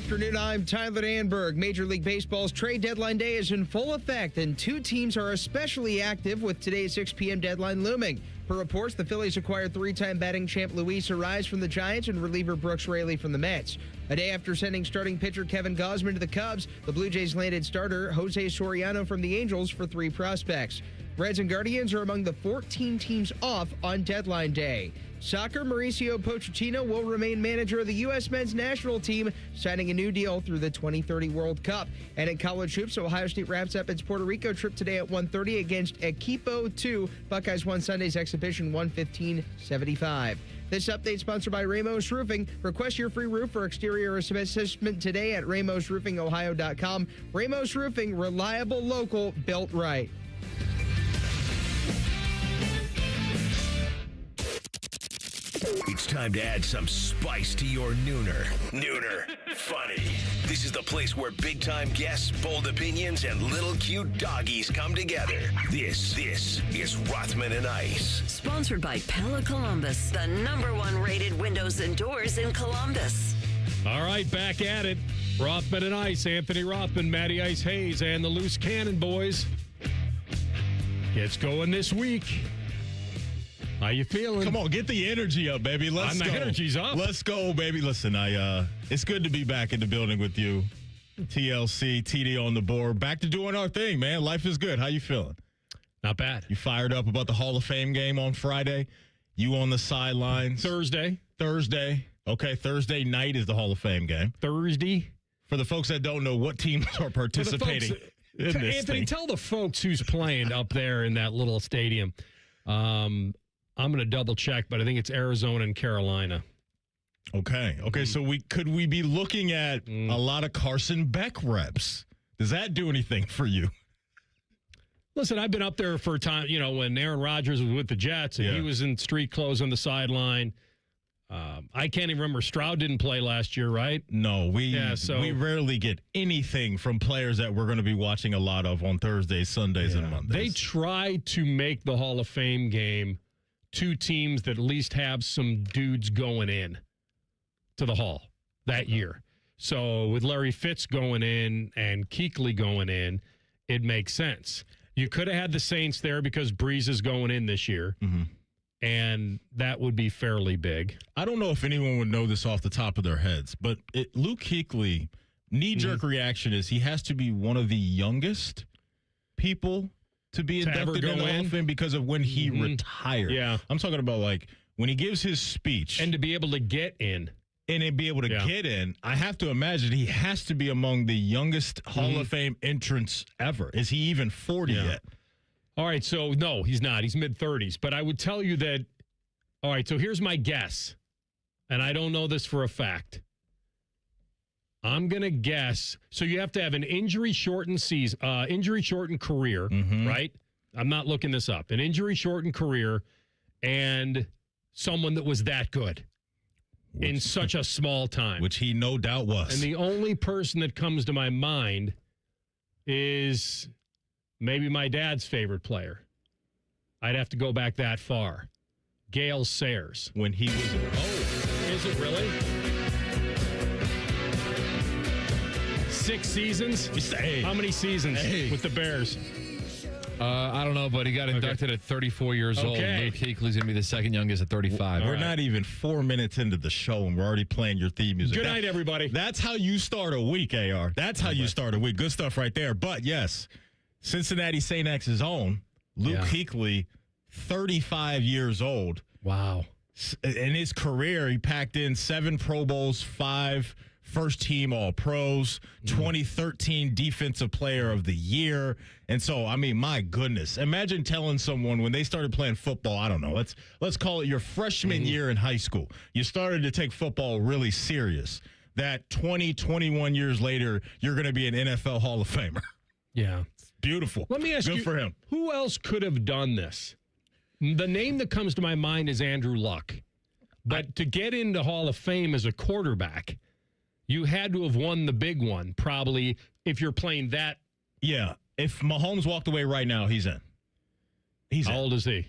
afternoon. I'm Tyler Danberg. Major League Baseball's trade deadline day is in full effect, and two teams are especially active with today's 6 p.m. deadline looming. Per reports, the Phillies acquired three-time batting champ Luis Arraez from the Giants and reliever Brooks Raley from the Mets. A day after sending starting pitcher Kevin Gausman to the Cubs, the Blue Jays landed starter Jose Soriano from the Angels for 3 prospects. Reds and Guardians are among the 14 teams off on deadline day. Soccer, Mauricio Pochettino will remain manager of the U.S. men's national team, signing a new deal through the 2030 World Cup. And in college hoops, Ohio State wraps up its Puerto Rico trip today at 1:30 against Equipo 2. Buckeyes won Sunday's exhibition 115-75. This update sponsored by Ramos Roofing. Request your free roof or exterior assessment today at ramosroofingohio.com. Ramos Roofing, reliable, local, built right. It's time to add some spice to your nooner. Nooner funny. This is the place where big-time guests, bold opinions, and little cute doggies come together. This is Rothman and Ice. Sponsored by Pella Columbus, the #1 rated windows and doors in Columbus. All right, back at it. Rothman and Ice, Anthony Rothman, Matty Ice Hayes, and the Loose Cannon boys. Gets going this week. How you feeling? Come on, get the energy up, baby. Let's go. The energy's up. Let's go, baby. Listen, it's good to be back in the building with you. TLC, TD on the board. Back to doing our thing, man. Life is good. How you feeling? Not bad. You fired up about the Hall of Fame game on Friday? You on the sidelines? Thursday. Okay, Thursday night is the Hall of Fame game. Thursday. For the folks that don't know, what teams are participating in this Anthony, thing? tell the folks who's playing up there in that little stadium. I'm going to double check, but I think it's Arizona and Carolina. Okay. So could we be looking at a lot of Carson Beck reps? Does that do anything for you? Listen, I've been up there for a time, when Aaron Rodgers was with the Jets and he was in street clothes on the sideline. I can't even remember. Stroud didn't play last year, right? No, we rarely get anything from players that we're going to be watching a lot of on Thursdays, Sundays, and Mondays. They tried to make the Hall of Fame game two teams that at least have some dudes going in to the Hall that year. So with Larry Fitz going in and Kuechly going in, it makes sense. You could have had the Saints there because Breeze is going in this year, and that would be fairly big. I don't know if anyone would know this off the top of their heads, but Luke Kuechly, knee-jerk reaction is he has to be one of the youngest people to be inducted in the Hall of Fame because of when he retired. Yeah. I'm talking about like when he gives his speech. And to be able to get in. And to be able to get in, I have to imagine he has to be among the youngest Hall of Fame entrants ever. Is he even 40 yet? All right, so no, he's not. He's mid-30s. But I would tell you that, all right, so here's my guess. And I don't know this for a fact. I'm going to guess. So you have to have an injury-shortened season, injury-shortened career, right? I'm not looking this up. An injury-shortened career and someone that was that good in such a small time. Which he no doubt was. And the only person that comes to my mind is maybe my dad's favorite player. I'd have to go back that far. Gale Sayers. When he was... Oh, is it really? 6 seasons? How many seasons with the Bears? I don't know, but he got inducted at 34 years old. Luke Kuechly's going to be the second youngest at 35. We're not even 4 minutes into the show, and we're already playing your theme music. Good night, everybody. That's how you start a week, AR. That's how you start a week. Good stuff right there. But, yes, Cincinnati St. X's own, Luke Kuechly, 35 years old. Wow. In his career, he packed in 7 Pro Bowls, 5 first-team All-Pros, 2013 Defensive Player of the Year. And so, I mean, my goodness. Imagine telling someone when they started playing football, I don't know, let's call it your freshman year in high school. You started to take football really serious. That 21 years later, you're going to be an NFL Hall of Famer. Yeah. Beautiful. Let me ask you, good for him. Who else could have done this? The name that comes to my mind is Andrew Luck. But to get into Hall of Fame as a quarterback, you had to have won the big one, probably, if you're playing that. Yeah. If Mahomes walked away right now, he's in. How old is he?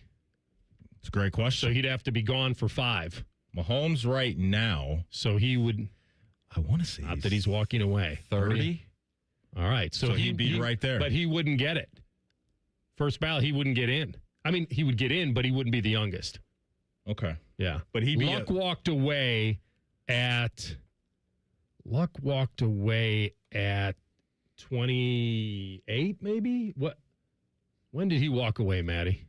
It's a great question. So he'd have to be gone for 5. Mahomes right now. So he would. I want to say Not that he's walking away. 30. All right. So he'd be right there. But he wouldn't get it. First ballot, he wouldn't get in. I mean, he would get in, but he wouldn't be the youngest. Okay. Yeah. But he'd be Luck walked away at 28, maybe? What? When did he walk away, Maddie?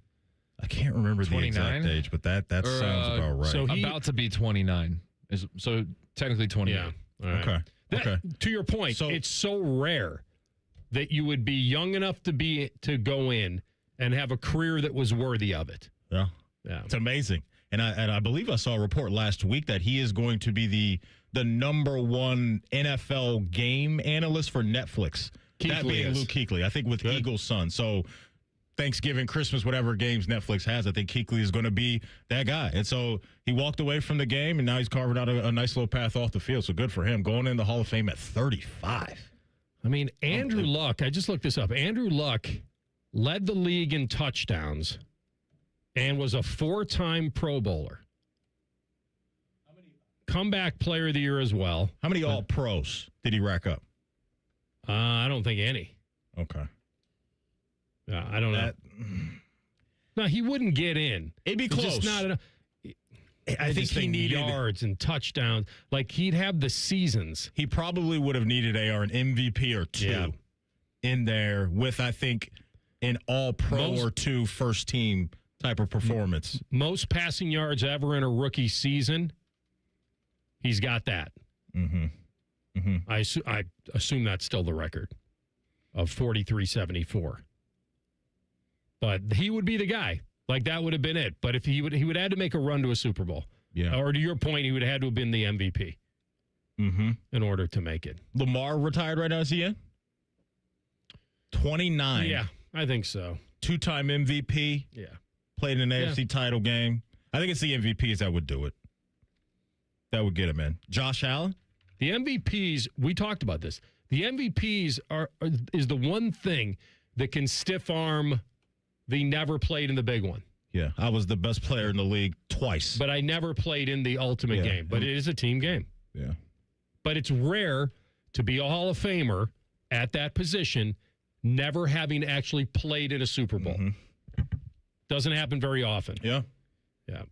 I can't remember 29? the exact age, but that sounds about right. so about to be 29. So technically 28. Yeah. All right. Okay. Okay. To your point, So- it's so rare that you would be young enough to go in and have a career that was worthy of it. Yeah. Yeah. It's amazing. And I believe I saw a report last week that he is going to be the number one NFL game analyst for Netflix. That Kuechly being is. Luke Kuechly, I think with Good. Eagles' son. So Thanksgiving, Christmas, whatever games Netflix has, I think Kuechly is going to be that guy. And so he walked away from the game, and now he's carving out a nice little path off the field. So good for him. Going in the Hall of Fame at 35. I mean, Andrew Luck, I just looked this up. Andrew Luck led the league in touchdowns and was a 4-time Pro Bowler. Comeback player of the year as well. How many All-Pros did he rack up? I don't think any. Okay. I don't know. No, he wouldn't get in. It'd be It's close. just not enough. I think he needed yards and touchdowns. Like, he'd have the seasons. He probably would have needed an MVP or two in there with, I think, an all-pro or two first-team type of performance. Most passing yards ever in a rookie season, he's got that. Mm-hmm. Mm-hmm. I assume that's still the record of 43.74. But he would be the guy. Like, that would have been it. But if he would have had to make a run to a Super Bowl. Yeah. Or to your point, he would have had to have been the MVP in order to make it. Lamar retired right now, is he in? 29. Yeah, I think so. Two-time MVP. Yeah. Played in an AFC title game. I think it's the MVPs that would do it. That would get him in. Josh Allen? The MVPs, we talked about this. The MVPs is the one thing that can stiff arm the never played in the big one. Yeah, I was the best player in the league twice. But I never played in the ultimate game. But it is a team game. Yeah. But it's rare to be a Hall of Famer at that position, never having actually played in a Super Bowl. Doesn't happen very often. Yeah. Yeah.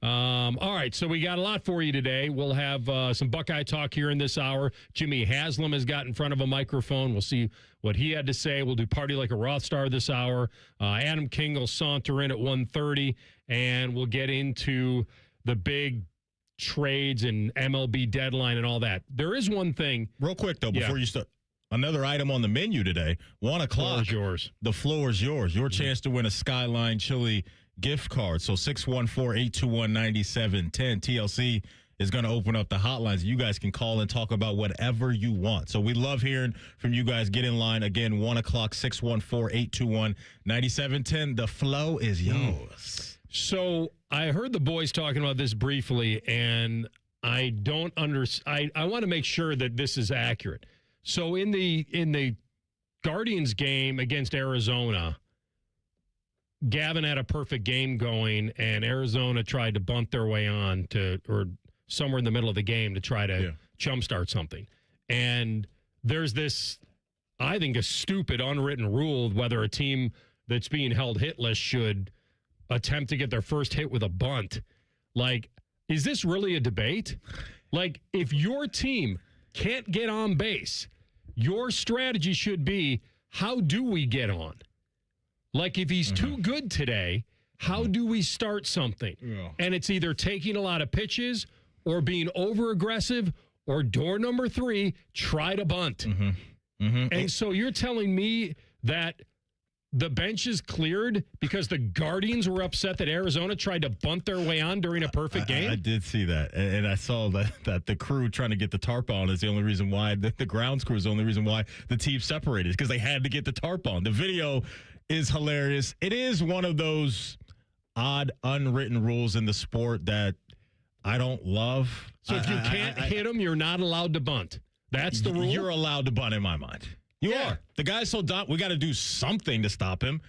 All right, so we got a lot for you today. We'll have some Buckeye talk here in this hour. Jimmy Haslam has got in front of a microphone. We'll see what he had to say. We'll do Party Like a Rothstar this hour. Adam King will saunter in at 1:30, and we'll get into the big trades and MLB deadline and all that. There is one thing. Real quick, though, before you start. Another item on the menu today, 1 o'clock. The floor is yours. The floor is yours. Your chance to win a Skyline Chili gift card. So 614-821-9710. TLC is going to open up the hotlines. You guys can call and talk about whatever you want. So we love hearing from you guys. Get in line. Again, 1 o'clock, 614-821-9710. The flow is yours. So I heard the boys talking about this briefly, and I don't understand. I want to make sure that this is accurate. So in the Guardians game against Arizona, Gavin had a perfect game going, and Arizona tried to bunt their way on or somewhere in the middle of the game to try to jumpstart something. And there's this, I think, a stupid unwritten rule whether a team that's being held hitless should attempt to get their first hit with a bunt. Like, is this really a debate? Like, if your team can't get on base, your strategy should be, how do we get on? Like, if he's too good today, how do we start something? Yeah. And it's either taking a lot of pitches or being over-aggressive, or door number 3, try to bunt. And so you're telling me that the bench is cleared because the Guardians were upset that Arizona tried to bunt their way on during a perfect game? I did see that. And I saw that the crew trying to get the tarp on is the only reason why, the grounds crew is the only reason why the team separated, because they had to get the tarp on. The video is hilarious. It is one of those odd, unwritten rules in the sport that I don't love. So if you can't hit them, you're not allowed to bunt. That's the rule? You're allowed to bunt in my mind. You are. The guy's so dumb. We got to do something to stop him.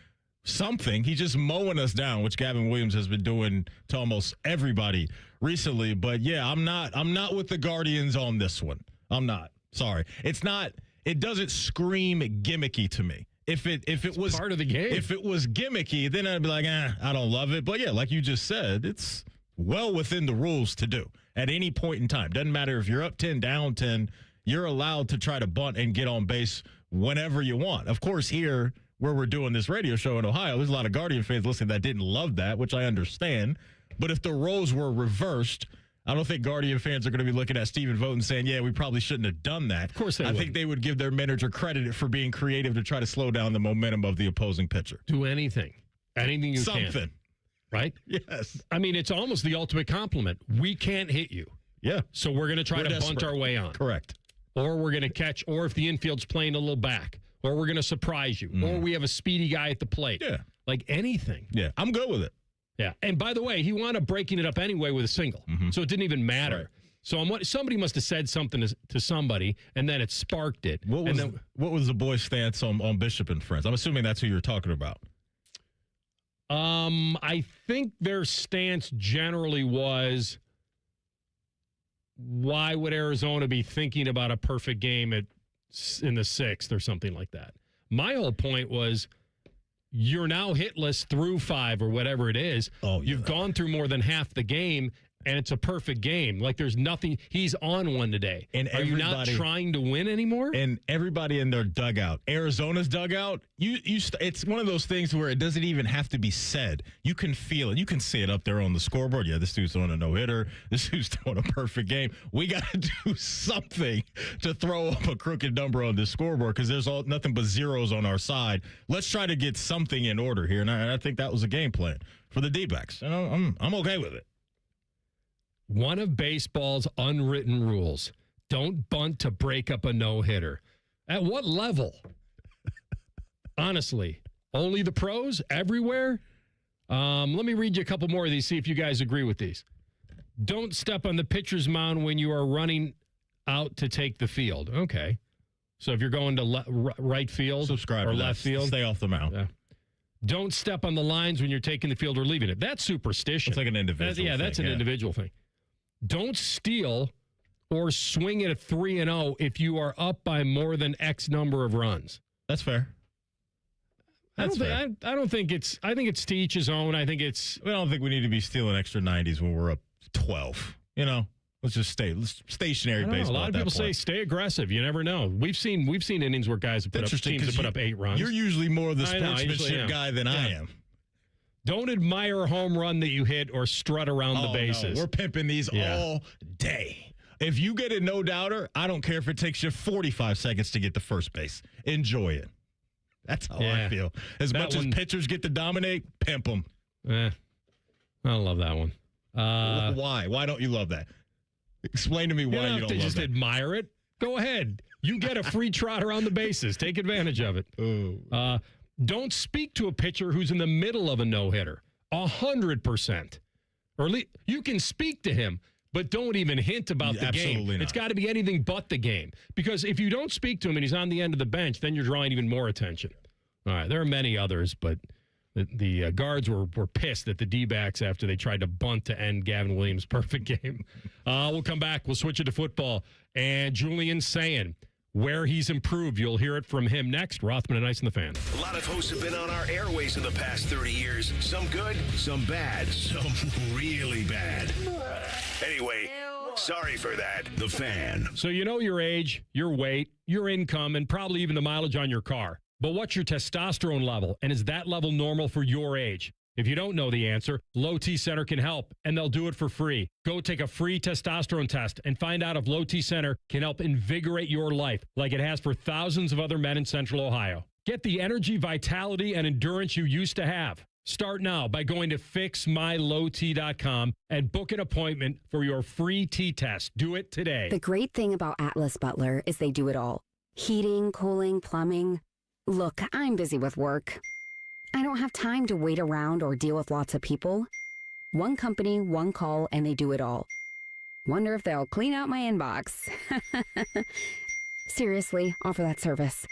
Something. He's just mowing us down, which Gavin Williams has been doing to almost everybody recently. But yeah, I'm not with the Guardians on this one. I'm not. Sorry. It's not. It doesn't scream gimmicky to me. If it was part of the game. If it was gimmicky, then I'd be like, I don't love it. But yeah, like you just said, it's well within the rules to do at any point in time. Doesn't matter if you're up 10, down 10, you're allowed to try to bunt and get on base whenever you want. Of course, here where we're doing this radio show in Ohio, there's a lot of Guardian fans listening that didn't love that, which I understand. But if the roles were reversed, I don't think Guardian fans are going to be looking at Stephen Vogt and saying, yeah, we probably shouldn't have done that. Of course they I think they would give their manager credit for being creative to try to slow down the momentum of the opposing pitcher. Do anything. Anything you can. Something. Right? Yes. I mean, it's almost the ultimate compliment. We can't hit you. Yeah. So we're going to try to bunt our way on. Correct. Or we're going to catch, or if the infield's playing a little back, or we're going to surprise you, or we have a speedy guy at the plate. Yeah. Like anything. Yeah. I'm good with it. Yeah. And by the way, he wound up breaking it up anyway with a single. So it didn't even matter. Right. So somebody must have said something to somebody, and then it sparked it. What was the boys' stance on Bishop and Friends? I'm assuming that's who you're talking about. I think their stance generally was, why would Arizona be thinking about a perfect game in the 6th or something like that? My whole point was, you're now hitless through 5 or whatever it is. Oh, yeah. You've gone through more than half the game, and it's a perfect game. Like, there's nothing. He's on one today. And are you not trying to win anymore? And everybody in their dugout, Arizona's dugout, it's one of those things where it doesn't even have to be said. You can feel it. You can see it up there on the scoreboard. Yeah, this dude's throwing a no-hitter. This dude's throwing a perfect game. We got to do something to throw up a crooked number on this scoreboard because there's nothing but zeros on our side. Let's try to get something in order here. And I think that was a game plan for the D-backs. And I'm okay with it. One of baseball's unwritten rules: don't bunt to break up a no-hitter. At what level? Honestly, only the pros everywhere? Let me read you a couple more of these, see if you guys agree with these. Don't step on the pitcher's mound when you are running out to take the field. Okay. So if you're going to right field Subscribe or to left that. field. Stay off the mound. Yeah. Don't step on the lines when you're taking the field or leaving it. That's superstition. It's like an individual thing. That's an individual thing. Don't steal or swing at a 3-0 if you are up by more than X number of runs. That's fair. I don't think it's to each his own. I don't think we need to be stealing extra 90s when we're up 12. Let's just stay stationary baseball. A lot of people say stay aggressive. You never know. We've seen innings where guys have teams that put up 8 runs. You're usually more of the sportsmanship guy than I am. Don't admire a home run that you hit or strut around the bases. No. We're pimping these all day. If you get a no-doubter, I don't care if it takes you 45 seconds to get to first base. Enjoy it. That's how I feel. As much as pitchers get to dominate, pimp them. I don't love that one. Why? Why don't you love that? Explain to me why you don't love that. You just admire it. Go ahead. You get a free trot around the bases. Take advantage of it. Don't speak to a pitcher who's in the middle of a no-hitter. 100%. Or at least you can speak to him, but don't even hint about the game. Not. It's got to be anything but the game. Because if you don't speak to him and he's on the end of the bench, then you're drawing even more attention. All right, there are many others, but the guards were pissed at the D-backs after they tried to bunt to end Gavin Williams' perfect game. We'll come back. We'll switch it to football. And Julian Sayin, where he's improved. You'll hear it from him next. Rothman and Ice and the Fan. A lot of hosts have been on our airways in the past 30 years. Some good, some bad, some really bad. Anyway, sorry for that. The Fan. So you know your age, your weight, your income, and probably even the mileage on your car. But what's your testosterone level? And is that level normal for your age? If you don't know the answer, Low T Center can help, and they'll do it for free. Go take a free testosterone test and find out if Low T Center can help invigorate your life like it has for thousands of other men in Central Ohio. Get the energy, vitality, and endurance you used to have. Start now by going to fixmylowt.com and book an appointment for your free T-test. Do it today. The great thing about Atlas Butler is they do it all. Heating, cooling, plumbing. Look, I'm busy with work. I don't have time to wait around or deal with lots of people. One company, one call, and they do it all. Wonder if they'll clean out my inbox. Seriously, offer that service.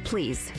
Please.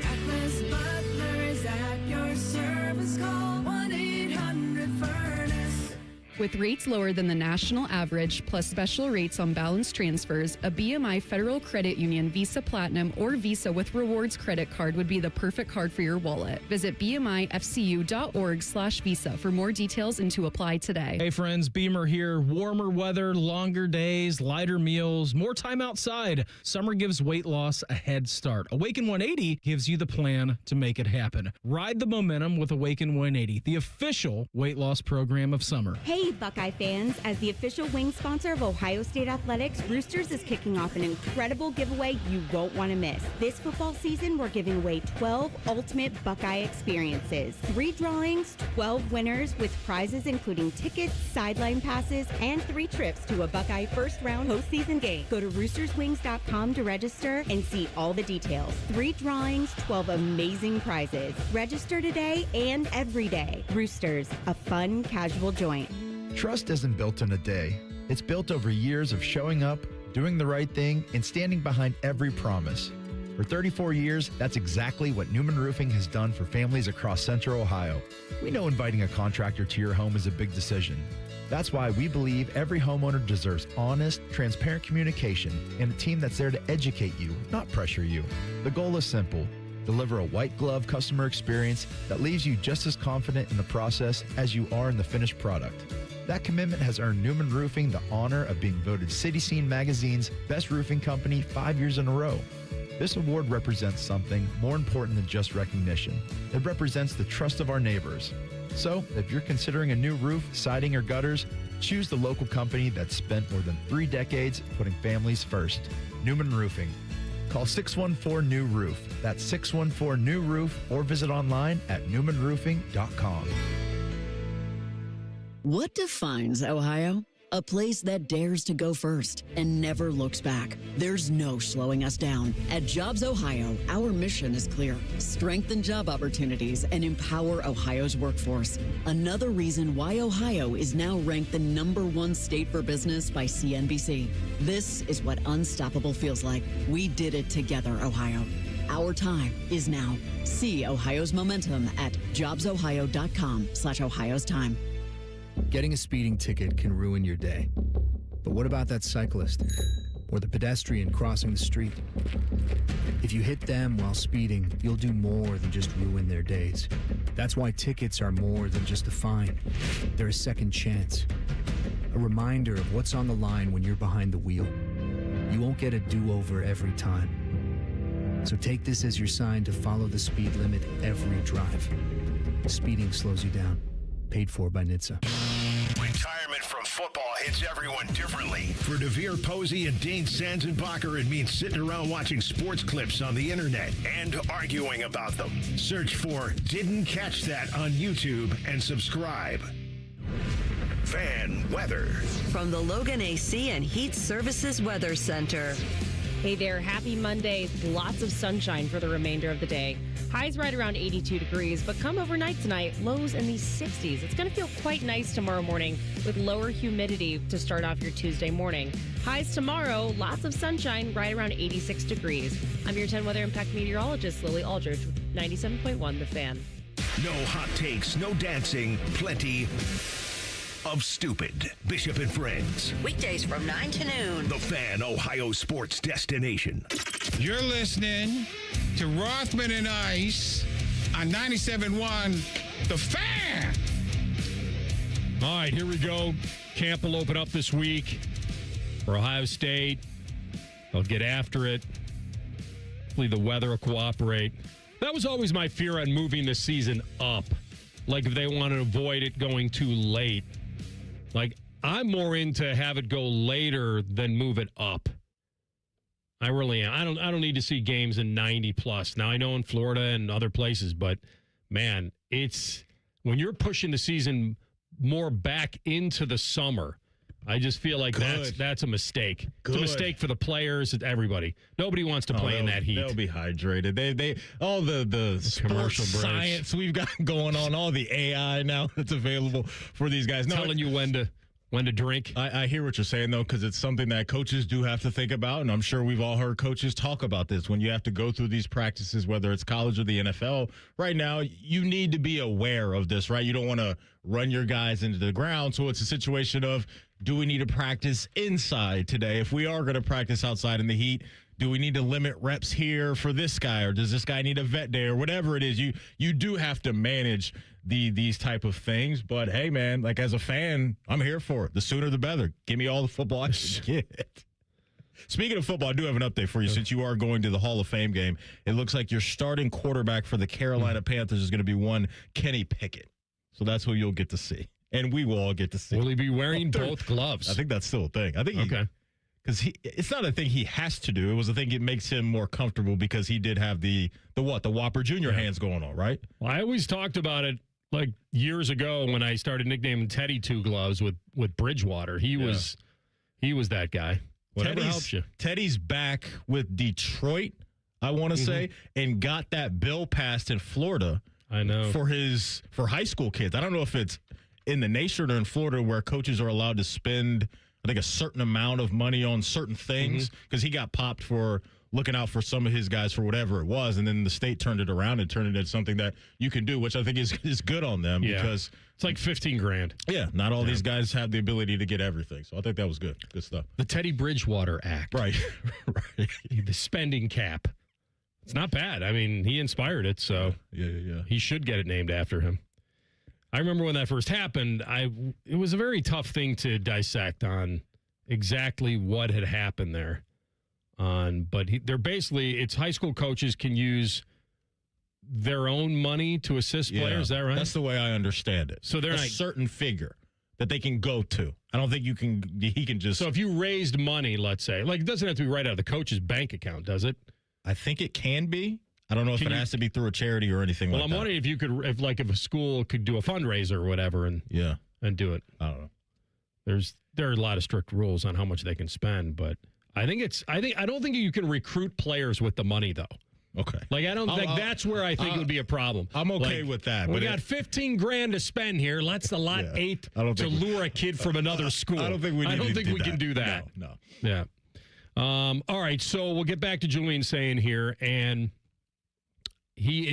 Atlas Butler is at your service. Call 1-800-FURNACE. With rates lower than the national average, plus special rates on balance transfers, a BMI Federal Credit Union Visa Platinum or Visa with Rewards credit card would be the perfect card for your wallet. Visit bmifcu.org/visa for more details and to apply today. Hey friends, Beamer here. Warmer weather, longer days, lighter meals, more time outside. Summer gives weight loss a head start. Awaken 180 gives you the plan to make it happen. Ride the momentum with Awaken 180, the official weight loss program of summer. Hey, Buckeye fans. As the official wing sponsor of Ohio State Athletics, Roosters is kicking off an incredible giveaway you won't want to miss. This football season, we're giving away 12 ultimate Buckeye experiences. 3 drawings, 12 winners with prizes including tickets, sideline passes, and 3 trips to a Buckeye first-round postseason game. Go to roosterswings.com to register and see all the details. 3 drawings, 12 amazing prizes. Register today and every day. Roosters, a fun, casual joint. Trust isn't built in a day. It's built over years of showing up, doing the right thing, and standing behind every promise. For 34 years, that's exactly what Newman Roofing has done for families across Central Ohio. We know inviting a contractor to your home is a big decision. That's why we believe every homeowner deserves honest, transparent communication and a team that's there to educate you, not pressure you. The goal is simple. Deliver a white glove customer experience that leaves you just as confident in the process as you are in the finished product. That commitment has earned Newman Roofing the honor of being voted City Scene Magazine's Best Roofing Company 5 years in a row. This award represents something more important than just recognition. It represents the trust of our neighbors. So, if you're considering a new roof, siding, or gutters, choose the local company that's spent more than 3 decades putting families first. Newman Roofing. Call 614-NEW-ROOF. That's 614-NEW-ROOF or visit online at newmanroofing.com. What defines Ohio? A place that dares to go first and never looks back. There's no slowing us down. At Jobs Ohio, our mission is clear. Strengthen job opportunities and empower Ohio's workforce. Another reason why Ohio is now ranked the #1 state for business by CNBC. This is what unstoppable feels like. We did it together, Ohio. Our time is now. See Ohio's momentum at jobsohio.com/Ohio's time. Getting a speeding ticket can ruin your day. But what about that cyclist or the pedestrian crossing the street? If you hit them while speeding, you'll do more than just ruin their days. That's why tickets are more than just a fine. They're a second chance. A reminder of what's on the line when you're behind the wheel. You won't get a do-over every time. So take this as your sign to follow the speed limit every drive. Speeding slows you down. Paid for by NHTSA. Retirement from football hits everyone differently. For DeVere Posey and Dane Sanzenbacher, it means sitting around watching sports clips on the internet and arguing about them. Search for Didn't Catch That on YouTube and subscribe. Fan weather. From the Logan AC and Heat Services Weather Center. Hey there, happy Monday. Lots of sunshine for the remainder of the day. Highs right around 82 degrees, but come overnight tonight, lows in the 60s. It's going to feel quite nice tomorrow morning with lower humidity to start off your Tuesday morning. Highs tomorrow, lots of sunshine right around 86 degrees. I'm your 10 Weather Impact meteorologist, Lily Aldridge, with 97.1 The Fan. No hot takes, no dancing, plenty of stupid. Bishop and Friends. Weekdays from 9 to noon. The Fan, Ohio sports destination. You're listening to Rothman and Ice on 97.1 The Fan. All right, here we go. Camp will open up this week for Ohio State. They'll get after it. Hopefully the weather will cooperate. That was always my fear on moving the season up. Like if they want to avoid it going too late. Like I'm more into have it go later than move it up. I really am. I don't need to see games in 90 plus. Now I know in Florida and other places, but man, it's when you're pushing the season more back into the summer. I just feel like that's a mistake. It's a mistake for the players, everybody. Nobody wants to play in that heat. They'll be hydrated. They all the commercial sports breaks. science we've got going on, all the AI now that's available for these guys. Telling you when to when to drink. I hear what you're saying, though, because it's something that coaches do have to think about, and I'm sure we've all heard coaches talk about this. When you have to go through these practices, whether it's college or the NFL, right now, you need to be aware of this, right? You don't want to run your guys into the ground, so it's a situation of, do we need to practice inside today? If we are going to practice outside in the heat, do we need to limit reps here for this guy, or does this guy need a vet day, or whatever it is? You do have to manage these type of things. But hey, man, like as a fan, I'm here for it. The sooner the better. Give me all the football I can get. Speaking of football, I do have an update for you. Since you are going to the Hall of Fame game, it looks like your starting quarterback for the Carolina Panthers is going to be one Kenny Pickett. So that's who you'll get to see, and we will all get to see. Will he be wearing both gloves? I think that's still a thing. I think okay. Because it's not a thing he has to do. It was a thing that makes him more comfortable because he did have the Whopper Jr. hands going on, right? Well, I always talked about it like years ago when I started nicknaming Teddy Two Gloves with Bridgewater. He was that guy. Whatever helps you. Teddy's back with Detroit, I want to say, and got that bill passed in Florida. I know. For high school kids. I don't know if it's in the nation or in Florida where coaches are allowed to spend, I think, a certain amount of money on certain things, because he got popped for looking out for some of his guys for whatever it was, and then the state turned it around and turned it into something that you can do, which I think is good on them, because it's like $15,000. Yeah, not all these guys have the ability to get everything, so I think that was good stuff. The Teddy Bridgewater Act, right? The spending cap. It's not bad. I mean, he inspired it, so yeah. He should get it named after him. I remember when that first happened, it was a very tough thing to dissect on exactly what had happened there. But they're basically, it's high school coaches can use their own money to assist players. Is that right? That's the way I understand it. So there's a certain figure that they can go to. I don't think he can just. So if you raised money, let's say, like, it doesn't have to be right out of the coach's bank account, does it? I think it can be. I don't know if it has to be through a charity or anything like that. Well, I'm wondering if you could, if a school could do a fundraiser or whatever and do it. I don't know. There are a lot of strict rules on how much they can spend, but I don't think you can recruit players with the money, though. Okay. Like, I don't think that's where I think it would be a problem. I'm okay with that. We got $15,000 to spend here. Let's allot $8 to lure a kid from another school. I don't think we can do that. No. Yeah. All right, so we'll get back to Julian Sayin here, and he'll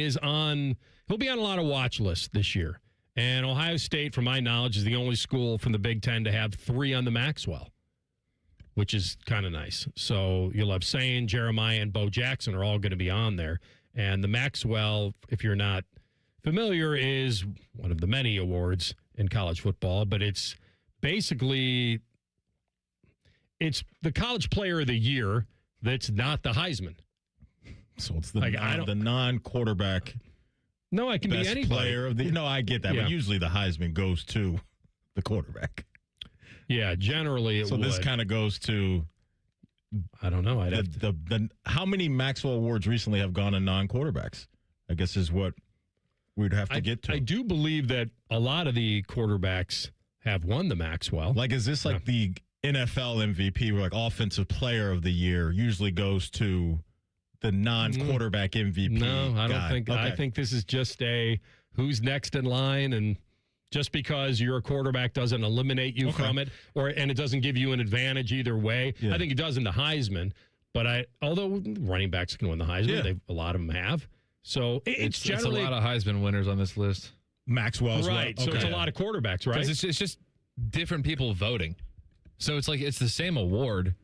be on a lot of watch lists this year. And Ohio State, from my knowledge, is the only school from the Big Ten to have 3 on the Maxwell, which is kind of nice. So you'll have Sayin, Jeremiah, and Bo Jackson are all going to be on there. And the Maxwell, if you're not familiar, is one of the many awards in college football, but it's basically the college player of the year that's not the Heisman. So it's the non-quarterback. No, it can be any player of the. No, I get that, but usually the Heisman goes to the quarterback. Yeah, generally it would. So this kind of goes to. I don't know. How many Maxwell Awards recently have gone to non-quarterbacks? I guess is what we'd have to get to. I do believe that a lot of the quarterbacks have won the Maxwell. Like, is this like the NFL MVP, where like offensive player of the year usually goes to the non-quarterback MVP? No, I don't think. Okay. I think this is just a who's next in line, and just because you're a quarterback doesn't eliminate you from it, and it doesn't give you an advantage either way. Yeah. I think it does in the Heisman, but although running backs can win the Heisman, a lot of them have. So it's generally a lot of Heisman winners on this list. Maxwell's right. So it's a lot of quarterbacks, right? It's just different people voting. So it's like it's the same award.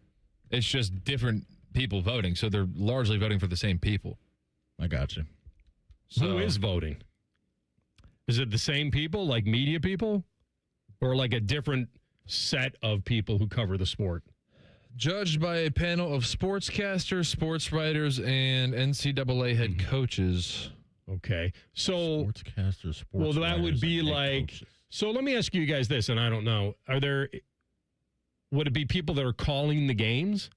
It's just different people voting. So they're largely voting for the same people. I got you. So, who is voting? Is it the same people, like media people? Or like a different set of people who cover the sport? Judged by a panel of sportscasters, sports writers, and NCAA head coaches. Okay. So sportscasters, sports well, that writers, would be like coaches. So let me ask you guys this, and I don't know. Would it be people that are calling the games?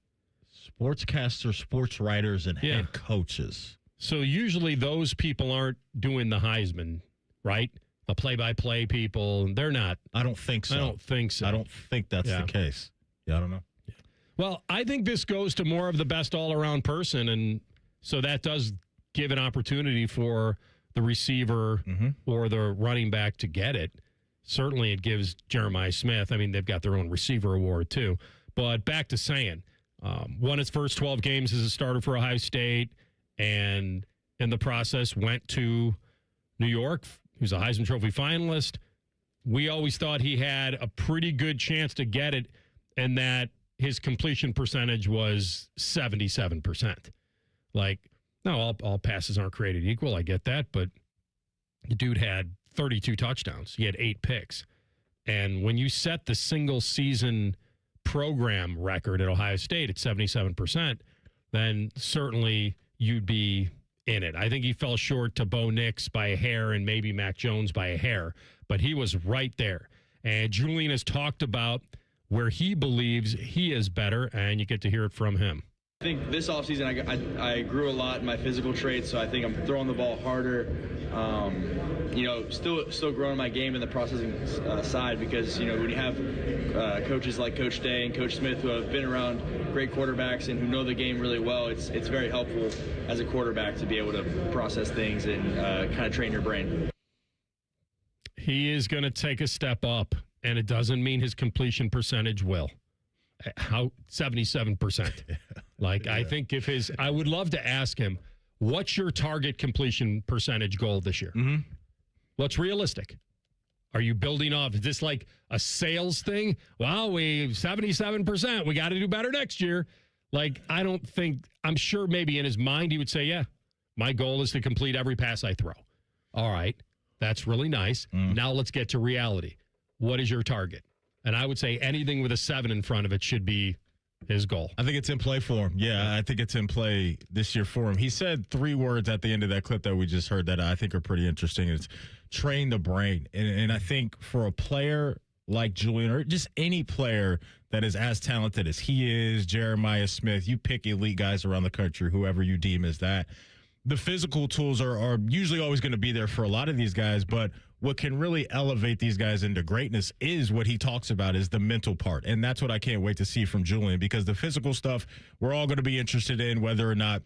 Sportscasters, sports writers, and head coaches. So usually those people aren't doing the Heisman, right? The play-by-play people, they're not. I don't think so. I don't think so. I don't think that's the case. Yeah, I don't know. Yeah. Well, I think this goes to more of the best all-around person, and so that does give an opportunity for the receiver or the running back to get it. certainly it gives Jeremiah Smith. I mean, they've got their own receiver award too. But back to Sayin, won his first 12 games as a starter for Ohio State, and in the process went to New York. He was a Heisman Trophy finalist. We always thought he had a pretty good chance to get it, and that his completion percentage was 77%. Like, no, all passes aren't created equal. I get that, but the dude had 32 touchdowns. He had 8 picks. And when you set the single season program record at Ohio State at 77%, then certainly you'd be in it. I think he fell short to Bo Nix by a hair and maybe Mac Jones by a hair, but he was right there. And Julian has talked about where he believes he is better, and you get to hear it from him. I think this offseason I grew a lot in my physical traits, so I think I'm throwing the ball harder. Still growing my game in the processing side, because when you have coaches like Coach Day and Coach Smith who have been around great quarterbacks and who know the game really well, it's very helpful as a quarterback to be able to process things and kind of train your brain. He is going to take a step up, and it doesn't mean his completion percentage will. How 77%. I think I would love to ask him, what's your target completion percentage goal this year? Mm-hmm. What's realistic? Are you building off? Is this like a sales thing? Well, 77%. We got to do better next year. I'm sure maybe in his mind he would say, yeah, my goal is to complete every pass I throw. All right. That's really nice. Now let's get to reality. What is your target? And I would say anything with a 7 in front of it should be his goal. I think it's in play for him. Yeah, I think it's in play this year for him. He said 3 words at the end of that clip that we just heard that I think are pretty interesting. It's train the brain. And I think for a player like Julian, or just any player that is as talented as he is, Jeremiah Smith, you pick elite guys around the country, whoever you deem as that, the physical tools are usually always going to be there for a lot of these guys, but what can really elevate these guys into greatness is what he talks about, is the mental part. And that's what I can't wait to see from Julian, because the physical stuff we're all going to be interested in, whether or not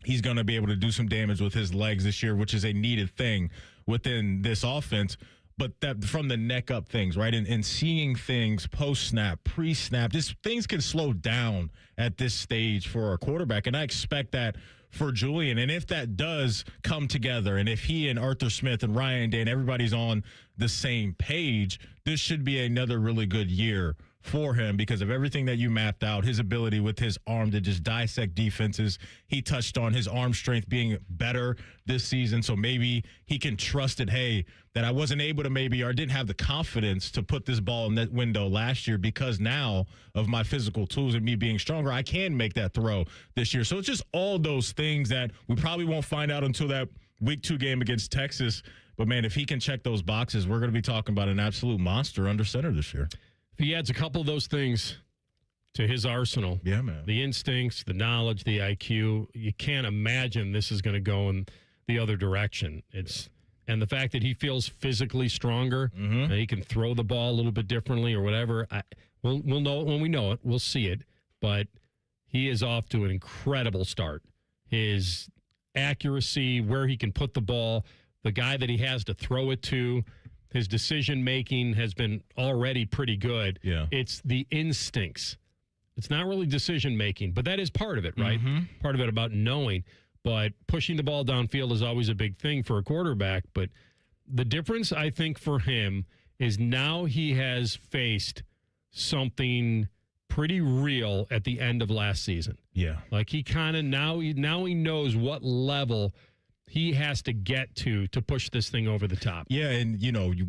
he's going to be able to do some damage with his legs this year, which is a needed thing within this offense. But that from the neck up things, right? And seeing things post-snap, pre-snap, just things can slow down at this stage for a quarterback. And I expect that for Julian. And if that does come together, and if he and Arthur Smith and Ryan Day and everybody's on the same page, this should be another really good year for him because of everything that you mapped out, his ability with his arm to just dissect defenses. He touched on his arm strength being better this season, so maybe he can trust it, hey, that I wasn't able to maybe or didn't have the confidence to put this ball in that window last year because now of my physical tools and me being stronger, I can make that throw this year. So it's just all those things that we probably won't find out until that Week 2 game against Texas. But, man, if he can check those boxes, we're going to be talking about an absolute monster under center this year. If he adds a couple of those things to his arsenal, yeah, man, the instincts, the knowledge, the IQ, you can't imagine this is going to go in the other direction. And the fact that he feels physically stronger, and he can throw the ball a little bit differently or whatever, we'll know it when we know it. We'll see it. But he is off to an incredible start. His accuracy, where he can put the ball, the guy that he has to throw it to, his decision-making has been already pretty good. Yeah. It's the instincts. It's not really decision-making, but that is part of it, right? Part of it about knowing. But pushing the ball downfield is always a big thing for a quarterback. But the difference, I think, for him is now he has faced something pretty real at the end of last season. Yeah. Like he kind of now he knows what level he has to get to push this thing over the top. Yeah, and,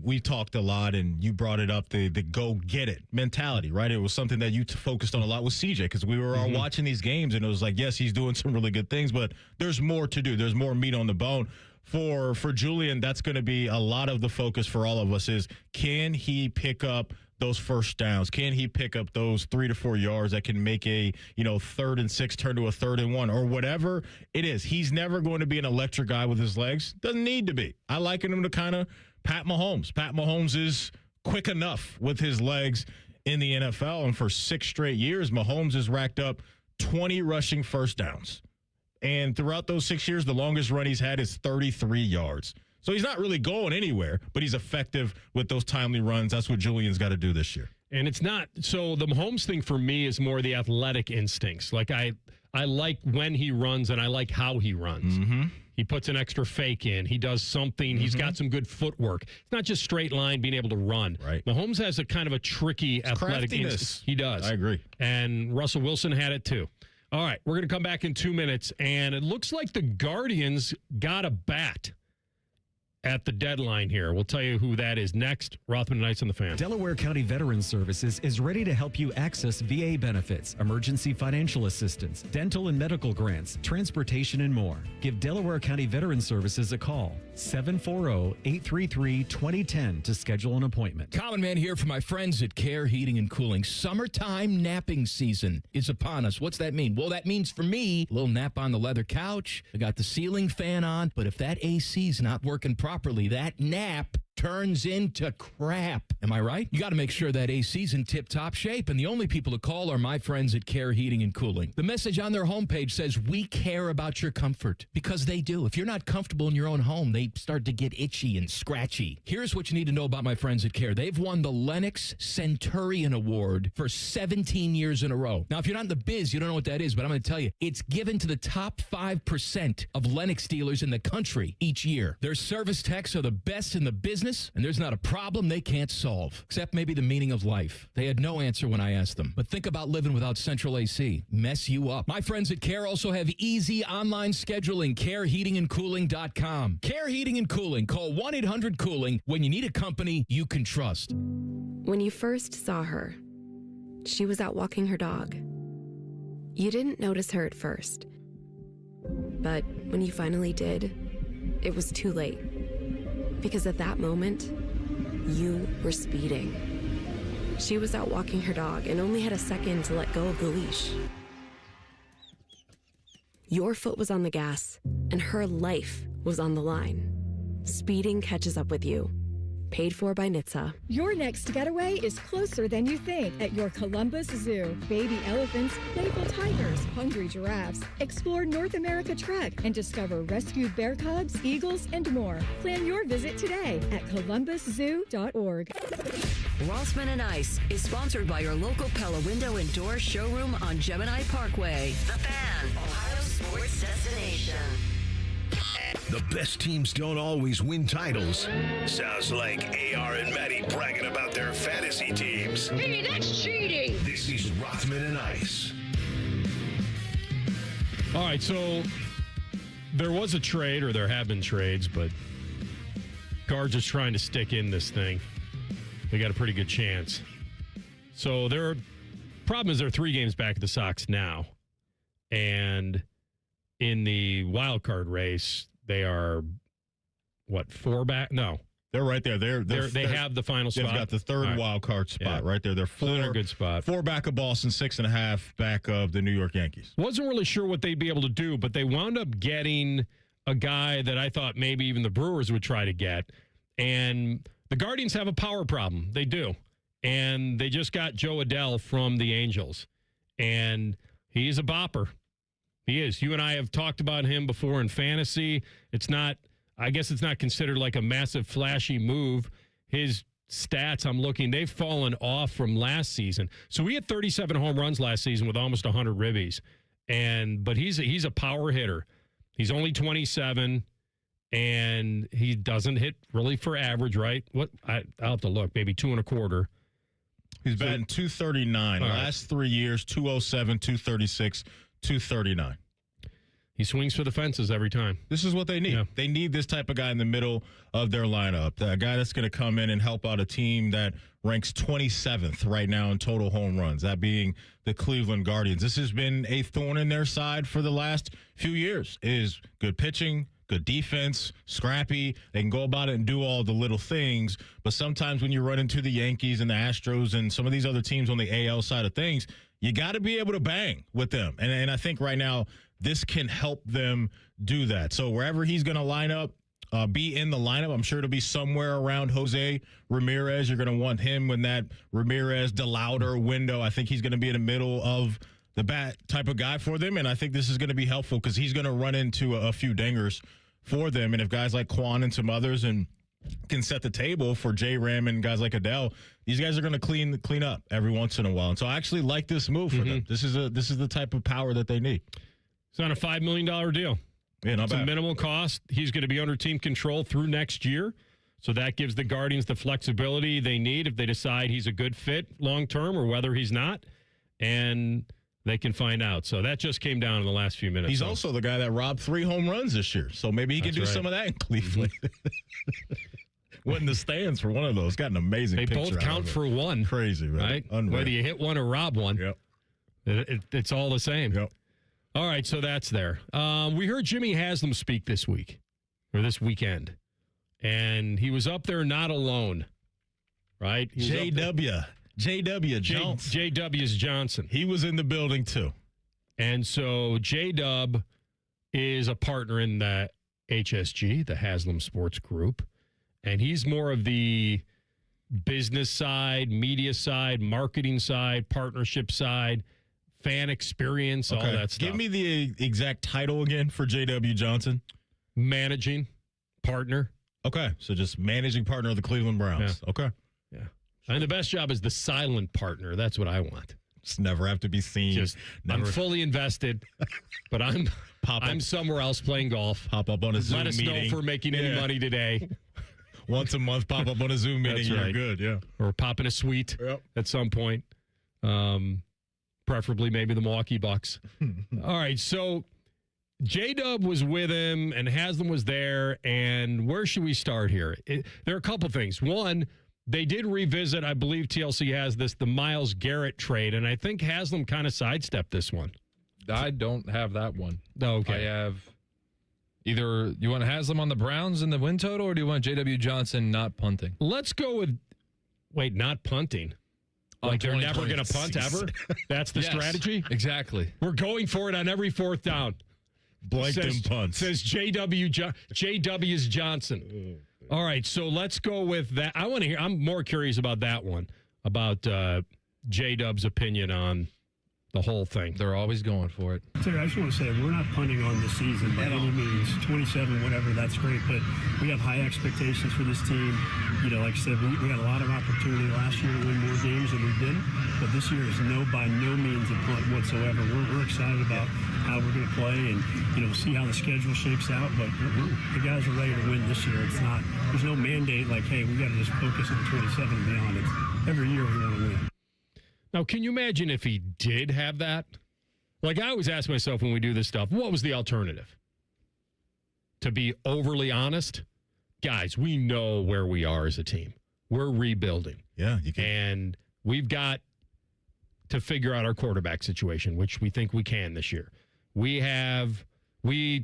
we talked a lot, and you brought it up, the go-get-it mentality, right? It was something that you focused on a lot with CJ because we were all watching these games, and it was like, yes, he's doing some really good things, but there's more to do. There's more meat on the bone. For Julian, that's going to be a lot of the focus for all of us is, can he pick up those first downs? Can he pick up those 3 to 4 yards that can make a 3rd and 6 turn to a 3rd and 1 or whatever it is? He's never going to be an electric guy with his legs. Doesn't need to be. I liken him to kind of Pat Mahomes. Pat Mahomes is quick enough with his legs in the NFL, and for 6 straight years, Mahomes has racked up 20 rushing first downs. And throughout those 6 years, the longest run he's had is 33 yards. So he's not really going anywhere, but he's effective with those timely runs. That's what Julian's got to do this year. And it's not so the Mahomes thing for me is more the athletic instincts. Like I like when he runs and I like how he runs. He puts an extra fake in. He does something. He's got some good footwork. It's not just straight line being able to run. Right. Mahomes has a kind of a tricky athletic instinct. He does. I agree. And Russell Wilson had it too. All right, we're going to come back in 2 minutes, and it looks like the Guardians got a bat at the deadline here. We'll tell you who that is next. Rothman and Ice on the Fan. Delaware County Veterans Services is ready to help you access VA benefits, emergency financial assistance, dental and medical grants, transportation, and more. Give Delaware County Veterans Services a call, 740-833-2010 to schedule an appointment. Common Man here for my friends at Care Heating and Cooling. Summertime napping season is upon us. What's that mean? Well, that means for me, a little nap on the leather couch. I got the ceiling fan on, but if that AC's not working properly, that nap turns into crap. Am I right? You got to make sure that AC's in tip-top shape, and the only people to call are my friends at Care Heating and Cooling. The message on their homepage says, we care about your comfort, because they do. If you're not comfortable in your own home, they start to get itchy and scratchy. Here's what you need to know about my friends at Care. They've won the Lennox Centurion Award for 17 years in a row. Now, if you're not in the biz, you don't know what that is, but I'm going to tell you, it's given to the top 5% of Lennox dealers in the country each year. Their service techs are the best in the business, and there's not a problem they can't solve, except maybe the meaning of life. They had no answer when I asked them. But think about living without central AC. Mess you up. My friends at Care also have easy online scheduling, careheatingandcooling.com. Care Heating and Cooling. Call 1-800-COOLING when you need a company you can trust. When you first saw her, she was out walking her dog. You didn't notice her at first. But when you finally did, it was too late. Because at that moment, you were speeding. She was out walking her dog and only had a second to let go of the leash. Your foot was on the gas, and her life was on the line. Speeding catches up with you. Paid for by NHTSA. Your next getaway is closer than you think at your Columbus Zoo. Baby elephants, playful tigers, hungry giraffes. Explore North America Trek and discover rescued bear cubs, eagles, and more. Plan your visit today at columbuszoo.org. Rothman and Ice is sponsored by your local Pella Window and Door showroom on Gemini Parkway. The Fan, Ohio's sports destination. The best teams don't always win titles. Sounds like AR and Maddie bragging about their fantasy teams. Hey, that's cheating! This is Rothman and Ice. All right, so there was a trade, or there have been trades, but Guards is trying to stick in this thing. They got a pretty good chance. So their problem is they're 3 games back at the Sox now. And in the wild card race, they are, 4 back? No. They're right there. They have the final spot. They've got the third wild card spot right there. They're 4. So they're in a good spot. 4 back of Boston, 6.5 back of the New York Yankees. Wasn't really sure what they'd be able to do, but they wound up getting a guy that I thought maybe even the Brewers would try to get. And the Guardians have a power problem. They do. And they just got Joe Adell from the Angels. And he's a bopper. He is. You and I have talked about him before in fantasy. I guess it's not considered like a massive flashy move. His stats, I'm looking, they've fallen off from last season. So he had 37 home runs last season with almost 100 ribbies. But he's a power hitter. He's only 27, and he doesn't hit really for average, right? I'll have to look, maybe 2.25. He's batting 239. Last 3 years, 207, 236, 239. He swings for the fences every time. This is what they need. Yeah. They need this type of guy in the middle of their lineup. A guy that's going to come in and help out a team that ranks 27th right now in total home runs, that being the Cleveland Guardians. This has been a thorn in their side for the last few years. Is good pitching, good defense, scrappy. They can go about it and do all the little things. But sometimes when you run into the Yankees and the Astros and some of these other teams on the AL side of things, you got to be able to bang with them. And I think right now this can help them do that. So wherever he's going to line up, be in the lineup, I'm sure it'll be somewhere around Jose Ramirez. You're going to want him when that Ramirez DeLauder window. I think he's going to be in the middle of the bat type of guy for them. And I think this is going to be helpful because he's going to run into a few dingers for them. And if guys like Quan and some others and can set the table for J-Ram and guys like Adele, these guys are going to clean up every once in a while. And so I actually like this move for them. This is the type of power that they need. It's on a $5 million deal. Yeah, not it's bad. a minimal cost. He's going to be under team control through next year. So that gives the Guardians the flexibility they need if they decide he's a good fit long term or whether he's not. And they can find out. So that just came down in the last few minutes. He's also the guy that robbed 3 home runs this year. So maybe he can do some of that in Cleveland. Went in the stands for one of those. Got an amazing They picture both count for one. Crazy, right? Unreal. Whether you hit one or rob one, it's all the same. Yep. All right, so that's there. We heard Jimmy Haslam speak this week, or this weekend, and he was up there not alone, right? J.W. Johnson. J.W.'s Johnson. He was in the building, too. And so J-Dub is a partner in the HSG, the Haslam Sports Group, and he's more of the business side, media side, marketing side, partnership side, fan experience, all that stuff. Give me the exact title again for J.W. Johnson. Managing partner. Okay, so just managing partner of the Cleveland Browns. Yeah. Okay. Yeah. And the best job is the silent partner. That's what I want. Just never have to be seen. I'm fully invested, but I'm somewhere else playing golf. Pop up on a Zoom meeting. Let us know if we're making any money today. Once a month, pop up on a Zoom meeting. That's You're right. good, yeah. Or pop in a suite at some point. Preferably maybe the Milwaukee Bucks. All right, so J-Dub was with him and Haslam was there. And where should we start here? There are a couple things. One, they did revisit, I believe TLC has this, the Myles Garrett trade. And I think Haslam kind of sidestepped this one. I don't have that one. Okay. I have either you want Haslam on the Browns in the win total, or do you want J.W. Johnson not punting? Let's go with, not punting. Like they're never going to punt ever? That's the strategy? Exactly. We're going for it on every fourth down. Blank them punts. Says J.W.'s Johnson. All right, so let's go with that. I want to hear. I'm more curious about that one, about J-Dub's opinion on the whole thing. They're always going for it. Terry, I just want to say we're not punting on this season by any means. 27, whatever, that's great. But we have high expectations for this team. Like I said, we had a lot of opportunity last year to win more games than we did. But this year is by no means a punt whatsoever. We're excited about how we're going to play and, see how the schedule shapes out. But the guys are ready to win this year. There's no mandate like, hey, we got to just focus on 27 and beyond. It's every year we want to win. Now, can you imagine if he did have that? Like, I always ask myself when we do this stuff, what was the alternative? To be overly honest, guys, we know where we are as a team. We're rebuilding. Yeah, you can. And we've got to figure out our quarterback situation, which we think we can this year. We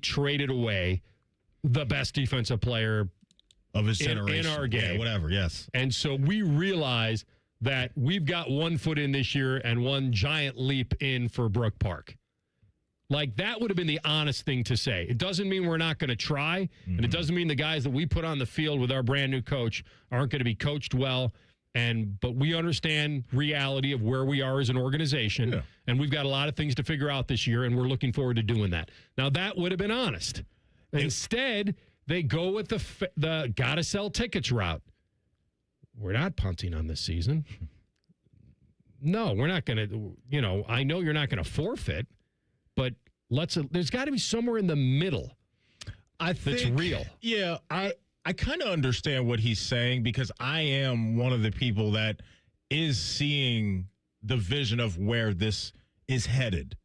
traded away the best defensive player of his generation. In our game. Yeah, whatever, yes. And so we realize that we've got 1 foot in this year and one giant leap in for Brook Park. Like, that would have been the honest thing to say. It doesn't mean we're not going to try, and it doesn't mean the guys that we put on the field with our brand new coach aren't going to be coached well. But we understand reality of where we are as an organization, and we've got a lot of things to figure out this year, and we're looking forward to doing that. Now, that would have been honest. Instead, they go with the gotta sell tickets route. We're not punting on this season. No, we're not going to, I know you're not going to forfeit, but there's got to be somewhere in the middle that's real. Yeah, I kind of understand what he's saying because I am one of the people that is seeing the vision of where this is headed.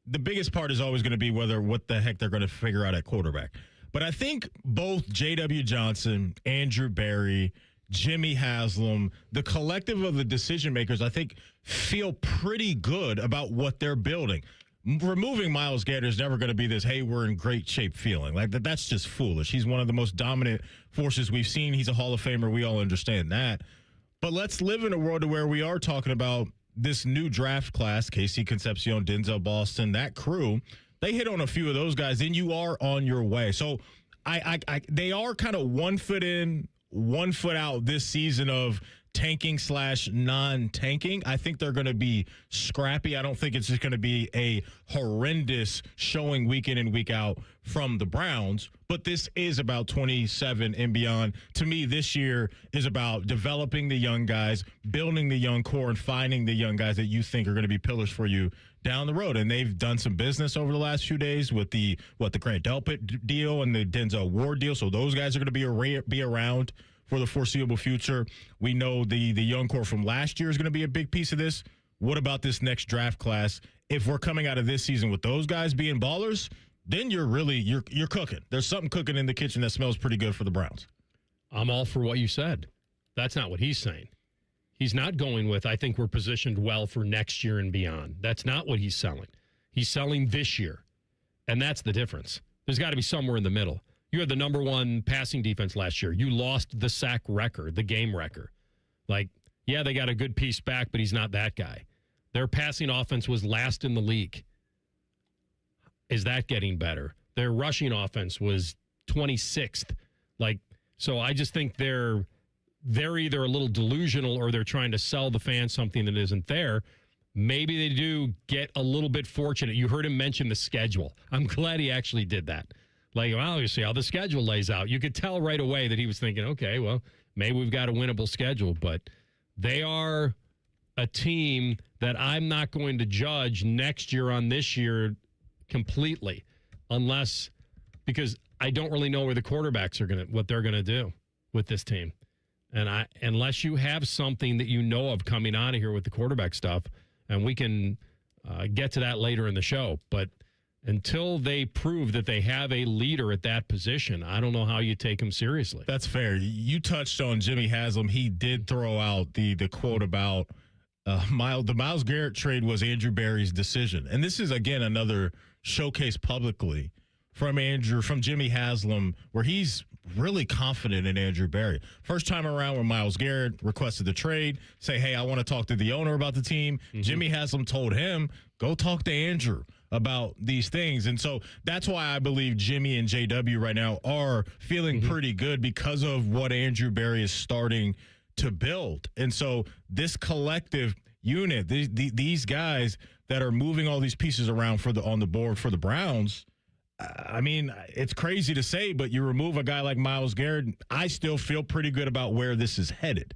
The biggest part is always going to be what the heck they're going to figure out at quarterback. But I think both J.W. Johnson, Andrew Berry, Jimmy Haslam, the collective of the decision makers, I think, feel pretty good about what they're building. Removing Myles Garrett is never going to be this, hey, we're in great shape feeling. Like that's just foolish. He's one of the most dominant forces we've seen. He's a Hall of Famer. We all understand that. But let's live in a world where we are talking about this new draft class, Casey Concepcion, Denzel Boston, that crew. They hit on a few of those guys, then you are on your way. So they are kind of 1 foot in, 1 foot out this season of tanking / non-tanking. I think they're going to be scrappy. I don't think it's just going to be a horrendous showing week in and week out from the Browns, but this is about 27 and beyond. To me, this year is about developing the young guys, building the young core, and finding the young guys that you think are going to be pillars for you down the road. And they've done some business over the last few days with the Grant Delpit deal and the Denzel Ward deal. So those guys are going to be around for the foreseeable future. We know the young core from last year is going to be a big piece of this. What about this next draft class? If we're coming out of this season with those guys being ballers, then you're cooking. There's something cooking in the kitchen that smells pretty good for the Browns. I'm all for what you said. That's not what he's saying. He's not going with, I think we're positioned well for next year and beyond. That's not what he's selling. He's selling this year, and that's the difference. There's got to be somewhere in the middle. You had the number one passing defense last year. You lost the sack record, the game record. Like, yeah, they got a good piece back, but he's not that guy. Their passing offense was last in the league. Is that getting better? Their rushing offense was 26th. So I just think they're either a little delusional or they're trying to sell the fans something that isn't there. Maybe they do get a little bit fortunate. You heard him mention the schedule. I'm glad he actually did that. You see how the schedule lays out. You could tell right away that he was thinking, okay, well, maybe we've got a winnable schedule. But they are a team that I'm not going to judge next year on this year completely, because I don't really know where the quarterbacks are what they're going to do with this team. And unless you have something that you know of coming out of here with the quarterback stuff, and we can get to that later in the show, but until they prove that they have a leader at that position, I don't know how you take them seriously. That's fair. You touched on Jimmy Haslam. He did throw out the quote about the Myles Garrett trade was Andrew Berry's decision. And this is, again, another showcase publicly from Jimmy Haslam, where he's really confident in Andrew Berry. First time around where Myles Garrett requested the trade, say, hey, I want to talk to the owner about the team. Mm-hmm. Jimmy Haslam told him, go talk to Andrew about these things. And so that's why I believe Jimmy and JW right now are feeling pretty good because of what Andrew Berry is starting to build. And so this collective unit, these guys that are moving all these pieces around on the board for the Browns, I mean, it's crazy to say, but you remove a guy like Myles Garrett, I still feel pretty good about where this is headed.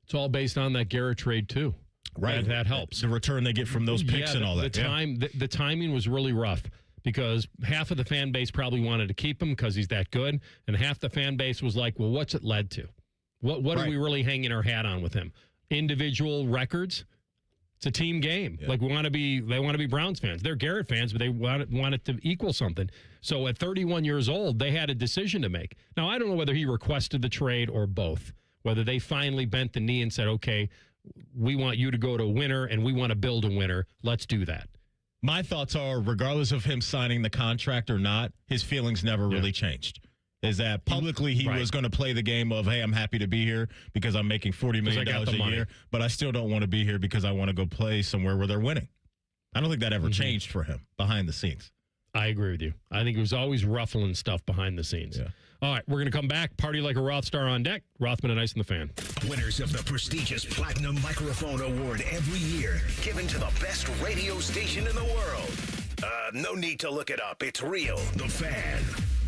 It's all based on that Garrett trade, too. Right. That helps. The return they get from those picks and all that. The timing was really rough because half of the fan base probably wanted to keep him because he's that good, and half the fan base was like, well, what's it led to? What are we really hanging our hat on with him? Individual records? It's a team game. Yeah. They want to be Browns fans. They're Garrett fans, but they want it to equal something. So at 31 years old, they had a decision to make. Now, I don't know whether he requested the trade or both, whether they finally bent the knee and said, okay, we want you to go to a winner and we want to build a winner. Let's do that. My thoughts are, regardless of him signing the contract or not, his feelings never really changed. Is that publicly he was going to play the game of, hey, I'm happy to be here because I'm making $40 million a year, but I still don't want to be here because I want to go play somewhere where they're winning. I don't think that ever changed for him behind the scenes. I agree with you. I think he was always ruffling stuff behind the scenes. Yeah. All right, we're going to come back. Party like a Roth star on deck. Rothman and Ice and the Fan. Winners of the prestigious Platinum Microphone Award every year, given to the best radio station in the world. No need to look it up. It's real. The Fan.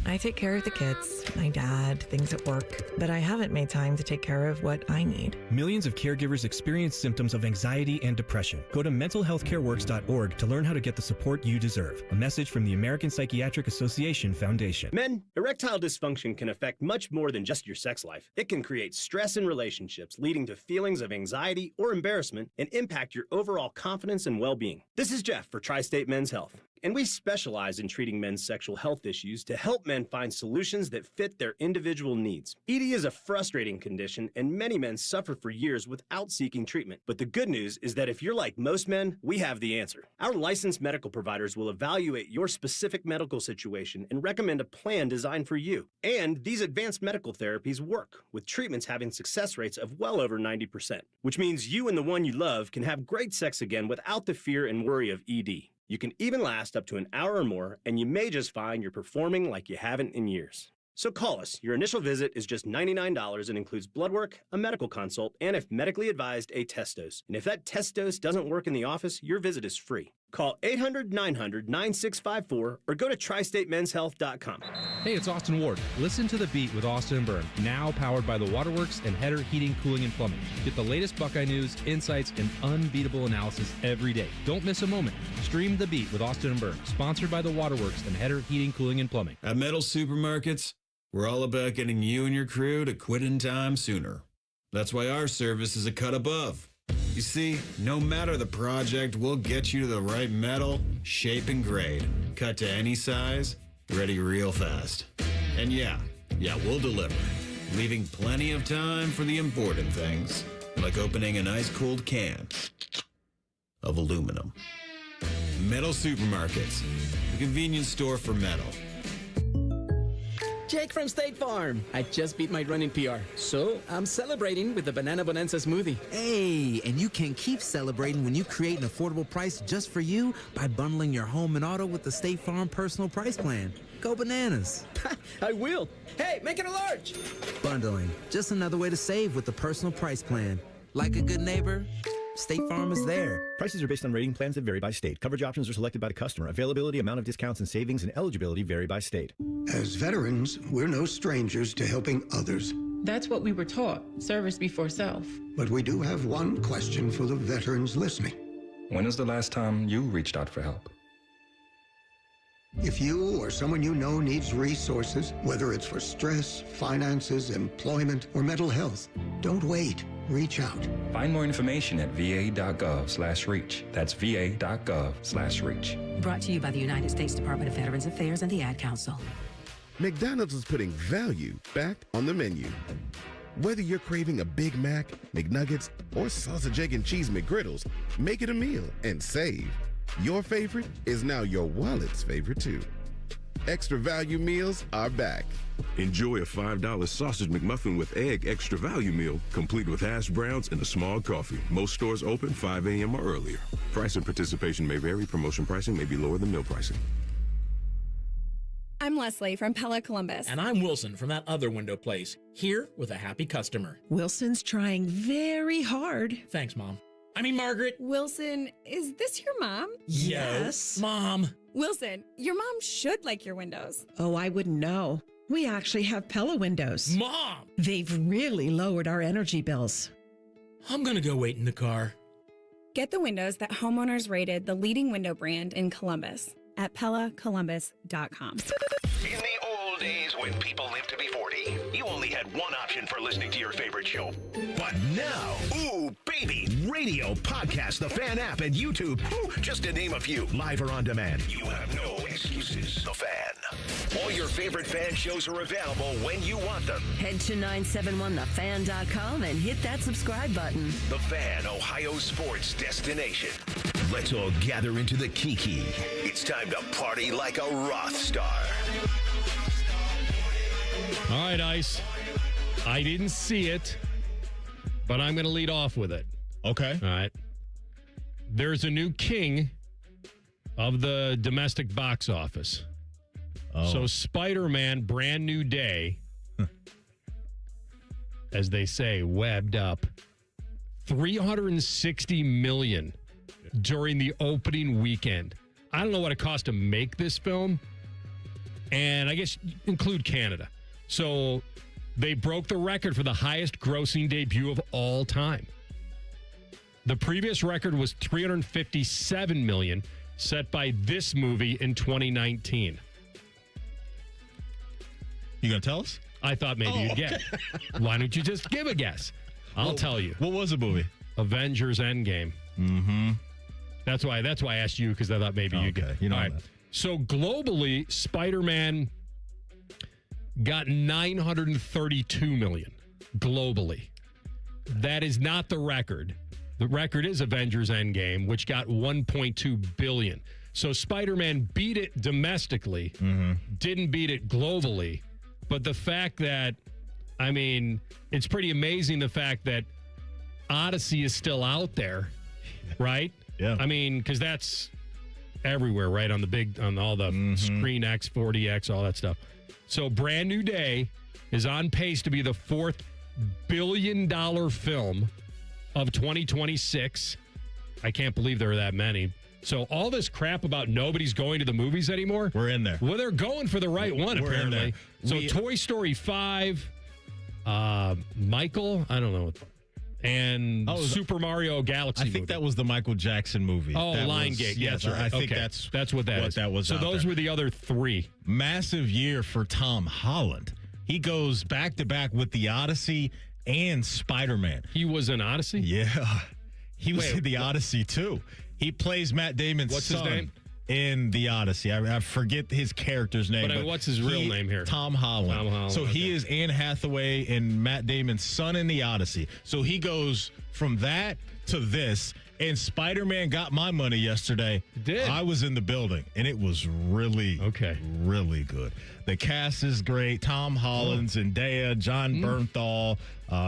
I take care of the kids, my dad, things at work, but I haven't made time to take care of what I need. Millions of caregivers experience symptoms of anxiety and depression. Go to mentalhealthcareworks.org to learn how to get the support you deserve. A message from the American Psychiatric Association Foundation. Men, erectile dysfunction can affect much more than just your sex life. It can create stress in relationships, leading to feelings of anxiety or embarrassment, and impact your overall confidence and well-being. This is Jeff for Tri-State Men's Health, and we specialize in treating men's sexual health issues to help men find solutions that fit their individual needs. ED is a frustrating condition, and many men suffer for years without seeking treatment. But the good news is that if you're like most men, we have the answer. Our licensed medical providers will evaluate your specific medical situation and recommend a plan designed for you. And these advanced medical therapies work, with treatments having success rates of well over 90%, which means you and the one you love can have great sex again without the fear and worry of ED. You can even last up to an hour or more, and you may just find you're performing like you haven't in years. So call us. Your initial visit is just $99 and includes blood work, a medical consult, and if medically advised, a test dose. And if that test dose doesn't work in the office, your visit is free. Call 800-900-9654 or go to tristatemenshealth.com. Hey, it's Austin Ward. Listen to The Beat with Austin and Byrne, now powered by the Waterworks and Header Heating, Cooling, and Plumbing. Get the latest Buckeye news, insights, and unbeatable analysis every day. Don't miss a moment. Stream The Beat with Austin and Byrne, sponsored by the Waterworks and Header Heating, Cooling, and Plumbing. At Metal Supermarkets, we're all about getting you and your crew to quit in time sooner. That's why our service is a cut above. You see, no matter the project, we'll get you to the right metal, shape, and grade. Cut to any size, ready real fast. And yeah, we'll deliver. Leaving plenty of time for the important things, like opening an ice-cold can of aluminum. Metal Supermarkets, the convenience store for metal. Jake from State Farm. I just beat my running PR, so I'm celebrating with the Banana Bonanza smoothie. Hey, and you can keep celebrating when you create an affordable price just for you by bundling your home and auto with the State Farm Personal Price Plan. Go bananas. I will. Hey, make it a large. Bundling, just another way to save with the Personal Price Plan. Like a good neighbor, State Farm is there. Prices are based on rating plans that vary by state. Coverage options are selected by the customer. Availability, amount of discounts and savings, and eligibility vary by state. As veterans, we're no strangers to helping others. That's what we were taught, service before self. But we do have one question for the veterans listening. When is the last time you reached out for help? If you or someone you know needs resources, whether it's for stress, finances, employment, or mental health, don't wait. Reach out. Find more information at va.gov/reach. That's va.gov/reach. Brought to you by the United States Department of Veterans Affairs and the Ad Council. McDonald's is putting value back on the menu. Whether you're craving a Big Mac, McNuggets, or sausage, egg, and cheese McGriddles, make it a meal and save. Your favorite is now your wallet's favorite too. Extra value meals are back. Enjoy a $5 sausage McMuffin with egg extra value meal, complete with hash browns and a small coffee. Most stores open 5 a.m. or earlier. Price and participation may vary. Promotion pricing may be lower than meal pricing. I'm Leslie from Pella Columbus. And I'm Wilson from that other window place, here with a happy customer. Wilson's trying very hard. Thanks, Mom. I mean, Margaret. Wilson, is this your mom? Yes. Mom. Wilson, your mom should like your windows. Oh, I wouldn't know. We actually have Pella windows. Mom! They've really lowered our energy bills. I'm going to go wait in the car. Get the windows that homeowners rated the leading window brand in Columbus at PellaColumbus.com. In the old days when people lived to be 40, you only had one option for listening to your favorite show. But now, ooh, baby, radio, podcast, the Fan app, and YouTube, just to name a few, live or on demand. You have no excuses. The Fan. All your favorite Fan shows are available when you want them. Head to 971thefan.com and hit that subscribe button. The Fan, Ohio sports destination. Let's all gather into the Kiki. It's time to party like a Roth star. All right, Ice. I didn't see it, but I'm going to lead off with it. Okay. All right. There's a new king of the domestic box office. Oh. So Spider-Man Brand New Day, as they say, webbed up $360 million during the opening weekend. I don't know what it cost to make this film, and I guess include Canada. So they broke the record for the highest grossing debut of all time. The previous record was $357 million, set by this movie in 2019. You gonna tell us? I thought maybe you'd get it. Why don't you just give a guess? I'll tell you. What was the movie? Avengers Endgame. Mm-hmm. That's why I asked you, because I thought maybe you'd get it. You know all right. that. So globally, Spider-Man got $932 million globally. That is not the record. The record is Avengers Endgame, which got $1.2 billion. So Spider-Man beat it domestically, didn't beat it globally. But the fact that, I mean, it's pretty amazing the fact that Odyssey is still out there, right? Yeah. I mean, because that's everywhere, right, on all the Screen X, 40X, all that stuff. So Brand New Day is on pace to be the $4 billion film of 2026. I can't believe there are that many. So all this crap about nobody's going to the movies anymore. We're in there. Well, they're going for the right one, We're apparently. So Toy Story 5, Michael, I don't know, and Super Mario Galaxy I think that was the Michael Jackson movie. Oh, that Lionsgate. Yes, right. I think okay. that's what that is. So those were the other three. Massive year for Tom Holland. He goes back-to-back with The Odyssey and Spider-Man. He was in Odyssey? Yeah. He was in The Odyssey, too. He plays Matt Damon's son. What's his name? In The Odyssey. I forget his character's name. But what's his real name here? Tom Holland. Tom Holland. So he is Anne Hathaway and Matt Damon's son in The Odyssey. So he goes from that to this. And Spider-Man got my money yesterday. It did. I was in the building, and it was really good. The cast is great. Tom Holland, Zendaya, John Bernthal,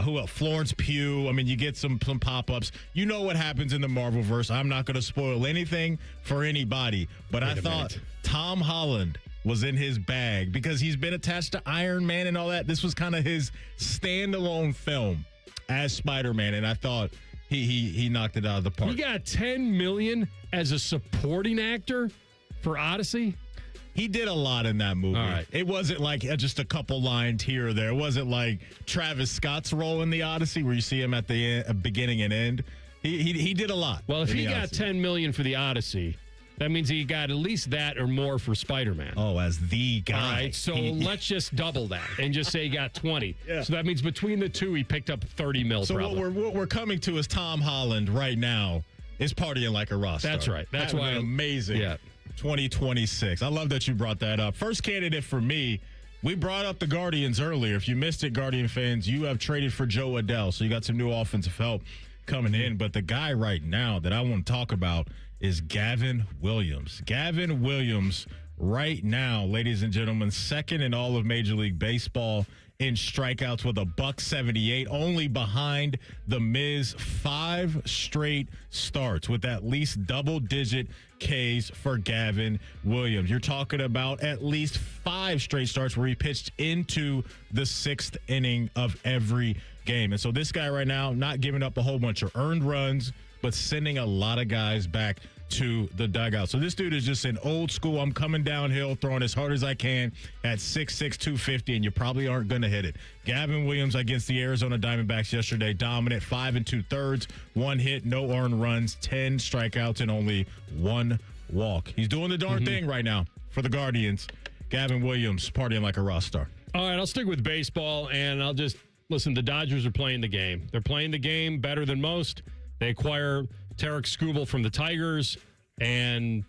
who else? Florence Pugh. I mean, you get some pop-ups. You know what happens in the Marvelverse. I'm not going to spoil anything for anybody, but I thought Tom Holland was in his bag because he's been attached to Iron Man and all that. This was kind of his standalone film as Spider-Man, and I thought he knocked it out of the park. He got $10 million as a supporting actor for Odyssey. He did a lot in that movie. All right. It wasn't like just a couple lines here or there. It wasn't like Travis Scott's role in The Odyssey where you see him at the beginning and end. He did a lot. Well, if he got $10 million for The Odyssey, that means he got at least that or more for Spider-Man. Oh, as the guy. All right, so let's just double that and just say he got 20. Yeah. So that means between the two, he picked up 30 mil. So probably. what we're coming to is Tom Holland right now is partying like a rock star. That's right. That's why amazing. Yeah. 2026. I love that you brought that up. First candidate for me. We brought up the Guardians earlier. If you missed it, Guardian fans, you have traded for Joe Adele, so you got some new offensive help coming in. But the guy right now that I want to talk about is Gavin Williams. Gavin Williams right now, ladies and gentlemen, second in all of Major League Baseball in strikeouts with a .178, only behind the Miz. 5 straight starts with at least double-digit Ks for Gavin Williams. You're talking about at least 5 straight starts where he pitched into the 6th inning of every game. And so this guy right now not giving up a whole bunch of earned runs, but sending a lot of guys back to the dugout. So this dude is just an old school, I'm coming downhill, throwing as hard as I can at 6'6", 250, and you probably aren't going to hit it. Gavin Williams against the Arizona Diamondbacks yesterday, dominant, 5 2/3, 1 hit, no earned runs, 10 strikeouts, and only 1 walk. He's doing the darn thing right now for the Guardians. Gavin Williams partying like a rock star. All right, I'll stick with baseball, and I'll just listen. The Dodgers are playing the game. They're playing the game better than most. They acquire Tarek Skubal from the Tigers. And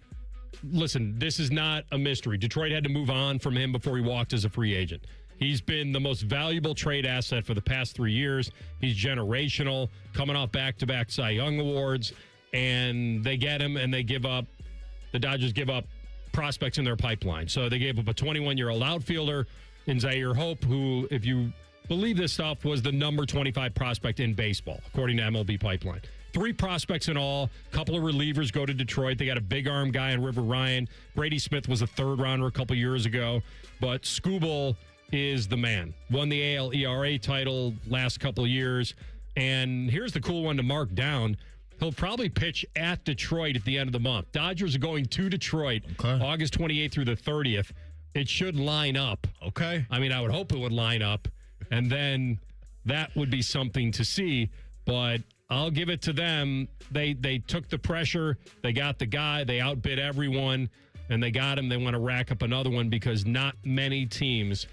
listen, this is not a mystery. Detroit had to move on from him before he walked as a free agent. He's been the most valuable trade asset for the past 3 years. He's generational, coming off back-to-back Cy Young awards. And they get him, and the Dodgers give up prospects in their pipeline. So they gave up a 21-year-old outfielder in Zaire Hope, who, if you believe this stuff, was the number 25 prospect in baseball, according to MLB Pipeline. 3 prospects in all. A couple of relievers go to Detroit. They got a big arm guy in River Ryan. Brady Smith was a 3rd rounder a couple years ago. But Skubal is the man. Won the AL ERA title last couple of years. And here's the cool one to mark down. He'll probably pitch at Detroit at the end of the month. Dodgers are going to Detroit August 28th through the 30th. It should line up. Okay. I mean, I would hope it would line up. And then that would be something to see. But I'll give it to them. They took the pressure. They got the guy. They outbid everyone, and they got him. They want to rack up another one because not many teams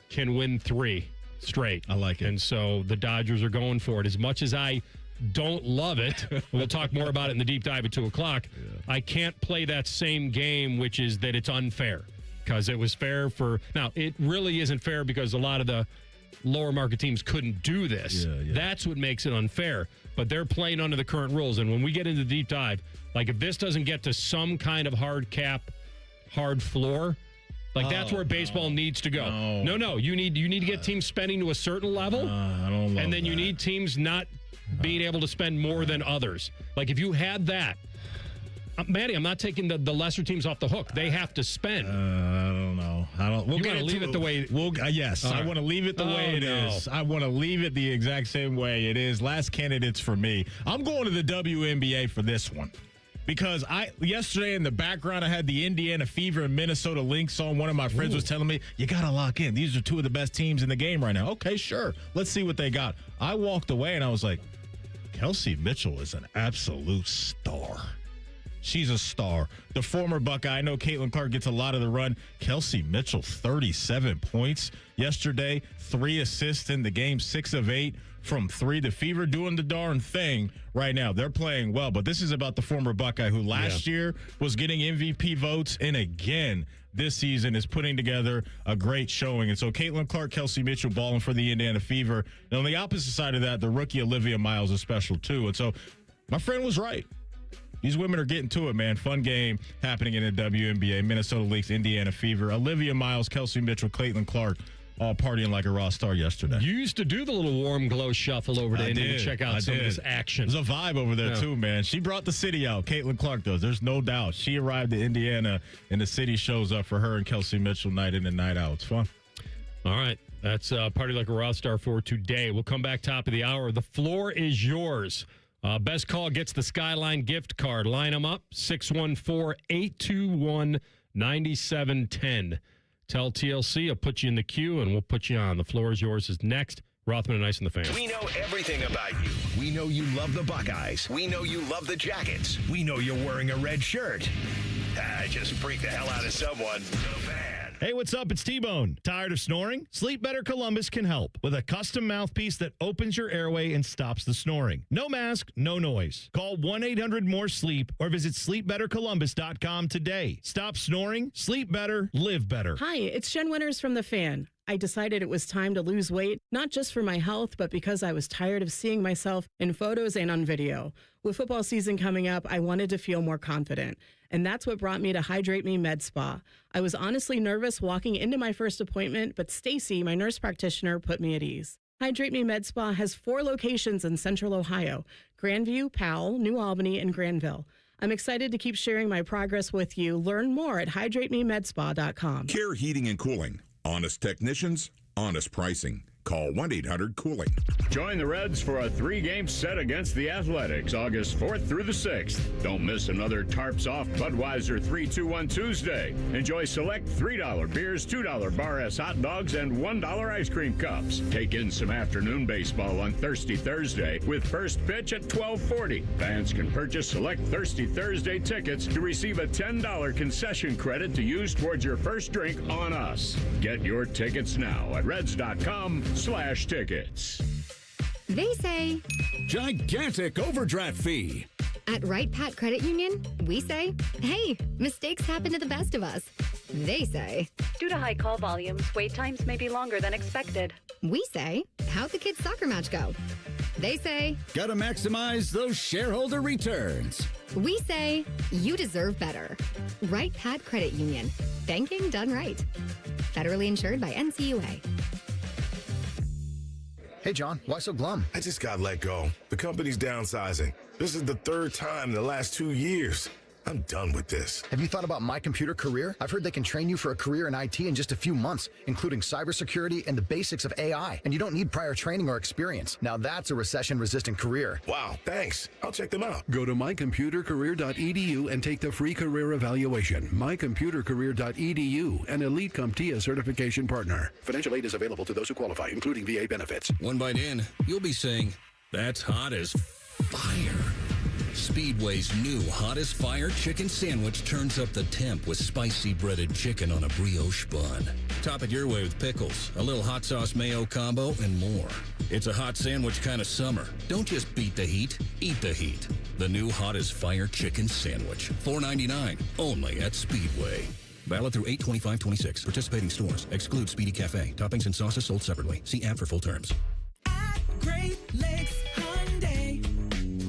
can win 3 straight. I like it. And so the Dodgers are going for it. As much as I don't love it, we'll talk more about it in the deep dive at 2 o'clock. Yeah. I can't play that same game, which is that it's unfair because it was fair for – now, it really isn't fair because a lot of the lower market teams couldn't do this. Yeah. That's what makes it unfair. But they're playing under the current rules. And when we get into the deep dive, like if this doesn't get to some kind of hard cap, hard floor, like that's where baseball needs to go. No. You need to get teams spending to a certain level. I don't love and then that. you need teams not being able to spend more than others. Like if you had that, Maddie, I'm not taking the lesser teams off the hook. They have to spend. I don't know. We'll you want to leave it the way. Yes, I want to leave it the way it is. I want to leave it the exact same way it is. Last candidates for me. I'm going to the WNBA for this one. Because yesterday in the background, I had the Indiana Fever and Minnesota Lynx on. One of my friends was telling me, you got to lock in. These are two of the best teams in the game right now. Okay, sure. Let's see what they got. I walked away and I was like, Kelsey Mitchell is an absolute star. She's a star. The former Buckeye. I know Caitlin Clark gets a lot of the run. Kelsey Mitchell, 37 points yesterday, 3 assists in the game, 6 of 8 from 3. The Fever doing the darn thing right now. They're playing well, but this is about the former Buckeye who last year was getting MVP votes, and again this season is putting together a great showing. And so Caitlin Clark, Kelsey Mitchell balling for the Indiana Fever. And on the opposite side of that, the rookie Olivia Miles is special too. And so my friend was right. These women are getting to it, man. Fun game happening in the WNBA. Minnesota Lynx, Indiana Fever. Olivia Miles, Kelsey Mitchell, Caitlin Clark, all partying like a raw star yesterday. You used to do the little warm glow shuffle over to Indy to check out some of this action. There's a vibe over there, too, man. She brought the city out. Caitlin Clark does. There's no doubt. She arrived to Indiana, and the city shows up for her and Kelsey Mitchell night in and night out. It's fun. All right. That's Party Like a Raw Star for today. We'll come back top of the hour. The floor is yours. Best call gets the Skyline gift card. Line them up, 614-821-9710. Tell TLC, I'll put you in the queue, and we'll put you on. The floor is yours is next. Rothman and Ice and the Fan. We know everything about you. We know you love the Buckeyes. We know you love the Jackets. We know you're wearing a red shirt. I just freaked the hell out of someone. The Fan. Hey, what's up? It's T-Bone. Tired of snoring? Sleep Better Columbus can help with a custom mouthpiece that opens your airway and stops the snoring. No mask, no noise. Call 1-800-MORE-SLEEP or visit sleepbettercolumbus.com today. Stop snoring, sleep better, live better. Hi, it's Jen Winters from The Fan. I decided it was time to lose weight, not just for my health, but because I was tired of seeing myself in photos and on video. With football season coming up, I wanted to feel more confident. And that's what brought me to Hydrate Me Med Spa. I was honestly nervous walking into my first appointment, but Stacy, my nurse practitioner, put me at ease. Hydrate Me Med Spa has 4 locations in Central Ohio: Grandview, Powell, New Albany, and Granville. I'm excited to keep sharing my progress with you. Learn more at hydratememedspa.com. Care Heating and Cooling. Honest technicians, honest pricing. Call 1-800-COOLING. Join the Reds for a 3-game set against the Athletics, August 4th through the 6th. Don't miss another Tarps Off Budweiser 3-2-1 Tuesday. Enjoy select $3 beers, $2 Bar S hot dogs, and $1 ice cream cups. Take in some afternoon baseball on Thirsty Thursday with first pitch at 12:40. Fans can purchase select Thirsty Thursday tickets to receive a $10 concession credit to use towards your first drink on us. Get your tickets now at reds.com/tickets. They say gigantic overdraft fee. At Right Pat Credit Union, we say, hey, mistakes happen to the best of us. They say, due to high call volumes, wait times may be longer than expected. We say, how'd the kids' soccer match go? They say, gotta maximize those shareholder returns. We say, you deserve better. Right Pat Credit Union. Banking done right. Federally insured by NCUA. Hey, John, why so glum? I just got let go. The company's downsizing. This is the 3rd time in the last 2 years. I'm done with this. Have you thought about My Computer Career? I've heard they can train you for a career in IT in just a few months, including cybersecurity and the basics of AI. And you don't need prior training or experience. Now that's a recession-resistant career. Wow, thanks. I'll check them out. Go to mycomputercareer.edu and take the free career evaluation. mycomputercareer.edu, an elite CompTIA certification partner. Financial aid is available to those who qualify, including VA benefits. One bite in, you'll be saying, that's hot as fire. Speedway's new Hot as Fire chicken sandwich turns up the temp with spicy breaded chicken on a brioche bun. Top it your way with pickles, a little hot sauce mayo combo, and more. It's a hot sandwich kind of summer. Don't just beat the heat, eat the heat. The new Hot as Fire chicken sandwich, $4.99, only at Speedway. Valid through 8/25/26. Participating stores. Exclude Speedy Cafe. Toppings and sauces sold separately. See app for full terms. Great Lakes Hyundai.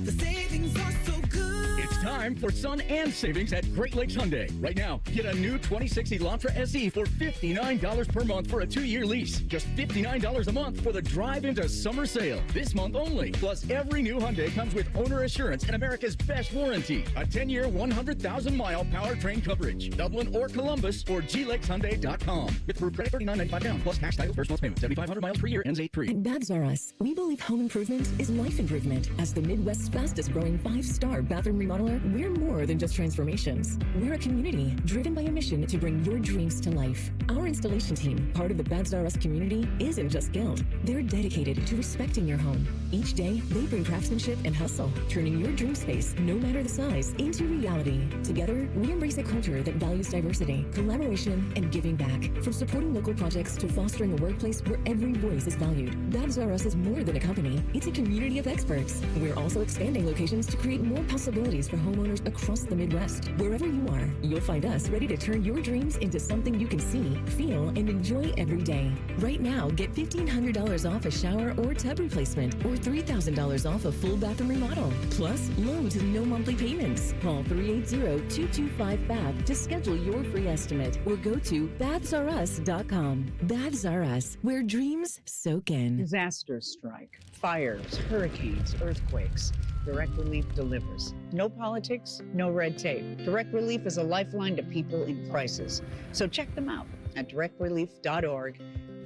The savings are so good. It's time time for sun and savings at Great Lakes Hyundai. Right now, get a new 2060 Elantra SE for $59 per month for a 2-year lease. Just $59 a month for the drive into summer sale. This month only. Plus, every new Hyundai comes with owner assurance and America's best warranty. A 10-year, 100,000-mile powertrain coverage. Dublin or Columbus or glakeshyundai.com. With approved credit $39.95 down. Plus tax, title, first month's payment. 7,500 miles per year. Ends 8-3. At Babs R Us, we believe home improvement is life improvement. As the Midwest's fastest growing 5-star bathroom remodeler, we're more than just transformations. We're a community driven by a mission to bring your dreams to life. Our installation team, part of the Babs R Us community, isn't just skilled. They're dedicated to respecting your home. Each day, they bring craftsmanship and hustle, turning your dream space, no matter the size, into reality. Together, we embrace a culture that values diversity, collaboration, and giving back. From supporting local projects to fostering a workplace where every voice is valued, Babs R Us is more than a company. It's a community of experts. We're also expanding locations to create more possibilities for homeowners across the Midwest. Wherever you are, you'll find us ready to turn your dreams into something you can see, feel, and enjoy every day. Right now, get $1,500 off a shower or tub replacement or $3,000 off a full bathroom remodel. Plus, low to no monthly payments. Call 380-225-BAB to schedule your free estimate or go to babsrus.com. Babs R Us, where dreams soak in. Disasters strike, fires, hurricanes, earthquakes. Direct Relief delivers. No politics, no red tape. Direct Relief is a lifeline to people in crisis. So check them out at directrelief.org.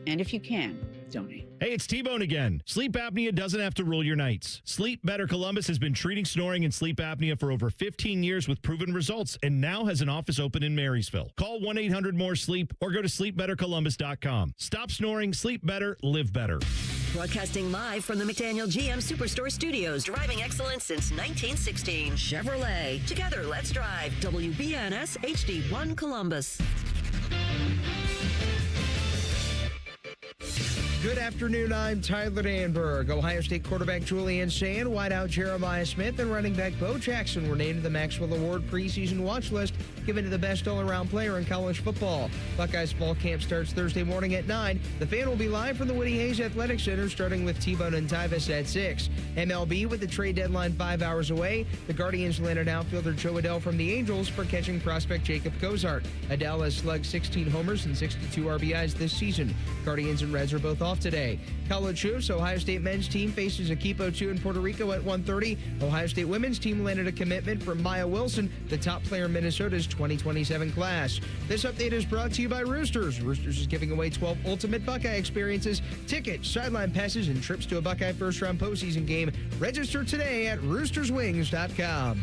And if you can, donate. Hey, it's T-Bone again. Sleep apnea doesn't have to rule your nights. Sleep Better Columbus has been treating snoring and sleep apnea for over 15 years with proven results and now has an office open in Marysville. Call 1-800-MORE-SLEEP or go to sleepbettercolumbus.com. Stop snoring, sleep better, live better. Broadcasting live from the McDaniel GM Superstore Studios, driving excellence since 1916. Chevrolet. Together, let's drive. WBNS HD1 Columbus. Good afternoon, I'm Tyler Danberg. Ohio State quarterback Julian Sayin, wideout Jeremiah Smith, and running back Bo Jackson were named to the Maxwell Award preseason watch list, given to the best all-around player in college football. Buckeyes fall camp starts Thursday morning at 9. The Fan will be live from the Woody Hayes Athletic Center, starting with T-Bone and Tyvis at 6. MLB with the trade deadline 5 hours away. The Guardians landed outfielder Joe Adell from the Angels for catching prospect Jacob Cozart. Adell has slugged 16 homers and 62 RBIs this season. Guardians and Reds are both off today. College hoops, Ohio State men's team faces Equipo 2 in Puerto Rico at 1:30. Ohio State women's team landed a commitment from Maya Wilson, the top player in Minnesota's 2027 class. This update is brought to you by Roosters. Roosters is giving away 12 ultimate Buckeye experiences, tickets, sideline passes, and trips to a Buckeye first-round postseason game. Register today at roosterswings.com.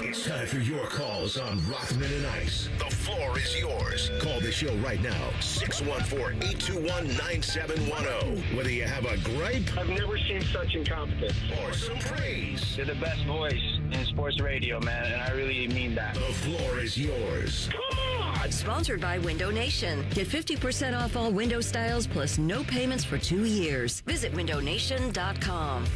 It's time for your calls on Rothman and Ice. The floor is yours. Call the show right now, 614-821-9710. Whether you have a gripe, I've never seen such incompetence, or some praise. You're the best voice in sports radio, man, and I really mean that. The floor is yours. Come on! Sponsored by Window Nation. Get 50% off all window styles plus no payments for 2 years. Visit windownation.com.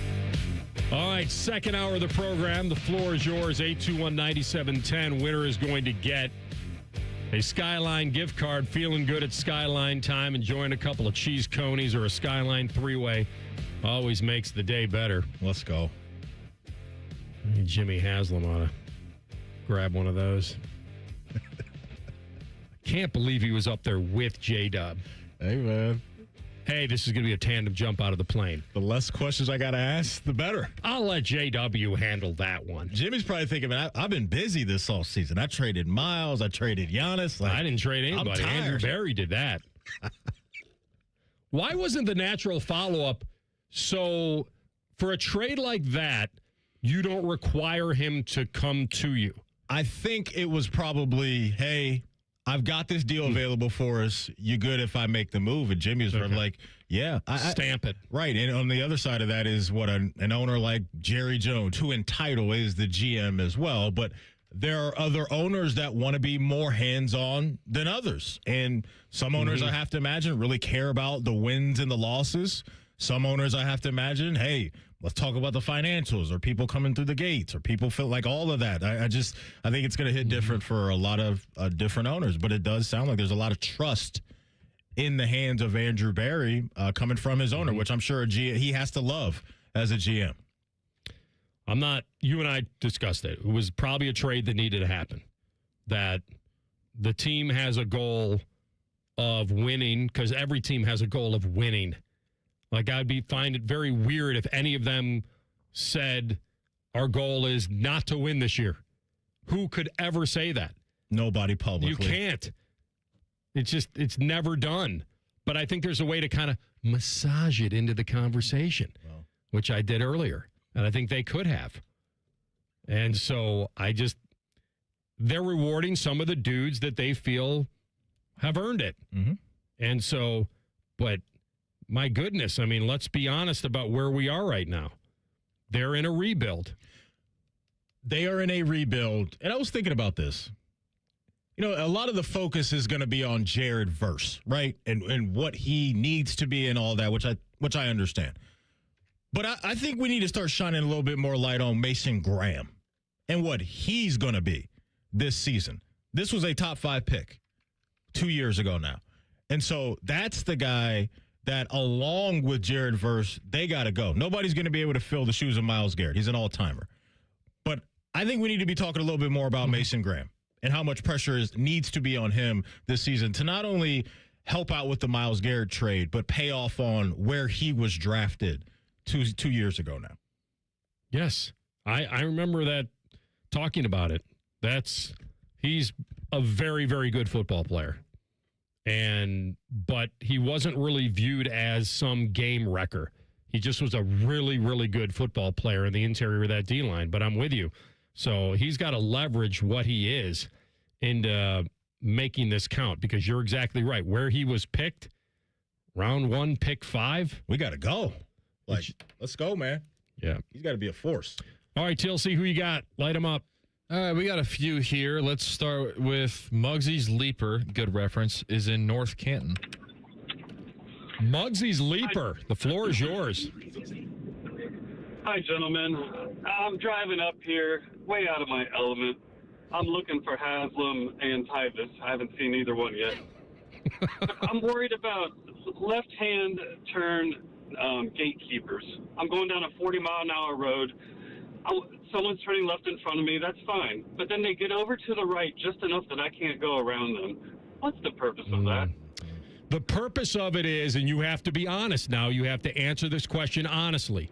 All right, second hour of the program. The floor is yours, 821-9710. Winner is going to get a Skyline gift card. Feeling good at Skyline time. Enjoying a couple of cheese conies or a Skyline three-way. Always makes the day better. Let's go. Jimmy Haslam ought to grab one of those. Can't believe he was up there with J-Dub. Hey, man. Hey, this is going to be a tandem jump out of the plane. The less questions I got to ask, the better. I'll let JW handle that one. Jimmy's probably thinking, man, I've been busy this all season. I traded Miles. I traded Giannis. I didn't trade anybody. Andrew Berry did that. Why wasn't the natural follow-up, so for a trade like that, you don't require him to come to you? I think it was probably, hey, I've got this deal available for us. You good if I make the move? And Jimmy was sort of like, yeah. Stamp it. Right. And on the other side of that is what an owner like Jerry Jones, who in title is the GM as well. But there are other owners that want to be more hands-on than others. And some owners, I have to imagine, really care about the wins and the losses. Some owners, I have to imagine, hey, let's talk about the financials or people coming through the gates or people feel like all of that. I think it's going to hit different for a lot of different owners, but it does sound like there's a lot of trust in the hands of Andrew Berry coming from his owner, which I'm sure he has to love as a GM. You and I discussed it. It was probably a trade that needed to happen. That the team has a goal of winning, because every team has a goal of winning. Like, find it very weird if any of them said our goal is not to win this year. Who could ever say that? Nobody publicly. You can't. It's never done. But I think there's a way to kind of massage it into the conversation, which I did earlier. And I think they could have. And so they're rewarding some of the dudes that they feel have earned it. Mm-hmm. And so, but my goodness, I mean, let's be honest about where we are right now. They're in a rebuild. They are in a rebuild. And I was thinking about this. You know, a lot of the focus is going to be on Jared Verse, right? And what he needs to be and all that, which I understand. But I think we need to start shining a little bit more light on Mason Graham and what he's going to be this season. This was a top 5 pick 2 years ago now. And so that's the guy that, along with Jared Verse, they got to go. Nobody's going to be able to fill the shoes of Myles Garrett. He's an all-timer. But I think we need to be talking a little bit more about Mason Graham and how much pressure needs to be on him this season to not only help out with the Myles Garrett trade, but pay off on where he was drafted 2 years ago now. Yes. I remember that, talking about it. He's a very, very good football player. But he wasn't really viewed as some game wrecker. He just was a really, really good football player in the interior of that D-line. But I'm with you. So he's got to leverage what he is into making this count, because you're exactly right. Where he was picked, round 1, pick 5. We got to go. Let's go, man. Yeah. He's got to be a force. All right, TLC, who you got? Light him up. All right, we got a few here. Let's start with Muggsy's Leaper. Good reference. Is in North Canton. Muggsy's Leaper. The floor is yours. Hi, gentlemen. I'm driving up here, way out of my element. I'm looking for Haslam and Tyvus. I haven't seen either one yet. I'm worried about left-hand turn gatekeepers. I'm going down a 40-mile-an-hour road. Someone's turning left in front of me. That's fine. But then they get over to the right just enough that I can't go around them. What's the purpose of that? The purpose of it is, and you have to be honest now, you have to answer this question honestly.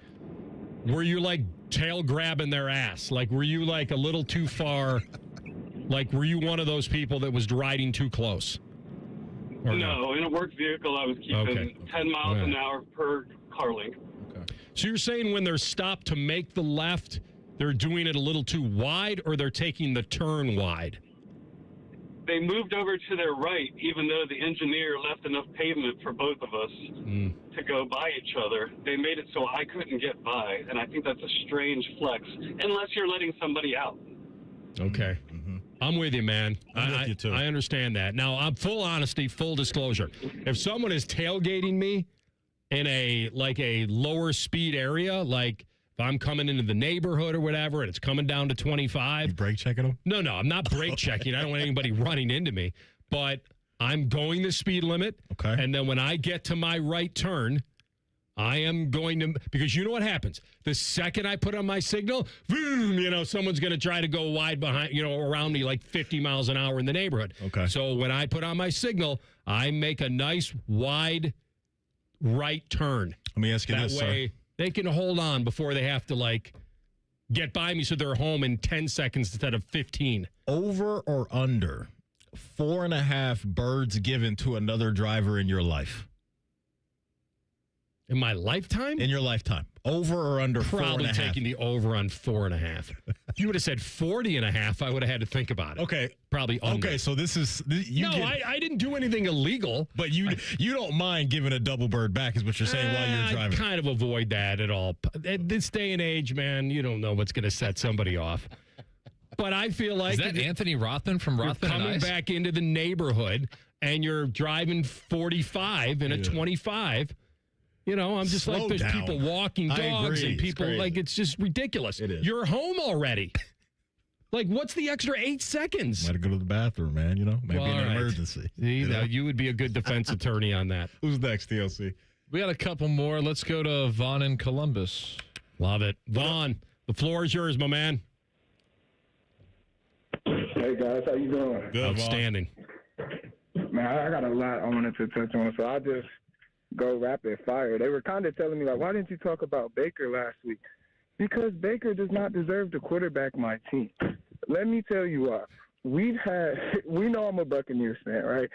Were you like tail grabbing their ass? Like, were you like a little too far? Like, were you one of those people that was riding too close? No, in a work vehicle, I was keeping 10 miles an hour per car length. Okay. So you're saying when they're stopped to make the left, they're doing it a little too wide, or they're taking the turn wide? They moved over to their right, even though the engineer left enough pavement for both of us to go by each other. They made it so I couldn't get by, and I think that's a strange flex, unless you're letting somebody out. Okay. I'm with you, man. I'm with you, too. I understand that. Now, I'm full honesty, full disclosure. If someone is tailgating me in a lower speed area, like if I'm coming into the neighborhood or whatever, and it's coming down to 25. You brake checking them? No, I'm not brake checking. I don't want anybody running into me. But I'm going the speed limit. Okay. And then when I get to my right turn, I am going to, because you know what happens? The second I put on my signal, boom, someone's going to try to go wide behind, around me like 50 miles an hour in the neighborhood. Okay. So when I put on my signal, I make a nice wide right turn. Let me ask you this, That way, sir. they can hold on before they have to get by me so they're home in 10 seconds instead of 15. Over or under 4.5 birds given to another driver in your life? In my lifetime? In your lifetime. Over or under Probably 4.5? taking the over on 4.5. If you would have said 40.5, I would have had to think about it. Okay. Probably under. Okay, so this is... I didn't do anything illegal. But you don't mind giving a double bird back is what you're saying while you're driving. I kind of avoid that at all. At this day and age, man, you don't know what's going to set somebody off. But I feel like... Is that Anthony Rothman from Rothman you're coming and Ice? back into the neighborhood and you're driving 45 in a 25... I'm just Slow there's down. people walking dogs and people it's just ridiculous. It is. You're home already. What's the extra 8 seconds? Might go to the bathroom, man, Maybe Well, an all right. emergency. See, now you would be a good defense attorney on that. Who's next, TLC? We got a couple more. Let's go to Vaughn in Columbus. Love it. Vaughn, The floor is yours, my man. Hey, guys. How you doing? Good. Outstanding. Man, I got a lot I wanted to touch on, so I'll just go rapid fire. They were kind of telling me, like, why didn't you talk about Baker last week? Because Baker does not deserve to quarterback my team. Let me tell you why. We know I'm a Buccaneers fan, right?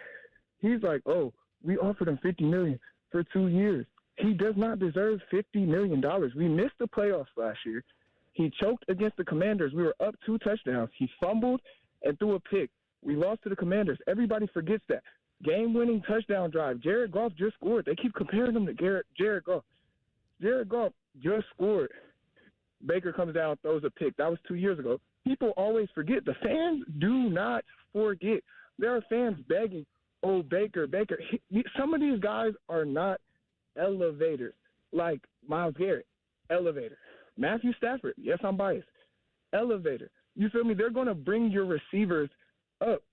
He's like, oh, we offered him $50 million for 2 years. He does not deserve $50 million. We missed the playoffs last year. He choked against the Commanders. We were up 2 touchdowns. He fumbled and threw a pick. We lost to the Commanders. Everybody forgets that. Game-winning touchdown drive. Jared Goff just scored. They keep comparing him to Jared Goff. Jared Goff just scored. Baker comes down, throws a pick. That was 2 years ago. People always forget. The fans do not forget. There are fans begging, oh, Baker. Some of these guys are not elevators. Like Myles Garrett, elevator. Matthew Stafford, yes, I'm biased. Elevator. You feel me? They're going to bring your receivers up.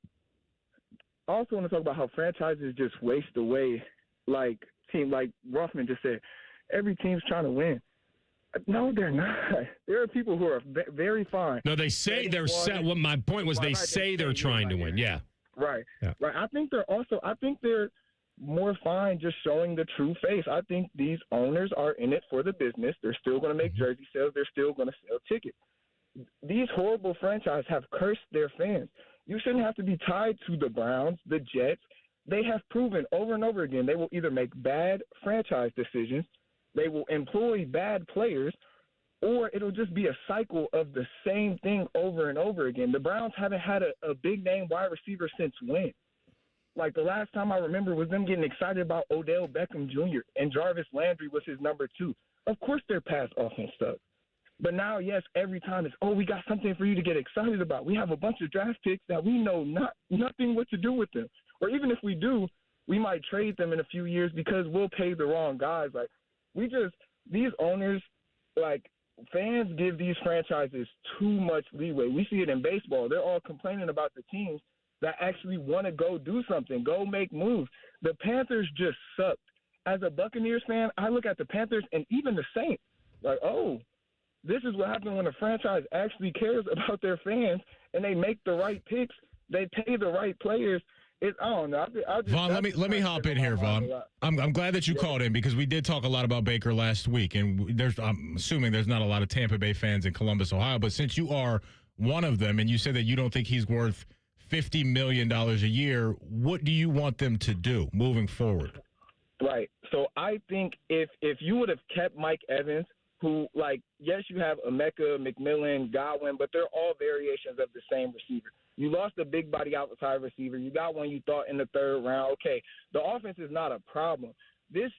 I also want to talk about how franchises just waste away, like Rothman just said. Every team's trying to win. No, they're not. There are people who are very fine. No, they say they're set. Well, my point was they say they're trying to win. Yeah. Right. Yeah. Right. I think they're more fine just showing the true face. I think these owners are in it for the business. They're still going to make jersey sales. They're still going to sell tickets. These horrible franchises have cursed their fans. You shouldn't have to be tied to the Browns, the Jets. They have proven over and over again they will either make bad franchise decisions, they will employ bad players, or it'll just be a cycle of the same thing over and over again. The Browns haven't had a big-name wide receiver since when? Like, the last time I remember was them getting excited about Odell Beckham Jr. and Jarvis Landry was his number 2. Of course their pass offense sucks. But now, yes, every time it's, we got something for you to get excited about. We have a bunch of draft picks that we know nothing what to do with them. Or even if we do, we might trade them in a few years because we'll pay the wrong guys. Like, these owners, like, fans give these franchises too much leeway. We see it in baseball. They're all complaining about the teams that actually want to go do something, go make moves. The Panthers just sucked. As a Buccaneers fan, I look at the Panthers and even the Saints, like, oh, this is what happens when a franchise actually cares about their fans and they make the right picks, they pay the right players. I don't know. Vaughn, let me hop in here, Vaughn. I'm glad that you called in because we did talk a lot about Baker last week, and I'm assuming there's not a lot of Tampa Bay fans in Columbus, Ohio. But since you are one of them, and you said that you don't think he's worth $50 million a year, what do you want them to do moving forward? Right. So I think if you would have kept Mike Evans, who, like, yes, you have Emeka, McMillan, Godwin, but they're all variations of the same receiver. You lost a big body outside receiver. You got one you thought in the third round. Okay, the offense is not a problem. This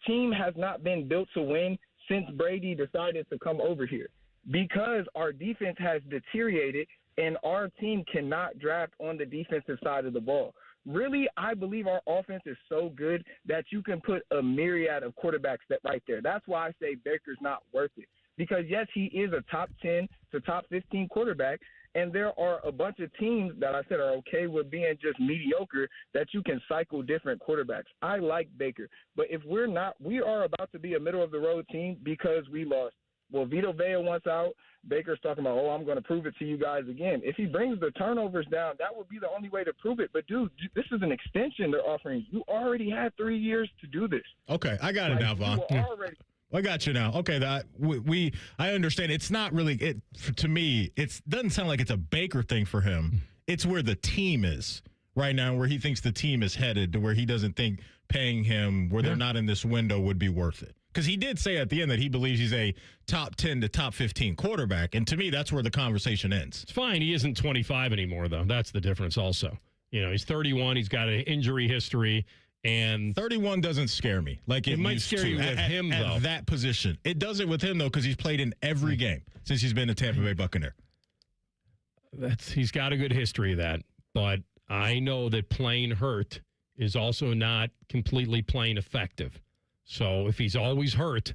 team has not been built to win since Brady decided to come over here because our defense has deteriorated and our team cannot draft on the defensive side of the ball. Really, I believe our offense is so good that you can put a myriad of quarterbacks right there. That's why I say Baker's not worth it. Because, yes, he is a top 10 to top 15 quarterback, and there are a bunch of teams that I said are okay with being just mediocre that you can cycle different quarterbacks. I like Baker. But if we're not, we are about to be a middle-of-the-road team because we lost. Well, Vito Vea wants out. Baker's talking about, I'm going to prove it to you guys again. If he brings the turnovers down, that would be the only way to prove it. But, dude, this is an extension they're offering. You already had 3 years to do this. Okay, I got it now, Vaughn. I got you now. Okay, I understand. It's not really to me. It doesn't sound like it's a Baker thing for him. It's where the team is right now, where he thinks the team is headed, to where he doesn't think paying him where they're not in this window would be worth it. Because he did say at the end that he believes he's a top 10 to top 15 quarterback, and to me, that's where the conversation ends. It's fine. He isn't 25 anymore, though. That's the difference. Also, he's 31. He's got an injury history. And 31 doesn't scare me. Like it might scare you with him, though. At that position. It doesn't with him, though, because he's played in every game since he's been a Tampa Bay Buccaneer. He's got a good history of that. But I know that playing hurt is also not completely playing effective. So if he's always hurt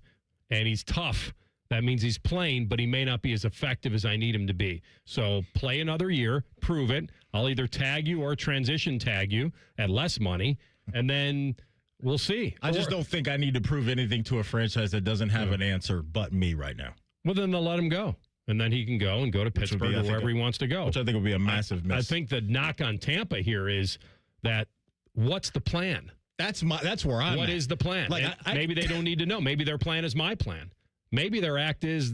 and he's tough, that means he's playing, but he may not be as effective as I need him to be. So play another year, prove it. I'll either tag you or transition tag you at less money. And then we'll see. I just don't think I need to prove anything to a franchise that doesn't have an answer but me right now. Well, then they'll let him go. And then he can go to Pittsburgh or wherever he wants to go. Which I think would be a massive miss. I think the knock on Tampa here is that what's the plan? That's where I'm What at. is the plan? Like, maybe they don't need to know. Maybe their plan is my plan. Maybe their act is,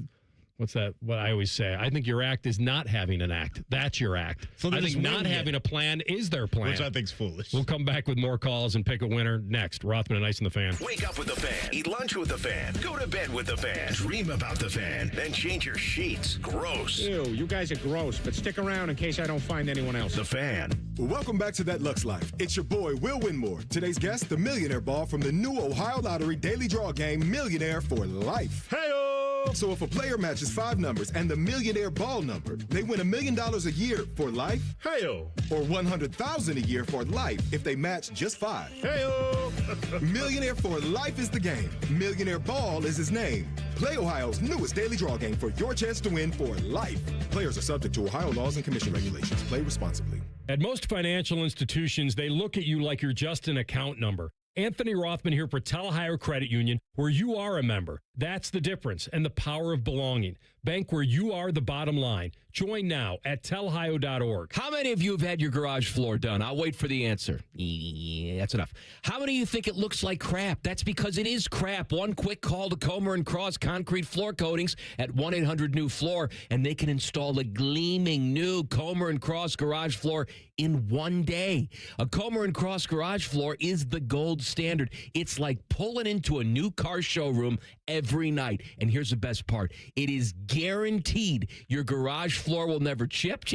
what I always say? I think your act is not having an act. That's your act. So I think not having a plan is their plan. Which I think's foolish. We'll come back with more calls and pick a winner next. Rothman and Ice and the Fan. Wake up with the Fan. Eat lunch with the Fan. Go to bed with the Fan. Dream about the Fan. Then change your sheets. Gross. Ew, you guys are gross, but stick around in case I don't find anyone else. The Fan. Well, welcome back to That Lux Life. It's your boy, Will Winmore. Today's guest, the Millionaire Ball from the new Ohio Lottery Daily Draw game, Millionaire for Life. Hey-o! So if a player matches 5 numbers and the Millionaire Ball number, they win $1 million a year for life. Hey-o! Or $100,000 a year for life if they match just 5. Hey-o! Millionaire for Life is the game. Millionaire Ball is his name. Play Ohio's newest daily draw game for your chance to win for life. Players are subject to Ohio laws and commission regulations. Play responsibly. At most financial institutions, they look at you like you're just an account number. Anthony Rothman here for Tel Ohio Credit Union, where you are a member. That's the difference and the power of belonging. Bank where you are the bottom line. Join now at telohio.org. How many of you have had your garage floor done? I'll wait for the answer. Yeah, that's enough. How many of you think it looks like crap? That's because it is crap. One quick call to Comer & Cross Concrete Floor Coatings at 1-800-NEW-FLOOR, and they can install a gleaming new Comer & Cross garage floor in one day. A Comer & Cross garage floor is the gold standard. It's like pulling into a new car showroom every night. And here's the best part. It is guaranteed your garage floor will never chip,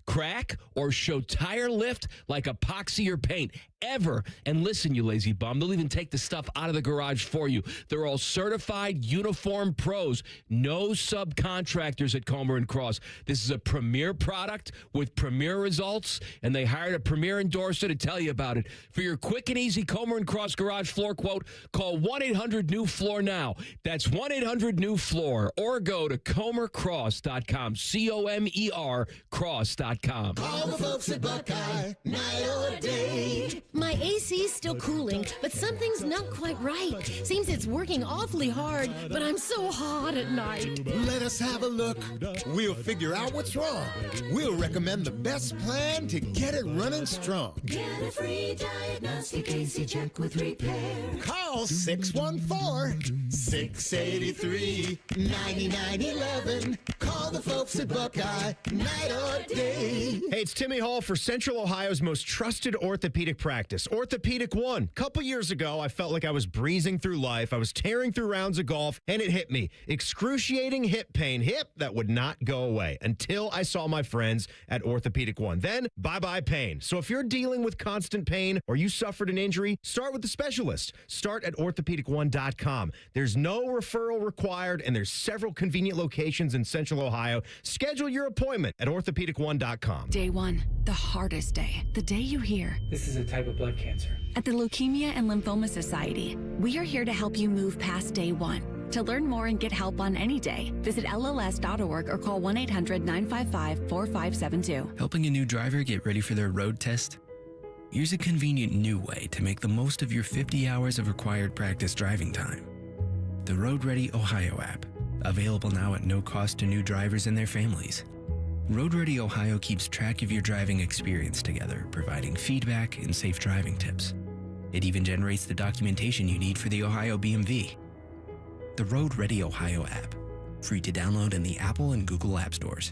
crack, or show tire lift like epoxy or paint ever. And listen, you lazy bum, they'll even take the stuff out of the garage for you. They're all certified uniform pros, no subcontractors at Comer & Cross. This is a premier product with premier results, and they hired a premier endorser to tell you about it. For your quick and easy Comer & Cross garage floor quote, call 1-800-NEW-FLOOR now. That's 1-800-NEW-FLOOR, or go to comercross.com, C-O-M-E-R cross.com. All the folks at Buckeye, night or day. My AC's still cooling, but something's not quite right. Seems it's working awfully hard, but I'm so hot at night. Let us have a look. We'll figure out what's wrong. We'll recommend the best plan to get it running strong. Get a free diagnostic AC check with repair. Call 614-683-9911. Call the folks at Buckeye, night or day. Hey, it's Timmy Hall for Central Ohio's most trusted orthopedic practice, Orthopedic One. A couple years ago, I felt like I was breezing through life. I was tearing through rounds of golf, and it hit me. Excruciating hip pain. Hip that would not go away until I saw my friends at Orthopedic One. Then, bye-bye pain. So if you're dealing with constant pain or you suffered an injury, start with the specialist. Start at orthopedic1.com. There's no referral required, and there's several convenient locations in Central Ohio. Schedule your appointment at orthopedic1.com. Day 1, the hardest day. The day you hear, "This is a type of blood cancer." At the Leukemia and Lymphoma Society, we are here to help you move past day 1. To learn more and get help on any day, visit LLS.org or call 1-800-955-4572. Helping a new driver get ready for their road test? Here's a convenient new way to make the most of your 50 hours of required practice driving time. The Road Ready Ohio app, available now at no cost to new drivers and their families. Road Ready Ohio keeps track of your driving experience together, providing feedback and safe driving tips. It even generates the documentation you need for the Ohio BMV. The Road Ready Ohio app, free to download in the Apple and Google App Stores.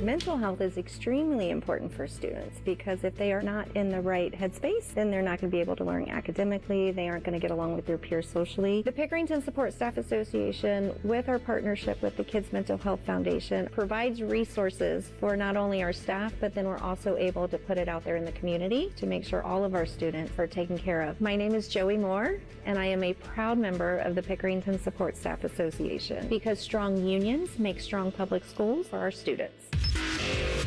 Mental health is extremely important for students because if they are not in the right headspace, then they're not going to be able to learn academically. They aren't going to get along with their peers socially. The Pickerington Support Staff Association, with our partnership with the Kids Mental Health Foundation, provides resources for not only our staff, but then we're also able to put it out there in the community to make sure all of our students are taken care of. My name is Joey Moore, and I am a proud member of the Pickerington Support Staff Association because strong unions make strong public schools for our students.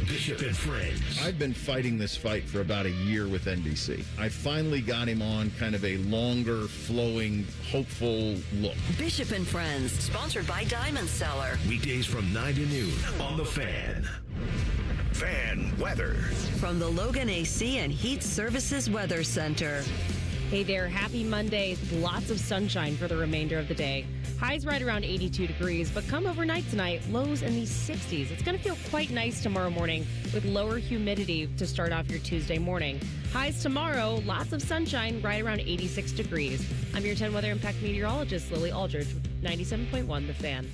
Bishop and Friends. I've been fighting this fight for about a year with NBC. I finally got him on kind of a longer, flowing, hopeful look. Bishop and Friends, sponsored by Diamond Cellar. Weekdays from 9 to noon on The Fan. Fan weather. From the Logan AC and Heat Services Weather Center. Hey there, happy Monday. Lots of sunshine for the remainder of the day. Highs right around 82 degrees, but come overnight tonight, lows in the 60s. It's going to feel quite nice tomorrow morning with lower humidity to start off your Tuesday morning. Highs tomorrow, lots of sunshine right around 86 degrees. I'm your 10 Weather Impact meteorologist, Lily Aldridge, 97.1 The Fan.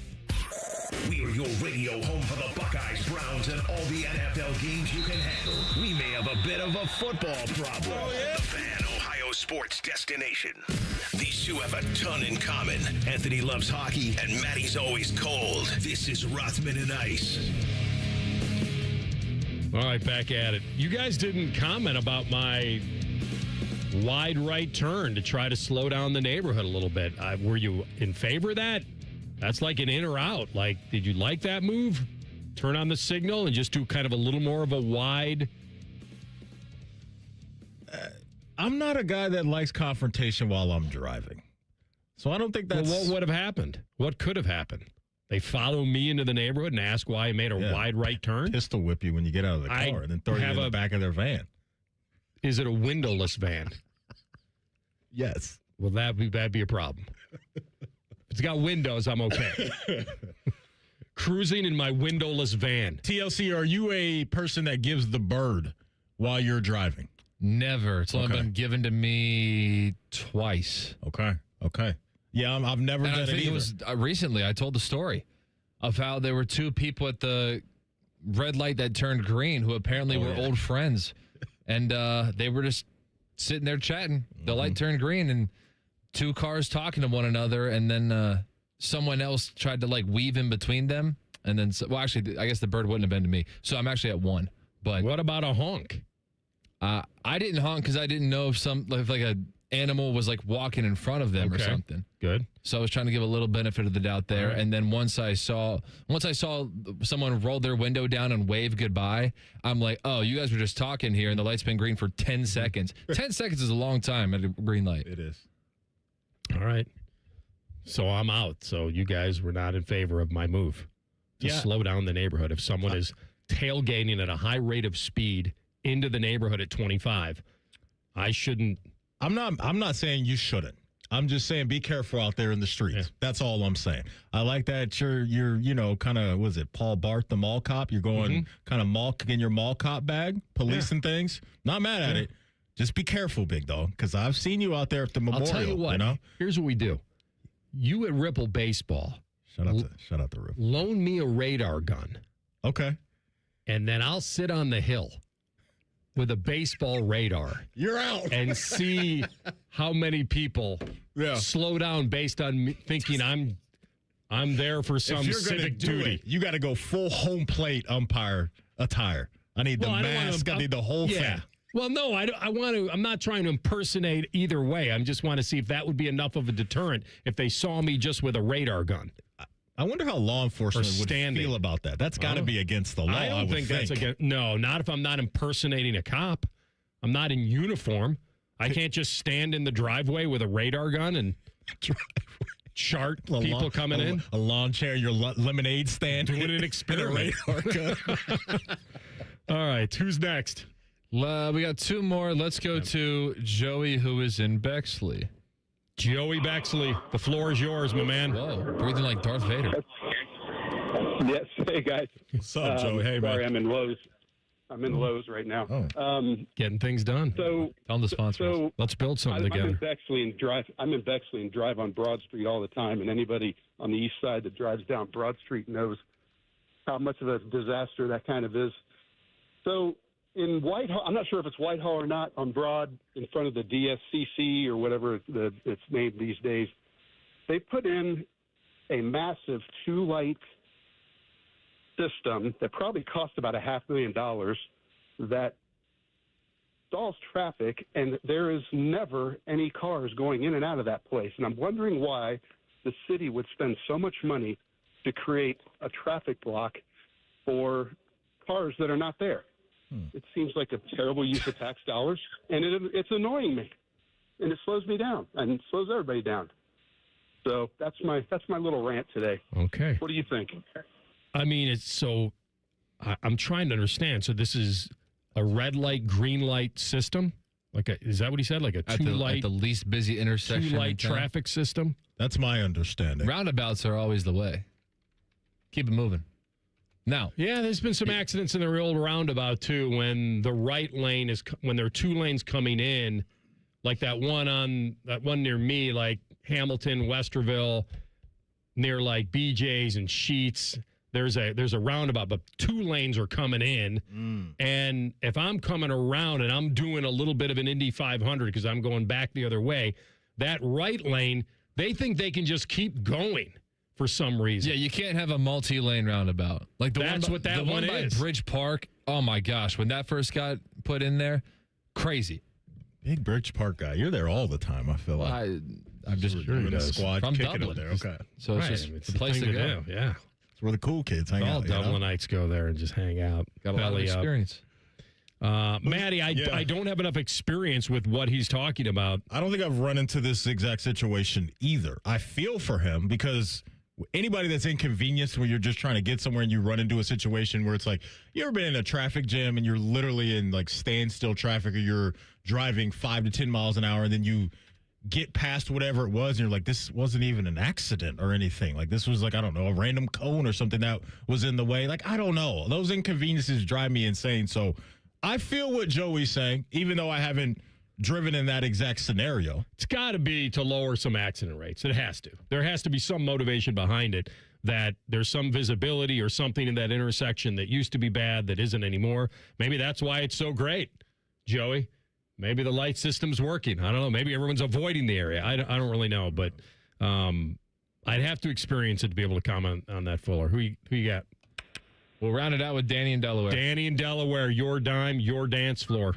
We are your radio home for the Buckeyes, Browns, and all the NFL games you can handle. We may have a bit of a football problem. Oh, yeah. The Fan, Ohio sports destination. These two have a ton in common. Anthony loves hockey, and Matty's always cold. This is Rothman and Ice. All right, back at it. You guys didn't comment about my wide right turn to try to slow down the neighborhood a little bit. Were you in favor of that? That's like an in or out. Like, did you like that move? Turn on the signal and just do kind of a little more of a wide. I'm not a guy that likes confrontation while I'm driving. So I don't think that's... Well, what would have happened? What could have happened? They follow me into the neighborhood and ask why I made a wide right turn? Pistol whip you when you get out of the car and then throw you in the back of their van. Is it a windowless van? Yes. Well, that'd be a problem. If it's got windows, I'm okay. Cruising in my windowless van. TLC, are you a person that gives the bird while you're driving? Never. It's only been given to me twice. Okay. Yeah, I've never done it either. It was recently. I told the story of how there were two people at the red light that turned green who apparently were old friends, and they were just sitting there chatting. The light turned green, and two cars talking to one another, and then someone else tried to like weave in between them, and then actually, I guess the bird wouldn't have been to me. So I'm actually at one. But what about a honk? I didn't honk because I didn't know if like a animal was like walking in front of them or something. Good. So I was trying to give a little benefit of the doubt there. Right. And then once I saw someone roll their window down and wave goodbye, I'm like, oh, you guys were just talking here and the light's been green for 10 seconds. 10 seconds is a long time at a green light. It is. All right. So I'm out. So you guys were not in favor of my move to slow down the neighborhood. If someone is tailgating at a high rate of speed into the neighborhood at 25, I shouldn't. I'm not saying you shouldn't. I'm just saying be careful out there in the streets. Yeah. That's all I'm saying. I like that you're kind of, was it Paul Bart, the mall cop? You're going kind of in your mall cop bag, policing things. Not mad at it. Just be careful, big dog, because I've seen you out there at the memorial. I'll tell you what. Here's what we do. You at Ripple Baseball. Shout out to Ripple. Loan me a radar gun. Okay. And then I'll sit on the hill with a baseball radar. You're out. And see how many people slow down based on me thinking I'm there for some civic duty. You got to go full home plate umpire attire. I need the mask. I need the whole thing. Well, no, I want to. I'm not trying to impersonate either way. I just want to see if that would be enough of a deterrent if they saw me just with a radar gun. I wonder how law enforcement would feel about that. That's got to be against the law. I don't think that's against. No, not if I'm not impersonating a cop. I'm not in uniform. I can't just stand in the driveway with a radar gun and chart people coming in. A lawn chair, your lemonade stand. Doing an experiment. All right, who's next? We got two more. Let's go to Joey, who is in Bexley. Joey Bexley, the floor is yours, my man. Whoa, breathing like Darth Vader. Yes. Hey, guys. What's up, Joey? Hey, man. Sorry, I'm in Lowe's. I'm in Lowe's right now. Getting things done. So, tell them the sponsors. Let's build something together. I'm in Bexley and drive on Broad Street all the time, and anybody on the east side that drives down Broad Street knows how much of a disaster that kind of is. So, in Whitehall, I'm not sure if it's Whitehall or not, on Broad, in front of the DSCC or whatever it's named these days, they put in a massive two-light system that probably cost about $500,000 that stalls traffic, and there is never any cars going in and out of that place. And I'm wondering why the city would spend so much money to create a traffic block for cars that are not there. It seems like a terrible use of tax dollars, and it's annoying me, and it slows me down, and it slows everybody down. So that's my little rant today. Okay. What do you think? I mean, I'm trying to understand. So this is a red light, green light system? Is that what he said? Like a at the least busy intersection. Two-light traffic system? That's my understanding. Roundabouts are always the way. Keep it moving. Now. Yeah, there's been some accidents in the old roundabout, too, when the right lane when there are two lanes coming in, like that one near me, like Hamilton, Westerville, near like BJ's and Sheets. There's a roundabout, but two lanes are coming in. And if I'm coming around and I'm doing a little bit of an Indy 500 because I'm going back the other way, that right lane, they think they can just keep going for some reason. Yeah, you can't have a multi-lane roundabout. Like That's what that one is. By Bridge Park, oh my gosh, when that first got put in there, crazy. Big Bridge Park guy. You're there all the time, I feel like. I'm just in the squad from kicking Dublin. it there. Okay. So it's just it's the place to go. do. Yeah. It's where the cool kids hang All out. Dublinites go there and just hang out. Got a lot of experience. Maddie, I don't have enough experience with what he's talking about. I don't think I've run into this exact situation either. I feel for him because anybody that's inconvenienced when you're just trying to get somewhere and you run into a situation where it's like, you ever been in a traffic jam and you're literally in like standstill traffic, or you're driving 5 to 10 miles an hour and then you get past whatever it was and you're like, this wasn't even an accident or anything. Like, this was like, I don't know, a random cone or something that was in the way. Like, I don't know. Those inconveniences drive me insane. So I feel what Joey's saying, even though I haven't driven in that exact scenario. It's got to be to lower some accident rates. It has to. There has to be some motivation behind it, that there's some visibility or something in that intersection that used to be bad that isn't anymore. Maybe that's why it's so great, Joey. Maybe the light system's working. I don't know. Maybe everyone's avoiding the area. I don't really know, but I'd have to experience it to be able to comment on that, Fuller. Who you got? We'll round it out with Danny in Delaware. Danny in Delaware, your dime, your dance floor.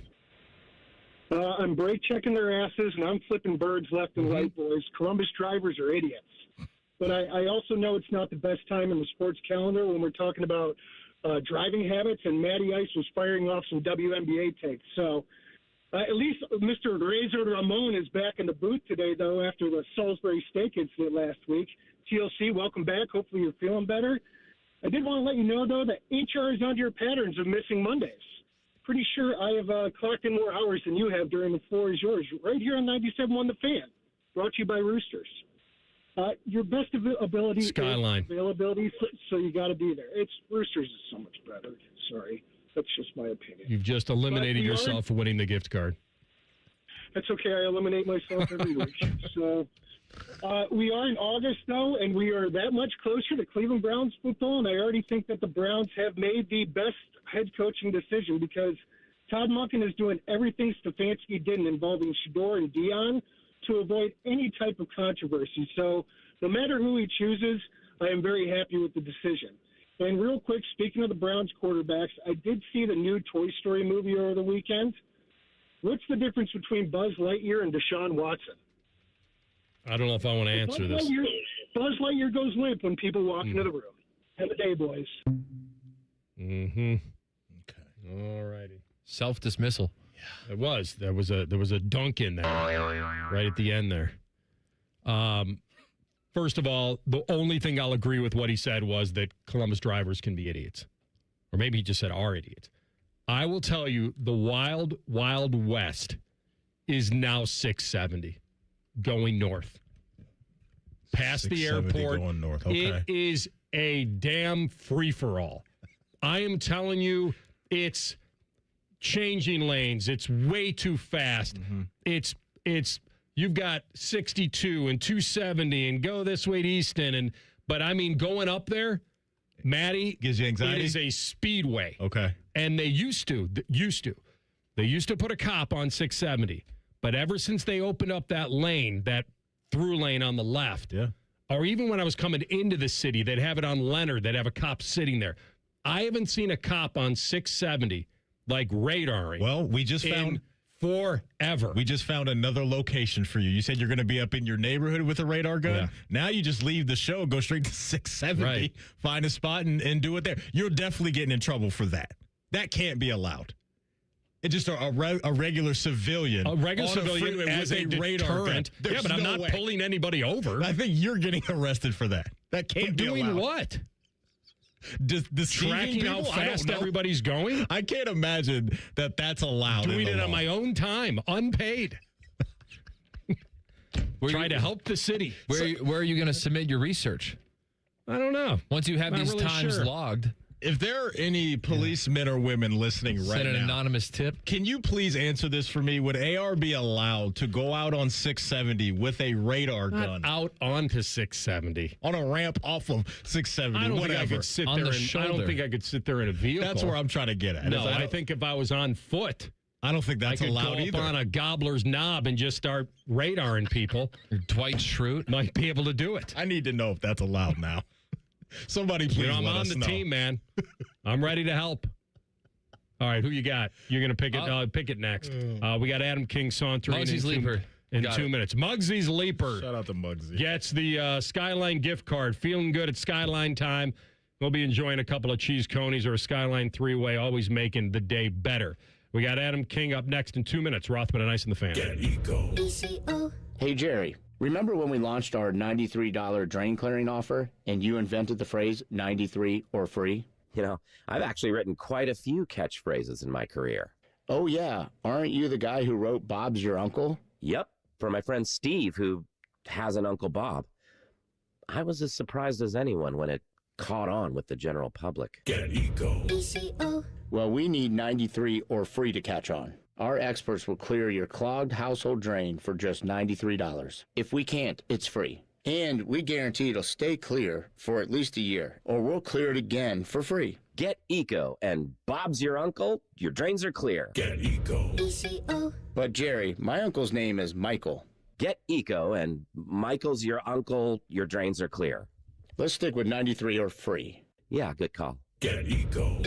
I'm brake checking their asses, and I'm flipping birds left and right, boys. Columbus drivers are idiots. But I also know it's not the best time in the sports calendar when we're talking about driving habits, and Matty Ice was firing off some WNBA takes. So at least Mr. Razor Ramon is back in the booth today, though, after the Salisbury steak incident last week. TLC, welcome back. Hopefully you're feeling better. I did want to let you know, though, that HR is onto your patterns of missing Mondays. Pretty sure I have clocked in more hours than you have during The Floor is Yours, right here on 97.1 The Fan, brought to you by Roosters. Your best ability Skyline. is availability, so you got to be there. Roosters is so much better. Sorry. That's just my opinion. You've just eliminated yourself for winning the gift card. That's okay. I eliminate myself every week. So we are in August, though, and we are that much closer to Cleveland Browns football, and I already think that the Browns have made the best head coaching decision because Todd Monken is doing everything Stefanski didn't involving Shador and Dion to avoid any type of controversy. So no matter who he chooses, I am very happy with the decision. And real quick, speaking of the Browns quarterbacks, I did see the new Toy Story movie over the weekend. What's the difference between Buzz Lightyear and Deshaun Watson? I don't know if I want to answer this. Buzz Lightyear goes limp when people walk into the room. Have a day, boys. Mm-hmm. Okay. All righty. Self-dismissal. Yeah, it was. There was a dunk in there right at the end there. First of all, the only thing I'll agree with what he said was that Columbus drivers can be idiots. Or maybe he just said are idiots. I will tell you, the wild, wild west is now 670 going north. Past the airport. Going north. Okay. It is a damn free-for-all. I am telling you, it's changing lanes. It's way too fast. Mm-hmm. It's you've got 62 and 270 and go this way to Easton. But I mean, going up there, Maddie, gives you anxiety. It is a speedway. Okay. And they used to put a cop on 670. But ever since they opened up that lane, that through lane on the left, yeah, or even when I was coming into the city, they'd have it on Leonard. They'd have a cop sitting there. I haven't seen a cop on 670 like radaring. Well, we just found forever. We just found another location for you. You said you're going to be up in your neighborhood with a radar gun. Yeah. Now you just leave the show, go straight to 670, right, find a spot and do it there. You're definitely getting in trouble for that. That can't be allowed. It's just a regular civilian. A regular civilian as a radar gun. Yeah, but I'm not pulling anybody over. I think you're getting arrested for that. That can't be allowed. Doing what? Deceiving Tracking how people? I don't fast know. everybody's going? I can't imagine that that's allowed. Doing in the it on law. my own time, unpaid. Trying to help the city. Where are you going to submit your research? I don't know. Once you have Not these really times sure. logged, If there are any policemen or women listening right send an now, anonymous tip. can you please answer this for me? Would AR be allowed to go out on 670 with a radar gun? Not out onto 670. On a ramp off of 670, I don't whatever. think I could sit On there. the I don't shoulder. think I could sit there in a vehicle. That's where I'm trying to get at. No, Is I think if I was on foot, I don't think that's I could allowed go either. up on a gobbler's knob and just start radaring people. Dwight Schrute might be able to do it. I need to know if that's allowed now. Somebody please I'm let on us the know. team, man. I'm ready to help. All right, who you got? You're going to pick it next. We got Adam King sauntering Muggsy's Leaper. in Got 2 it. minutes. Muggsy's Leaper Shout out to Muggsy. gets the Skyline gift card. Feeling good at Skyline time. We'll be enjoying a couple of cheese conies or a Skyline three-way, always making the day better. We got Adam King up next in 2 minutes. Rothman and Ice and the Fan. Hey, Jerry, remember when we launched our $93 drain clearing offer and you invented the phrase 93 or free? You know, I've actually written quite a few catchphrases in my career. Oh, yeah. Aren't you the guy who wrote Bob's Your Uncle? Yep, for my friend Steve, who has an Uncle Bob. I was as surprised as anyone when it caught on with the general public. Well, we need 93 or free to catch on. Our experts will clear your clogged household drain for just $93. If we can't, it's free. And we guarantee it'll stay clear for at least a year, or we'll clear it again for free. Get Eco, and Bob's your uncle, your drains are clear. Get Eco. But Jerry, my uncle's name is Michael. Get Eco, and Michael's your uncle, your drains are clear. Let's stick with 93 or free. Yeah, good call. Get Eco.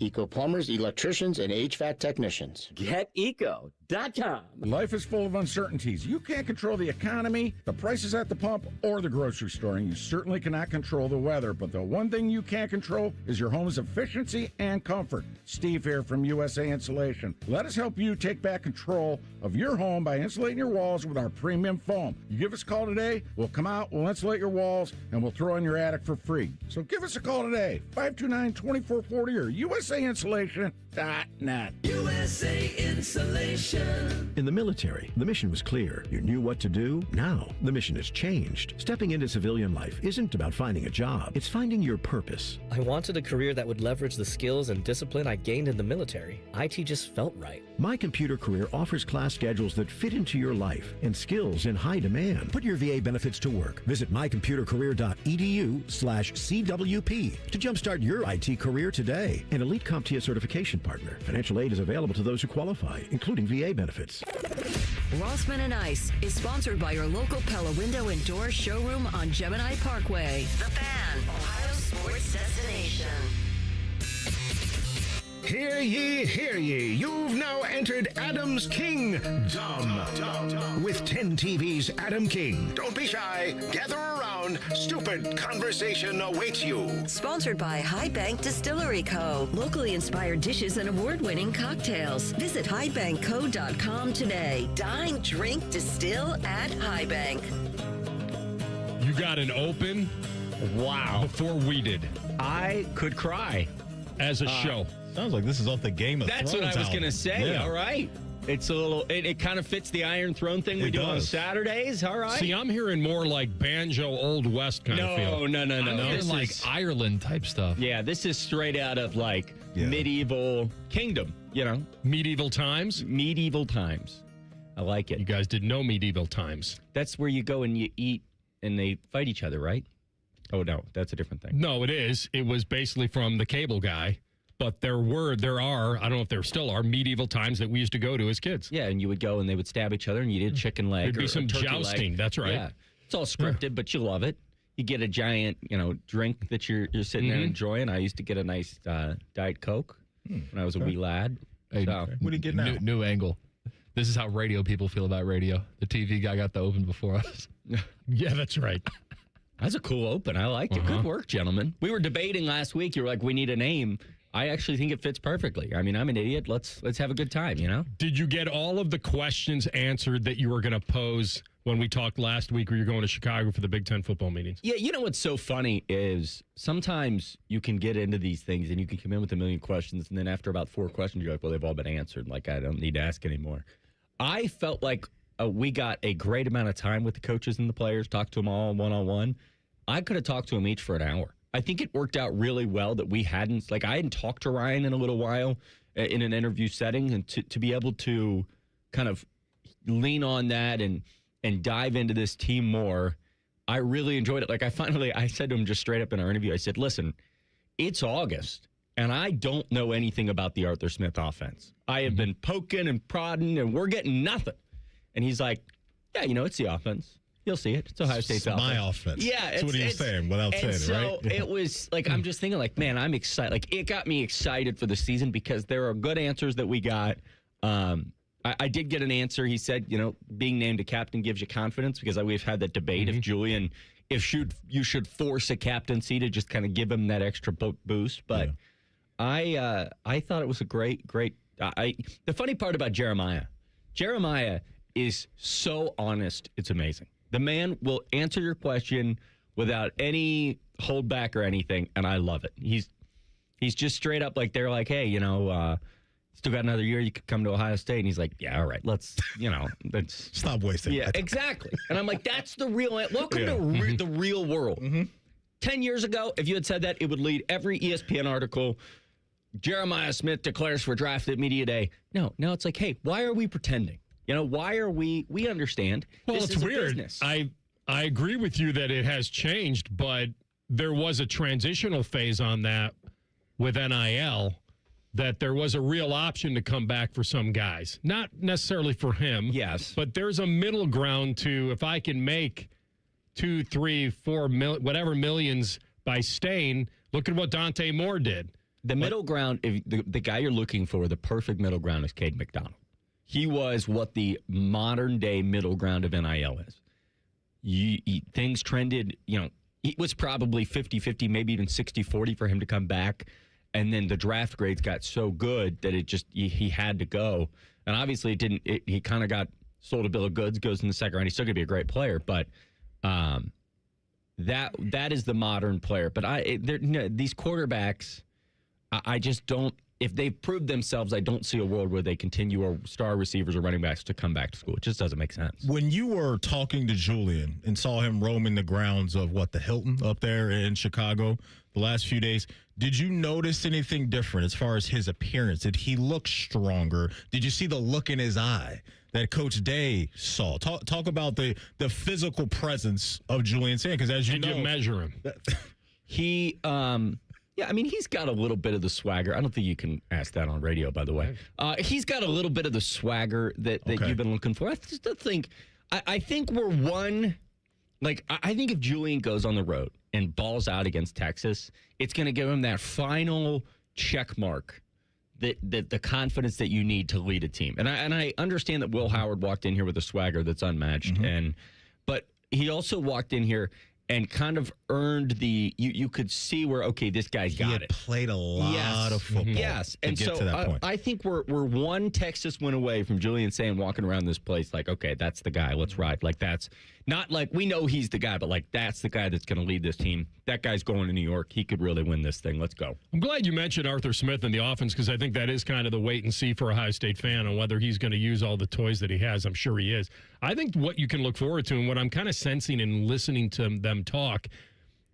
Eco plumbers, electricians, and HVAC technicians. GetEco.com. Life is full of uncertainties. You can't control the economy, the prices at the pump, or the grocery store, and you certainly cannot control the weather. But the one thing you can control is your home's efficiency and comfort. Steve here from USA Insulation. Let us help you take back control of your home by insulating your walls with our premium foam. You give us a call today, we'll come out, we'll insulate your walls, and we'll throw in your attic for free. So give us a call today, 529-2440 or USAinsulation.net. USA Insulation. In the military, the mission was clear. You knew what to do. Now, the mission has changed. Stepping into civilian life isn't about finding a job. It's finding your purpose. I wanted a career that would leverage the skills and discipline I gained in the military. IT just felt right. My Computer Career offers class schedules that fit into your life and skills in high demand. Put your VA benefits to work. Visit mycomputercareer.edu/CWP to jumpstart your IT career today. An elite CompTIA certification partner. Financial aid is available to those who qualify, including VA benefits. Rothman and Ice is sponsored by your local Pella Window and Door showroom on Gemini Parkway. The Fan, Ohio sports destination. Hear ye, hear ye. You've now entered Adam's Kingdom. With 10 TV's Adam King. Don't be shy. Gather around. Stupid conversation awaits you. Sponsored by High Bank Distillery Co. Locally inspired dishes and award-winning cocktails. Visit highbankco.com today. Dine, drink, distill at High Bank. You got an open. Wow. Before we did. I could cry. As a show. Sounds like this is off the Game of That's Thrones what I was album. going to say. Yeah. All right. It's a little, it kind of fits the Iron Throne thing we It do on does. Saturdays. All right. See, I'm hearing more like banjo Old West kind of feel. No. I'm hearing This like is- Ireland type stuff. Yeah, this is straight out of like medieval kingdom, you know? Medieval times? Medieval times. I like it. You guys didn't know medieval times. That's where you go and you eat and they fight each other, right? Oh, no, that's a different thing. No, it is. It was basically from the cable guy. But there are, I don't know if there still are, medieval times that we used to go to as kids. Yeah, and you would go and they would stab each other and you did a chicken leg. There'd be or some a turkey jousting. leg. That's right. Yeah. It's all scripted, but you love it. You get a giant, drink that you're sitting there enjoying. I used to get a nice Diet Coke when I was a wee lad. Hey, So, What do you get now? New angle. This is how radio people feel about radio. The TV guy got the open before us. Yeah, that's right. that's a cool open. I liked it. Good work, gentlemen. We were debating last week. You were like, we need a name. I actually think it fits perfectly. I mean, I'm an idiot. Let's have a good time, Did you get all of the questions answered that you were going to pose when we talked last week where you're going to Chicago for the Big Ten football meetings. Yeah, you know what's so funny is sometimes you can get into these things and you can come in with a million questions, and then after about 4 questions, you're like, well, they've all been answered. Like, I don't need to ask anymore. I felt like we got a great amount of time with the coaches and the players, talked to them all one-on-one. I could have talked to them each for an hour. I think it worked out really well that I hadn't talked to Ryan in a little while in an interview setting, and to be able to kind of lean on that and dive into this team more, I really enjoyed it. Like, I said to him just straight up in our interview, I said, listen, it's August, and I don't know anything about the Arthur Smith offense. I have been poking and prodding, and we're getting nothing. And he's like, yeah, it's the offense. You'll see it. It's Ohio State's offense. My offense. Yeah. That's what he was saying without saying it, right? So it was like, I'm just thinking like, man, I'm excited. Like, it got me excited for the season because there are good answers that we got. I did get an answer. He said, being named a captain gives you confidence, because we've had that debate if Julian, you should force a captaincy to just kind of give him that extra boost. But I thought it was a great. The funny part about Jeremiah is so honest. It's amazing. The man will answer your question without any holdback or anything, and I love it. He's just straight up like, they're like, hey, still got another year, you could come to Ohio State. And he's like, yeah, all right, let's, let's stop wasting. Yeah, exactly. And I'm like, that's the real, welcome to the real world. 10 years ago, if you had said that, it would lead every ESPN article. Jeremiah Smith declares for draft at media day. No, it's like, hey, why are we pretending? Why are we understand. Well, this it's is weird. Business. I agree with you that it has changed, but there was a transitional phase on that with NIL, that there was a real option to come back for some guys. Not necessarily for him. Yes. But there's a middle ground to, if I can make 2, 3, 4 whatever millions by staying, look at what Dante Moore did. The middle ground, if the guy you're looking for, the perfect middle ground is Cade McDonald. He was what the modern day middle ground of NIL is. Things trended, it was probably 50-50, maybe even 60-40 for him to come back. And then the draft grades got so good that he had to go. And obviously it didn't, he kind of got sold a bill of goods, goes in the second round. He's still going to be a great player, but that is the modern player. But these quarterbacks, I just don't, if they've proved themselves, I don't see a world where they continue, or star receivers or running backs to come back to school. It just doesn't make sense. When you were talking to Julian and saw him roaming the grounds of the Hilton up there in Chicago the last few days, did you notice anything different as far as his appearance? Did he look stronger? Did you see the look in his eye that Coach Day saw? Talk about the physical presence of Julian Sayin, because as you know, did you measure him? He yeah, I mean, he's got a little bit of the swagger. I don't think you can ask that on radio, by the way. He's got a little bit of the swagger that you've been looking for. I just think, I think we're one, I think if Julian goes on the road and balls out against Texas, it's going to give him that final check mark, that the confidence that you need to lead a team. And I understand that Will Howard walked in here with a swagger that's unmatched, but he also walked in here and kind of earned you could see where, okay, this guy's got it. Played a lot of football. Yes. And to get to that point. I think we're one Texas win away from Julian Sayin walking around this place like, okay, that's the guy. Let's ride. Like, that's not like we know he's the guy, but that's the guy that's going to lead this team. That guy's going to New York. He could really win this thing. Let's go. I'm glad you mentioned Arthur Smith in the offense, because I think that is kind of the wait and see for a Ohio State fan on whether he's going to use all the toys that he has. I'm sure he is. I think what you can look forward to, and what I'm kind of sensing and listening to them talk,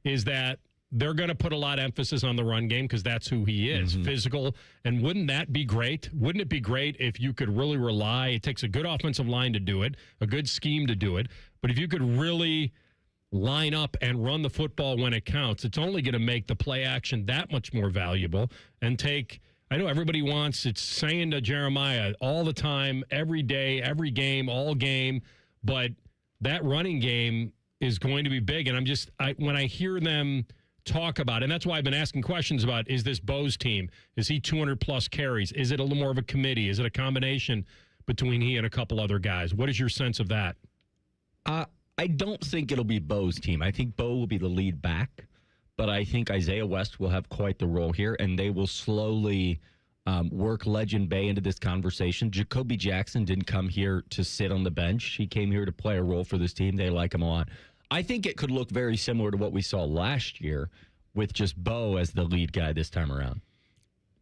is that they're going to put a lot of emphasis on the run game, because that's who he is, physical. And wouldn't that be great? Wouldn't it be great if you could really rely? It takes a good offensive line to do it, a good scheme to do it. But if you could really line up and run the football when it counts, it's only going to make the play action that much more valuable. And I know everybody wants, it's saying to Jeremiah all the time, every day, every game, all game, but that running game is going to be big. And when I hear them talk about it, and that's why I've been asking questions about, is this Bo's team? Is he 200-plus carries? Is it a little more of a committee? Is it a combination between he and a couple other guys? What is your sense of that? I don't think it'll be Bo's team. I think Bo will be the lead back, but I think Isaiah West will have quite the role here, and they will slowly work Legend Bay into this conversation. Jacoby Jackson didn't come here to sit on the bench. He came here to play a role for this team. They like him a lot. I think it could look very similar to what we saw last year with just Bo as the lead guy this time around.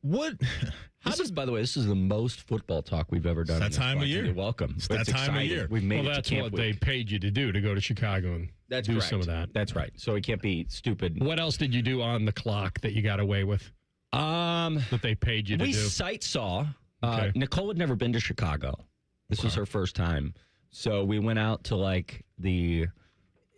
By the way, this is the most football talk we've ever done. It's that time of year. You're welcome. It's that time of year. We've made it that's to camp what they paid you to do, to go to Chicago and do some of that. That's right. So it can't be stupid. What else did you do on the clock that you got away with? That they paid you to do? We sight saw. Okay. Nicole had never been to Chicago. This was her first time. So we went out to like the,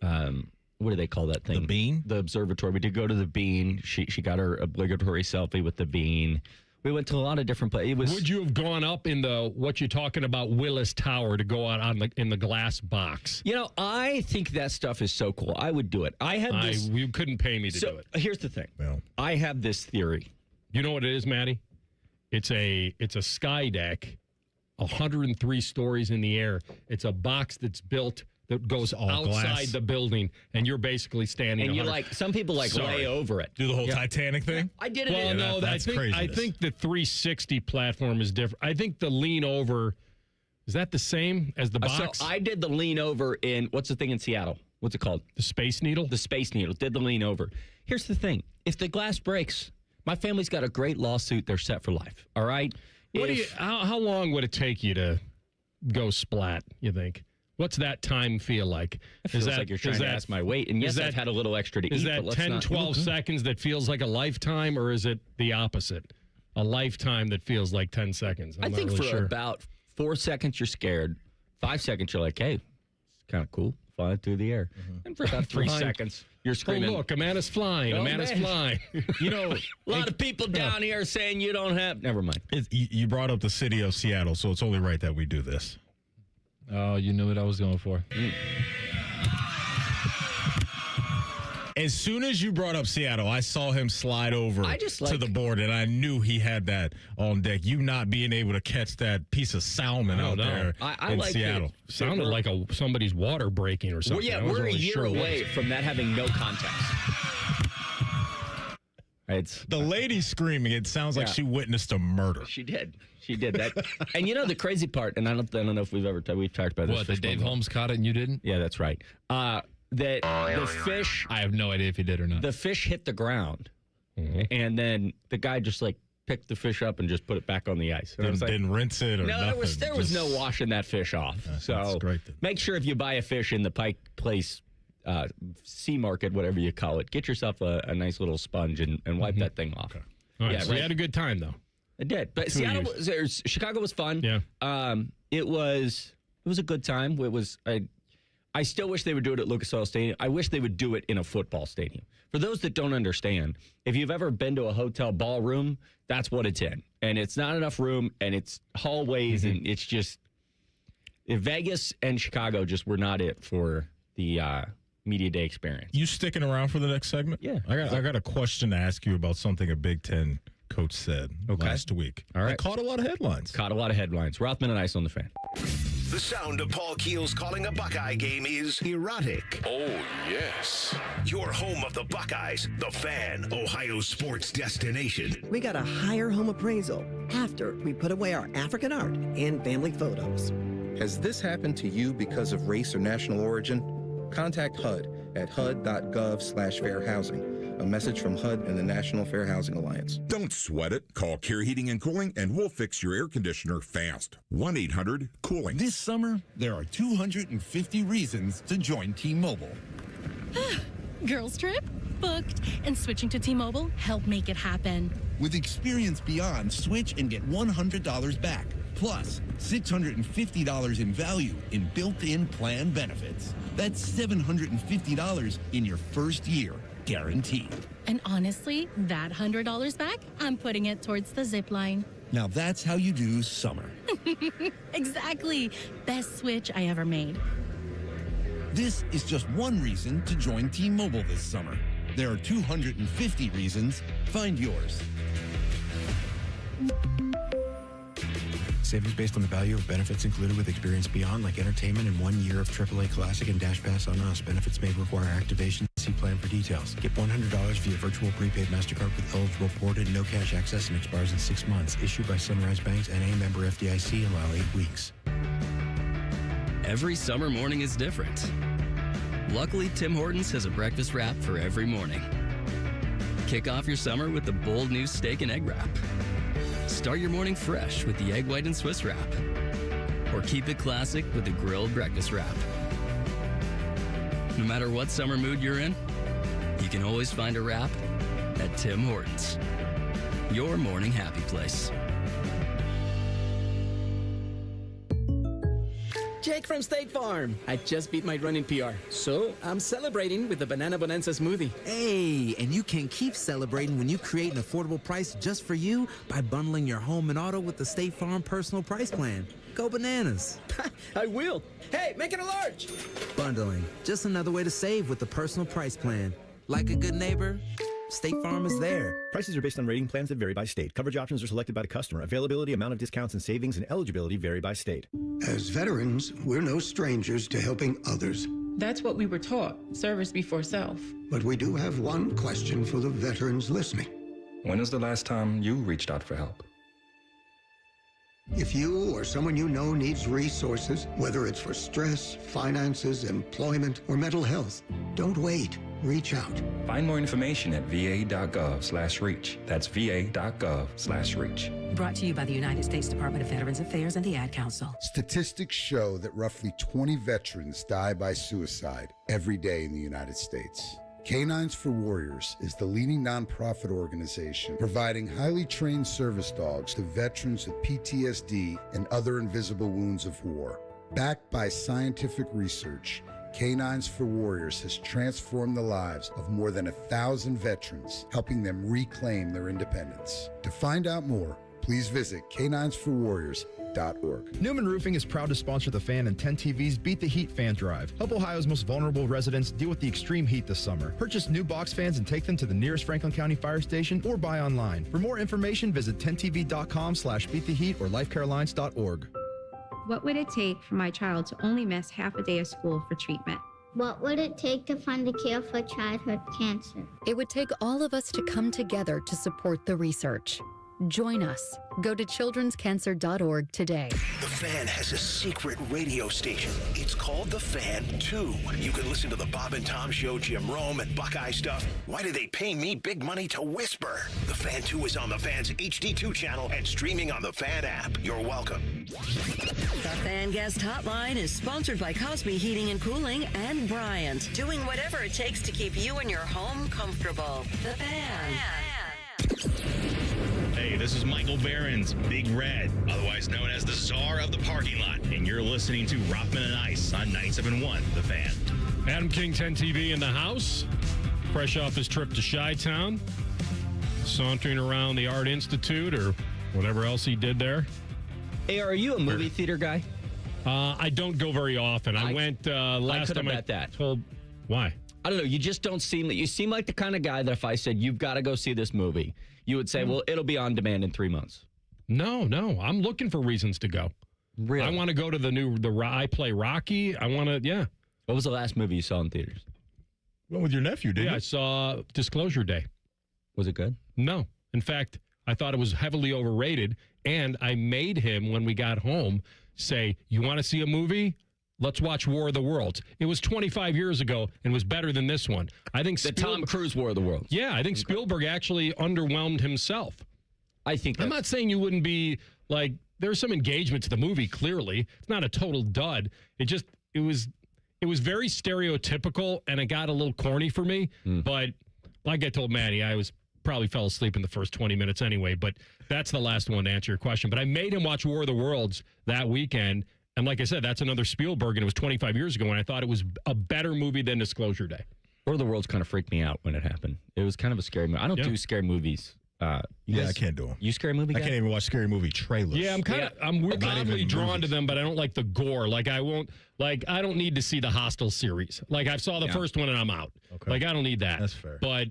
what do they call that thing? The Bean? The observatory. We did go to the Bean. She got her obligatory selfie with the Bean. We went to a lot of different places. Would you have gone up in the, what you're talking about, Willis Tower, to go out in the glass box? You know, I think that stuff is so cool. I would do it. You couldn't pay me to do it. Here's the thing. Well, I have this theory. You know what it is, Maddie? It's a sky deck, 103 stories in the air. It's a box that's built that goes outside glass. The building, and you're basically standing. And you some people lay over it. Do the whole Titanic thing? I did it. Well, no, that's crazy. I think the 360 platform is different. I think the lean over, is that the same as the box? So I did the lean over in, what's the thing in Seattle? What's it called? The Space Needle? The Space Needle. Did the lean over. Here's the thing. If the glass breaks, my family's got a great lawsuit. They're set for life. All right? How long would it take you to go splat, you think? What's that time feel like? It feels like you're trying to ask my weight. And yes, I've had a little extra to eat. Is that 10, 12 seconds that feels like a lifetime, or is it the opposite? A lifetime that feels like 10 seconds? I think for about 4 seconds, you're scared. 5 seconds, you're like, hey, it's kind of cool. Flying through the air. And for about 3 seconds, you're screaming. Oh, look, a man is flying. Oh, a man is flying. You know, a lot of people down here saying you don't have. Never mind. You brought up the city of Seattle, so it's only right that we do this. Oh, you knew what I was going for. As soon as you brought up Seattle, I saw him slide over to the board, and I knew he had that on deck. You not being able to catch that piece of salmon out there in Seattle. Sounded like somebody's water breaking or something. Well, yeah, we're a year away from that having no context. The lady screaming, it sounds like she witnessed a murder. She did that. And you know the crazy part, and I don't know if we've talked about this. What, that Dave Holmes caught it and you didn't? Yeah, that's right. The fish. I have no idea if he did or not. The fish hit the ground, and then the guy just picked the fish up and just put it back on the ice. Didn't rinse it or nothing. There was no washing that fish off. So great, make sure if you buy a fish in the Pike Place Sea Market, whatever you call it, get yourself a nice little sponge and wipe that thing off. Okay. All right, so you had a good time though. It did, but Chicago was fun. Yeah, it was a good time. I still wish they would do it at Lucas Oil Stadium. I wish they would do it in a football stadium. For those that don't understand, if you've ever been to a hotel ballroom, that's what it's in, and it's not enough room, and it's hallways, and it's just Vegas and Chicago just were not it for the media day experience. You sticking around for the next segment? Yeah, I got a question to ask you about something a Big Ten coach said last week. All right. I caught a lot of headlines. Rothman and Ice on the Fan. The sound of Paul Keels calling a Buckeye game is erotic. Oh, yes. Your home of the Buckeyes, the Fan, Ohio sports destination. We got a higher home appraisal after we put away our African art and family photos. Has this happened to you because of race or national origin? Contact HUD at hud.gov/fair housing. A message from HUD and the National Fair Housing Alliance. Don't sweat it. Call Care Heating and Cooling and we'll fix your air conditioner fast. 1-800-COOLING. This summer, there are 250 reasons to join T-Mobile. Girls trip? Booked. And switching to T-Mobile helped make it happen. With Experience Beyond, switch and get $100 back. Plus, $650 in value in built-in plan benefits. That's $750 in your first year. Guaranteed. And honestly, that $100 back, I'm putting it towards the zip line. Now that's how you do summer. Exactly. Best switch I ever made. This is just one reason to join T-Mobile this summer. There are 250 reasons. Find yours. Savings based on the value of benefits included with Experience Beyond, like entertainment and 1 year of AAA Classic and Dash Pass on us. Benefits may require activation. See policy plan for details. Get $100 via virtual prepaid MasterCard with eligible ported, no cash access, and expires in 6 months. Issued by Sunrise Banks and a member FDIC. Allow 8 weeks. Every summer morning is different. Luckily, Tim Hortons has a breakfast wrap for every morning. Kick off your summer with the bold new steak and egg wrap. Start your morning fresh with the egg white and Swiss wrap. Or keep it classic with the grilled breakfast wrap. No matter what summer mood you're in, you can always find a wrap at Tim Hortons. Your morning happy place. Jake from State Farm. I just beat my running PR, so I'm celebrating with the Banana Bonanza smoothie. Hey, and you can keep celebrating when you create an affordable price just for you by bundling your home and auto with the State Farm Personal Price Plan. Go bananas. I will. Hey, make it a large. Bundling, just another way to save with the Personal Price Plan. Like a good neighbor, State Farm is there. Prices are based on rating plans that vary by state. Coverage options are selected by the customer. Availability, amount of discounts and savings, and eligibility vary by state. As veterans, we're no strangers to helping others. That's what we were taught, service before self. But we do have one question for the veterans listening. When is the last time you reached out for help? If you or someone you know needs resources, whether it's for stress, finances, employment, or mental health, don't wait. Reach out. Find more information at va.gov/reach. That's va.gov/reach. Brought to you by the United States Department of Veterans Affairs and the Ad Council. Statistics show that roughly 20 veterans die by suicide every day in the United States. Canines for Warriors is the leading nonprofit organization providing highly trained service dogs to veterans with PTSD and other invisible wounds of war. Backed by scientific research, Canines for Warriors has transformed the lives of more than 1,000 veterans, helping them reclaim their independence. To find out more, please visit caninesforwarriors.org. Newman Roofing is proud to sponsor the Fan and 10 TV's Beat the Heat fan drive. Help Ohio's most vulnerable residents deal with the extreme heat this summer. Purchase new box fans and take them to the nearest Franklin County fire station or buy online. For more information, visit 10tv.com/beattheheat or lifecarelines.org. What would it take for my child to only miss half a day of school for treatment? What would it take to find a cure for childhood cancer? It would take all of us to come together to support the research. Join us. Go to childrenscancer.org today. The Fan has a secret radio station. It's called The Fan 2. You can listen to the Bob and Tom Show, Jim Rome, and Buckeye stuff. Why do they pay me big money to whisper? The Fan 2 is on the Fan's HD2 channel and streaming on the Fan app. You're welcome. The Fan Guest Hotline is sponsored by Cosby Heating and Cooling and Bryant, doing whatever it takes to keep you and your home comfortable. The Fan. Hey, this is Michael Barron's Big Red, otherwise known as the Czar of the Parking Lot, and you're listening to Rothman and Ice on 97.1 The Fan. Adam King, 10 TV in the house, fresh off his trip to Chi-Town, sauntering around the Art Institute or whatever else he did there. Hey, are you a movie theater guy? I don't go very often. I went last time. I that. Told why? I don't know. You just don't seem. You seem like the kind of guy that if I said you've got to go see this movie, you would say, well, it'll be on demand in 3 months. No. I'm looking for reasons to go. Really? I want to go to I Play Rocky. I want to, yeah. What was the last movie you saw in theaters? Went with your nephew, didn't you? Yeah, I saw Disclosure Day. Was it good? No. In fact, I thought it was heavily overrated, and I made him, when we got home, say, you want to see a movie? Let's watch War of the Worlds. It was 25 years ago and was better than this one. I think the Tom Cruise War of the Worlds. Yeah, I think Spielberg actually underwhelmed himself. I think I'm not saying you wouldn't be like, there's some engagement to the movie, clearly. It's not a total dud. It was very stereotypical, and it got a little corny for me. But like I told Maddie, I probably fell asleep in the first 20 minutes anyway, but that's the last one to answer your question. But I made him watch War of the Worlds that weekend. And like I said, that's another Spielberg, and it was 25 years ago, and I thought it was a better movie than Disclosure Day. War of the Worlds kind of freaked me out when it happened. It was kind of a scary movie. I don't do scary movies. I can't do them. You scary movie guy? I can't even watch scary movie trailers. Yeah, I'm weirdly drawn to them, but I don't like the gore. Like I don't need to see the Hostel series. Like I saw the first one and I'm out. Okay. Like I don't need that. That's fair. But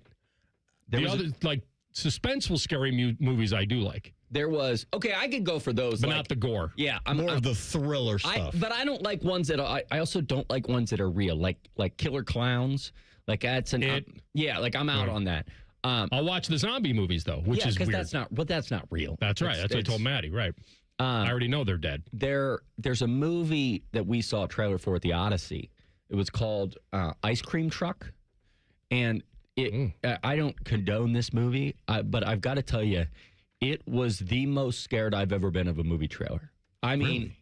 the other like suspenseful scary movies I do like. There was, I could go for those. But not the gore. Yeah. I'm more of the thriller stuff. But I don't like ones that I also don't like ones that are real, like Killer Clowns. Like that's I'm out on that. I'll watch the zombie movies though, which is weird. That's not real. That's right. That's what I told Maddie. Right. I already know they're dead. There's a movie that we saw a trailer for at the Odyssey. It was called Ice Cream Truck, and I don't condone this movie, but I've got to tell you, it was the most scared I've ever been of a movie trailer. I mean,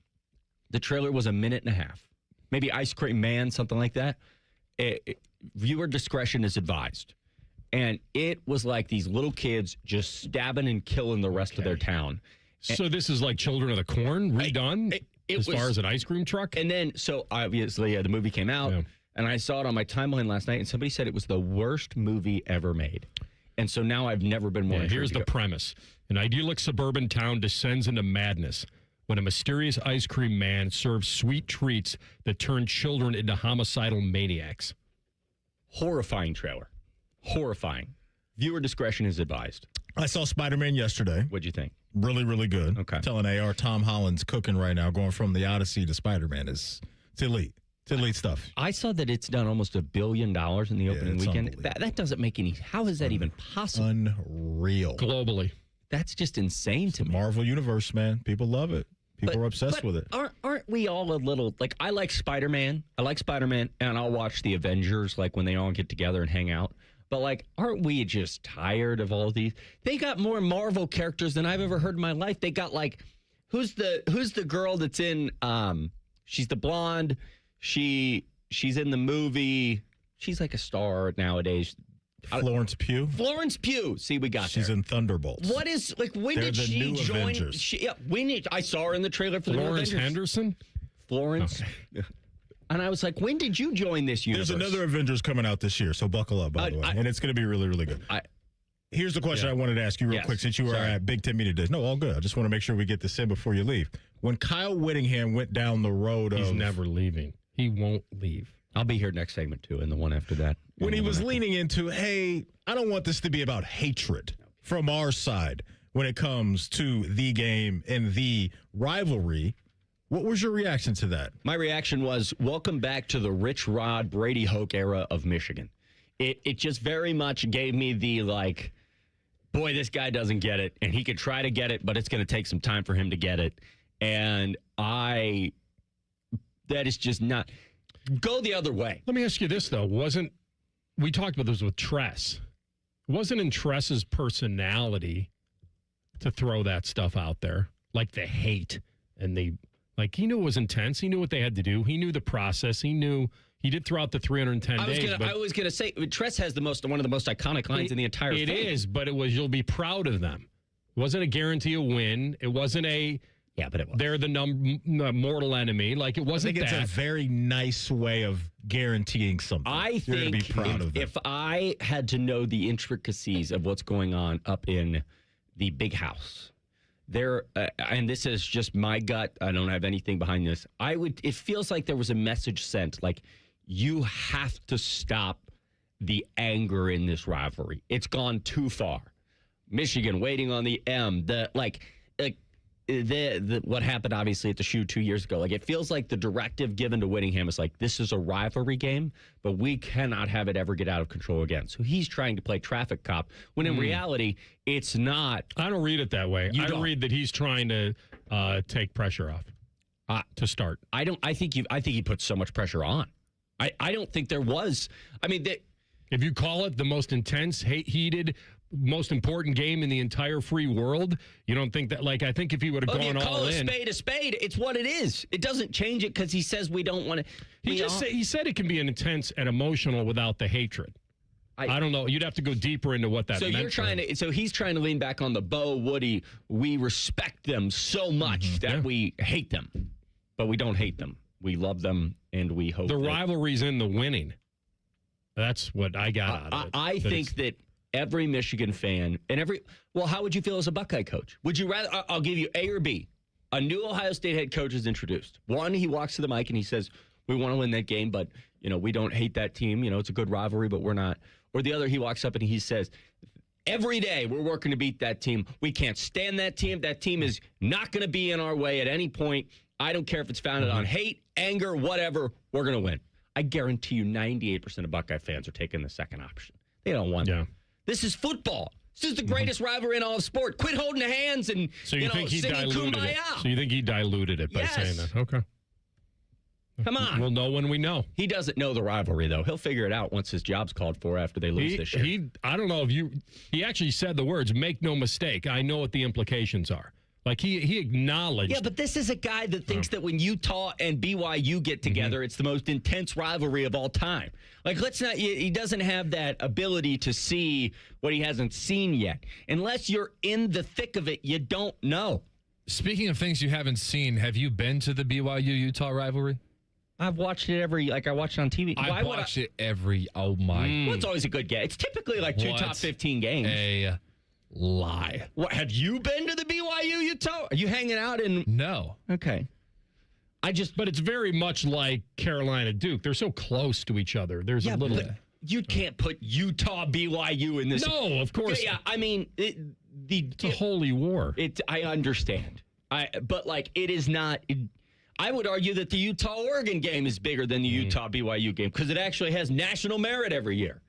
the trailer was a minute and a half, maybe Ice Cream Man, something like that. Viewer discretion is advised. And it was like these little kids just stabbing and killing the rest of their town. So this is like Children of the Corn redone far as an ice cream truck? And then, so obviously the movie came out, and I saw it on my timeline last night, and somebody said it was the worst movie ever made. And so now I've never been more Here's the premise. An idyllic suburban town descends into madness when a mysterious ice cream man serves sweet treats that turn children into homicidal maniacs. Horrifying trailer. Horrifying. Viewer discretion is advised. I saw Spider-Man yesterday. What'd you think? Really, really good. Okay. Telling AR Tom Holland's cooking right now, going from the Odyssey to Spider-Man it's elite. It's elite stuff. I saw that it's done almost $1 billion in the opening weekend. That doesn't make any. How is that even possible? Unreal. Globally. That's just insane to me. Marvel Universe, man. People love it. People are obsessed with it. Aren't we all a little, like, I like Spider-Man. And I'll watch the Avengers, like, when they all get together and hang out. But, like, aren't we just tired of all these? They got more Marvel characters than I've ever heard in my life. They got, like, who's the girl that's in, she's the blonde. She's in the movie. She's like a star nowadays. Florence Pugh? Florence Pugh. See, we got She's in Thunderbolts. What is, like, when They're did the she new join? Avengers. I saw her in the trailer for the new Florence Avengers. Henderson? Florence. Okay. And I was like, when did you join this universe? There's another Avengers coming out this year, so buckle up, by the way. And it's going to be really, really good. Here's the question I wanted to ask you real quick, since you were at Big Ten Media Days. No, all good. I just want to make sure we get this in before you leave. When Kyle Whittingham went down the road He's never leaving. He won't leave. I'll be here next segment, too, and the one after that. When he was leaning into, hey, I don't want this to be about hatred from our side when it comes to the game and the rivalry. What was your reaction to that? My reaction was, welcome back to the Rich Rod, Brady Hoke era of Michigan. It just very much gave me the, like, boy, this guy doesn't get it, and he could try to get it, but it's going to take some time for him to get it. And that is just not, go the other way. Let me ask you this, though. We talked about this with Tress. Wasn't in Tress's personality to throw that stuff out there, like the hate and like, he knew it was intense. He knew what they had to do. He knew the process. He did throughout the 310 days. I was going to say, Tress has one of the most iconic lines in the entire thing. It is, but it was, you'll be proud of them. It wasn't a guarantee of win. It wasn't but it was. They're the mortal enemy. Like, it wasn't it's a very nice way of guaranteeing something. I think be proud of them. If I had to know the intricacies of what's going on up in the big house, and this is just my gut, I don't have anything behind this, it feels like there was a message sent, like, you have to stop the anger in this rivalry. It's gone too far. Michigan waiting on the M, what happened obviously at the shoe 2 years ago. Like, it feels like the directive given to Whittingham is like, this is a rivalry game, but we cannot have it ever get out of control again. So he's trying to play traffic cop when in reality it's not. I don't read it that way. I read that he's trying to take pressure off to start. I think he put so much pressure on. I don't think there was. I mean, if you call it the most intense, heated, most important game in the entire free world, you don't think that? Like, I think if he would have gone all in. If you call a spade, it's what it is. It doesn't change it because he says we don't want to. He said it can be an intense and emotional without the hatred. I don't know. You'd have to go deeper into what that meant. So he's trying to lean back on the Bo, Woody. We respect them so much that we hate them, but we don't hate them. We love them, and we hope the rivalry's in the winning. That's what I got out of it. I think that every Michigan fan and how would you feel as a Buckeye coach? Would you rather, I'll give you A or B. A new Ohio State head coach is introduced. One, he walks to the mic and he says, we want to win that game, but, we don't hate that team. It's a good rivalry, but we're not. Or the other, he walks up and he says, every day we're working to beat that team. We can't stand that team. That team is not going to be in our way at any point. I don't care if it's founded on hate, anger, whatever. We're going to win. I guarantee you 98% of Buckeye fans are taking the second option. They don't want that. This is football. This is the greatest rivalry in all of sport. Quit holding the hands and So you think he singing diluted Kumbaya. it? So you think he diluted it by saying that? Okay. Come on. We'll know when we know. He doesn't know the rivalry, though. He'll figure it out once his job's called for after they lose this year. I don't know if he actually said the words, make no mistake. I know what the implications are. Like he acknowledged. Yeah, but this is a guy that thinks that when Utah and BYU get together, it's the most intense rivalry of all time. Like, let's not, he doesn't have that ability to see what he hasn't seen yet. Unless you're in the thick of it, you don't know. Speaking of things you haven't seen, have you been to the BYU-Utah rivalry? I've watched it I watch it on TV. I watched it every, oh my. Well, it's always a good game. It's typically like two top 15 games. A lie. What, have you been to the BYU Utah? Are you hanging out in? No. Okay. But it's very much like Carolina Duke. They're so close to each other. There's a little. You can't put Utah BYU in this. No, of course. Yeah, I mean, it's a holy war. I understand. But like, it is not. I would argue that the Utah-Oregon game is bigger than the Utah-BYU game because it actually has national merit every year.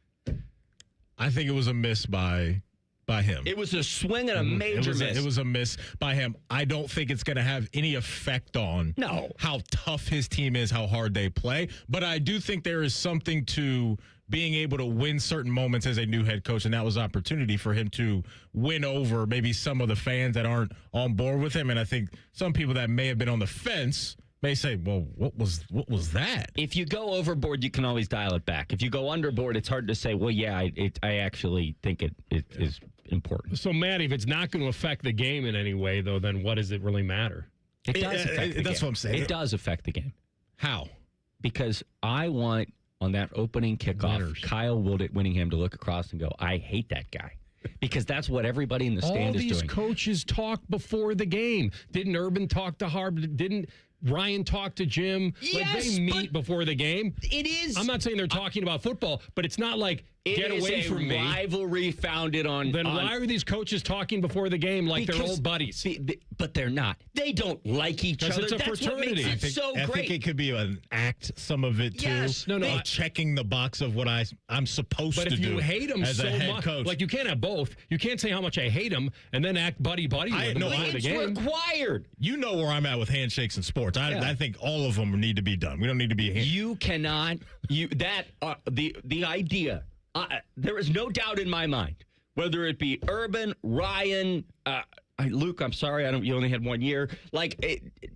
I think it was a miss by him. It was a swing and a major miss. It was a miss by him. I don't think it's going to have any effect on how tough his team is, how hard they play. But I do think there is something to being able to win certain moments as a new head coach, and that was opportunity for him to win over maybe some of the fans that aren't on board with him. And I think some people that may have been on the fence may say, well, what was that? If you go overboard, you can always dial it back. If you go underboard, it's hard to say, well, yeah, I actually think it is important. So, Matt, if it's not going to affect the game in any way, though, then what does it really matter? It does affect the game. That's what I'm saying. It does affect the game. How? Because I want, on that opening kickoff, Kyle Whittingham to look across and go, I hate that guy. Because that's what everybody in the stand is doing. All these coaches talk before the game. Didn't Urban talk to Harb? Didn't Ryan talk to Jim? Yes, like they meet before the game. It is. I'm not saying they're talking about football, but it's not like get away from me. It is a rivalry founded on. Then why are these coaches talking before the game like they're old buddies? But they're not. They don't like each other. It's a fraternity. What makes it so great. I think it could be an act, some of it too. Yes. No. Checking the box of what I'm supposed to do. But if you hate them as so a head much, coach. like you can't have both. You can't say how much I hate them and then act buddy with them before the game. It's required. You know where I'm at with handshakes in sports. I think all of them need to be done. We don't need to be. You cannot. The idea. There is no doubt in my mind, whether it be Urban, Ryan, Luke. I'm sorry, you only had 1 year.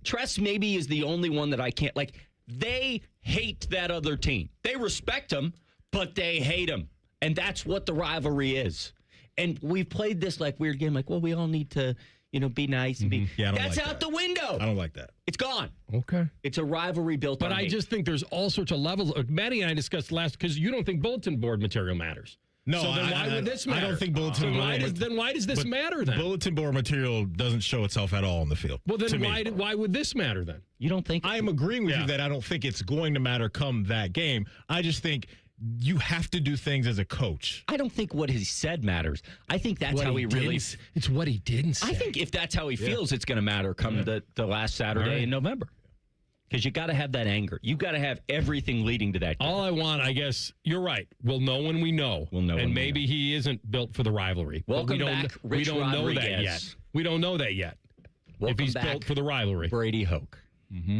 Tress maybe is the only one that I can't like. They hate that other team. They respect them, but they hate them, and that's what the rivalry is. And we've played this weird game. Like, well, we all need to, be nice and be. Yeah, that's out the window. I don't like that. It's gone. Okay. It's a rivalry built on But I just think there's all sorts of levels. Maddie and I discussed last, because you don't think bulletin board material matters. No, so then why would this matter? I don't think bulletin board. Then why does this matter then? Bulletin board material doesn't show itself at all on the field. Well, then why would this matter then? You don't think? I am agreeing with you that I don't think it's going to matter come that game. I just think you have to do things as a coach. I don't think what he said matters. I think that's how he really. It's what he didn't say. I think if that's how he feels, it's going to matter come the last Saturday in November. Because you got to have that anger. You got to have everything leading to that game. All I want, I guess, you're right. We'll know when we know. We'll know. And maybe he isn't built for the rivalry. Welcome back, Rich We don't know that Rodriguez. yet. We don't know that yet. Welcome if he's back, built for the rivalry. Brady Hoke. Mm-hmm.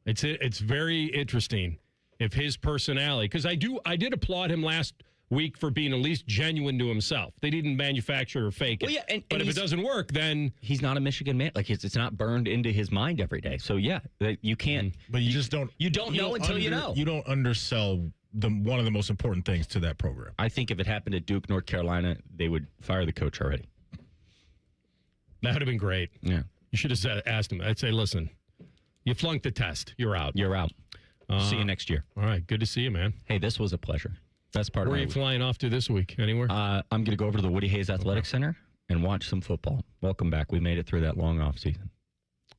It's very interesting if his personality, because I did applaud him last week for being at least genuine to himself. They didn't manufacture or fake it. Well, yeah, but if it doesn't work, then he's not a Michigan man. Like it's not burned into his mind every day. So yeah, you can't. But you just don't. You don't know until you know. You don't undersell one of the most important things to that program. I think if it happened at Duke, North Carolina, they would fire the coach already. That would have been great. Yeah, you should have asked him. I'd say, listen, you flunked the test. You're out. You're out. See you next year. All right. Good to see you, man. Hey, this was a pleasure. Best part Where of are you flying off to this week? Anywhere? I'm going to go over to the Woody Hayes Athletic Center and watch some football. Welcome back. We made it through that long off season.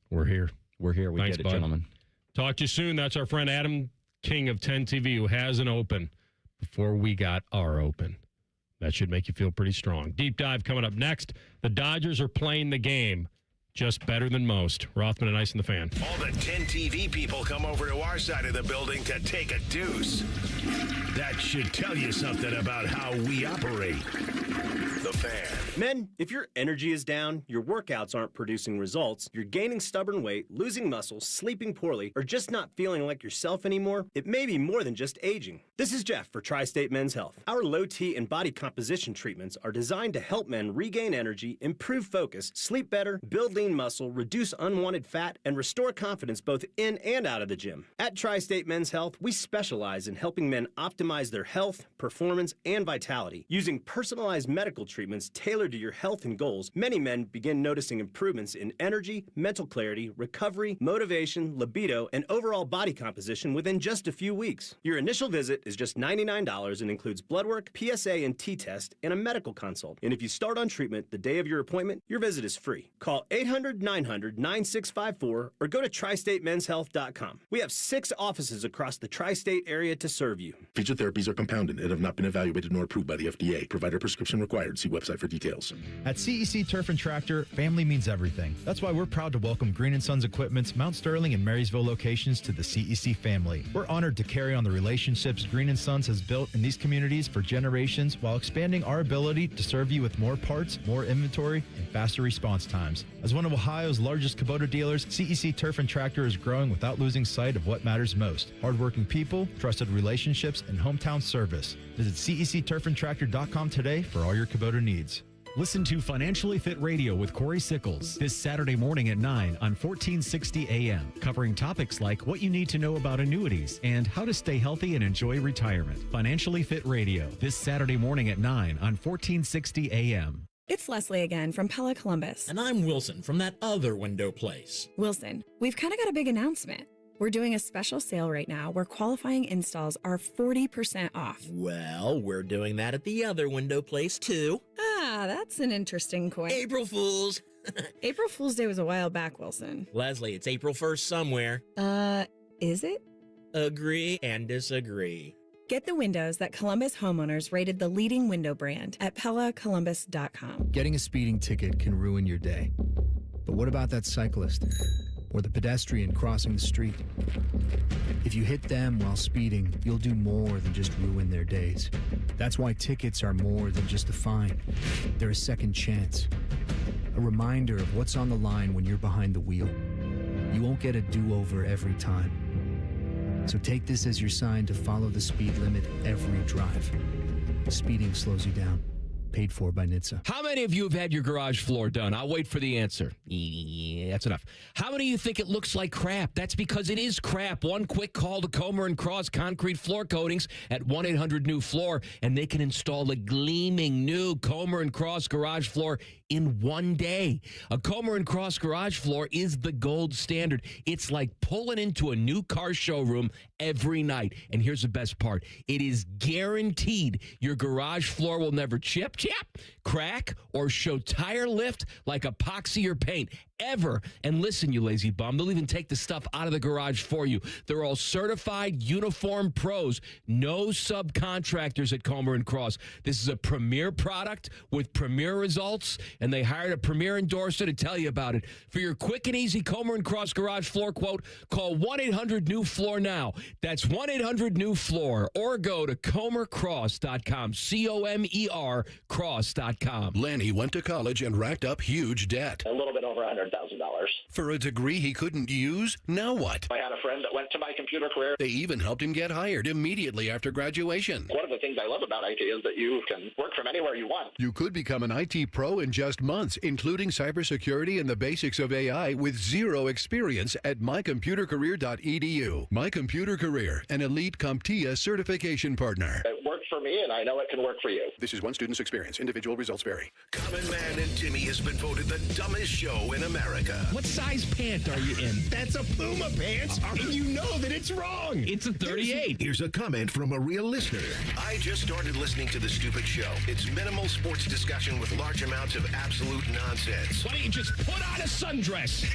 We're here. We're here. We Thanks, did it, bud. gentlemen. Talk to you soon. That's our friend Adam King of 10 TV, who has an open before we got our open. That should make you feel pretty strong. Deep dive coming up next. The Dodgers are playing the game Just better than most. Rothman and Ice and the Fan. All the 10 TV people come over to our side of the building to take a deuce. That should tell you something about how we operate. The Fan. Men, if your energy is down, your workouts aren't producing results, you're gaining stubborn weight, losing muscle, sleeping poorly, or just not feeling like yourself anymore, it may be more than just aging. This is Jeff for Tri-State Men's Health. Our low T and body composition treatments are designed to help men regain energy, improve focus, sleep better, build lean muscle, reduce unwanted fat, and restore confidence both in and out of the gym. At Tri-State Men's Health, we specialize in helping men optimize their health, performance, and vitality. Using personalized medical treatments tailored to your health and goals, many men begin noticing improvements in energy, mental clarity, recovery, motivation, libido, and overall body composition within just a few weeks. Your initial visit is just $99 and includes blood work, PSA and T-test, and a medical consult. And if you start on treatment the day of your appointment, your visit is free. Call 800-900-9654 or go to tristatemenshealth.com. We have 6 offices across the tri-state area to serve you. Feature therapies are compounded and have not been evaluated nor approved by the FDA. Provider prescription required. See website for details. At CEC Turf and Tractor, family means everything. That's why we're proud to welcome Green & Sons Equipment's Mount Sterling and Marysville locations to the CEC family. We're honored to carry on the relationships Green & Sons has built in these communities for generations while expanding our ability to serve you with more parts, more inventory, and faster response times. As one of Ohio's largest Kubota dealers, CEC Turf and Tractor is growing without losing sight of what matters most: hardworking people, trusted relationships, and hometown service. Visit CECTurfandTractor.com today for all your Kubota needs. Listen to Financially Fit Radio with Corey Sickles this Saturday morning at 9 on 1460 AM, covering topics like what you need to know about annuities and how to stay healthy and enjoy retirement. Financially Fit Radio this Saturday morning at 9 on 1460 AM. It's Leslie again from Pella Columbus. And I'm Wilson from that other window place. Wilson, we've kind of got a big announcement. We're doing a special sale right now where qualifying installs are 40% off. Well, we're doing that at the other window place too. Ah, that's an interesting coin. April Fools. April Fool's Day was a while back, Wilson. Leslie, it's April 1st somewhere. Is it? Agree and disagree. Get the windows that Columbus homeowners rated the leading window brand at PellaColumbus.com. Getting a speeding ticket can ruin your day. But what about that cyclist? Or the pedestrian crossing the street? If you hit them while speeding, you'll do more than just ruin their days. That's why tickets are more than just a fine. They're a second chance. A reminder of what's on the line when you're behind the wheel. You won't get a do-over every time. So take this as your sign to follow the speed limit every drive. Speeding slows you down. Paid for by NHTSA. How many of you have had your garage floor done? I'll wait for the answer. Yeah, that's enough. How many of you think it looks like crap? That's because it is crap. One quick call to Comer & Cross Concrete Floor Coatings at 1-800-NEW-FLOOR, and they can install a gleaming new Comer & Cross garage floor in one day. A Comer & Cross garage floor is the gold standard. It's like pulling into a new car showroom every night. And here's the best part. It is guaranteed your garage floor will never chip, crack, or show tire lift like epoxy or paint ever. And listen, you lazy bum, they'll even take the stuff out of the garage for you. They're all certified uniform pros, no subcontractors at Comer & Cross. This is a premier product with premier results, and they hired a premier endorser to tell you about it. For your quick and easy Comer & Cross garage floor quote, call 1-800-NEW-FLOOR now. That's 1-800-NEW-FLOOR, or go to comercross.com, C-O-M-E-R cross.com. Lanny went to college and racked up huge debt. A little bit over $100,000. For a degree he couldn't use? Now what? I had a friend that went to my computer career. They even helped him get hired immediately after graduation. One of the things I love about IT is that you can work from anywhere you want. You could become an IT pro in just months, including cybersecurity and the basics of AI with zero experience at mycomputercareer.edu. My Computer Career, an elite CompTIA certification partner. It worked for me, and I know it can work for you. This is one student's experience. Individual results vary. Common Man and Timmy has been voted the dumbest show in America. What size pant are you in? That's a Puma pants, and you know that it's wrong. It's a 38. Here's a comment from a real listener. I just started listening to the stupid show. It's minimal sports discussion with large amounts of absolute nonsense. Why don't you just put on a sundress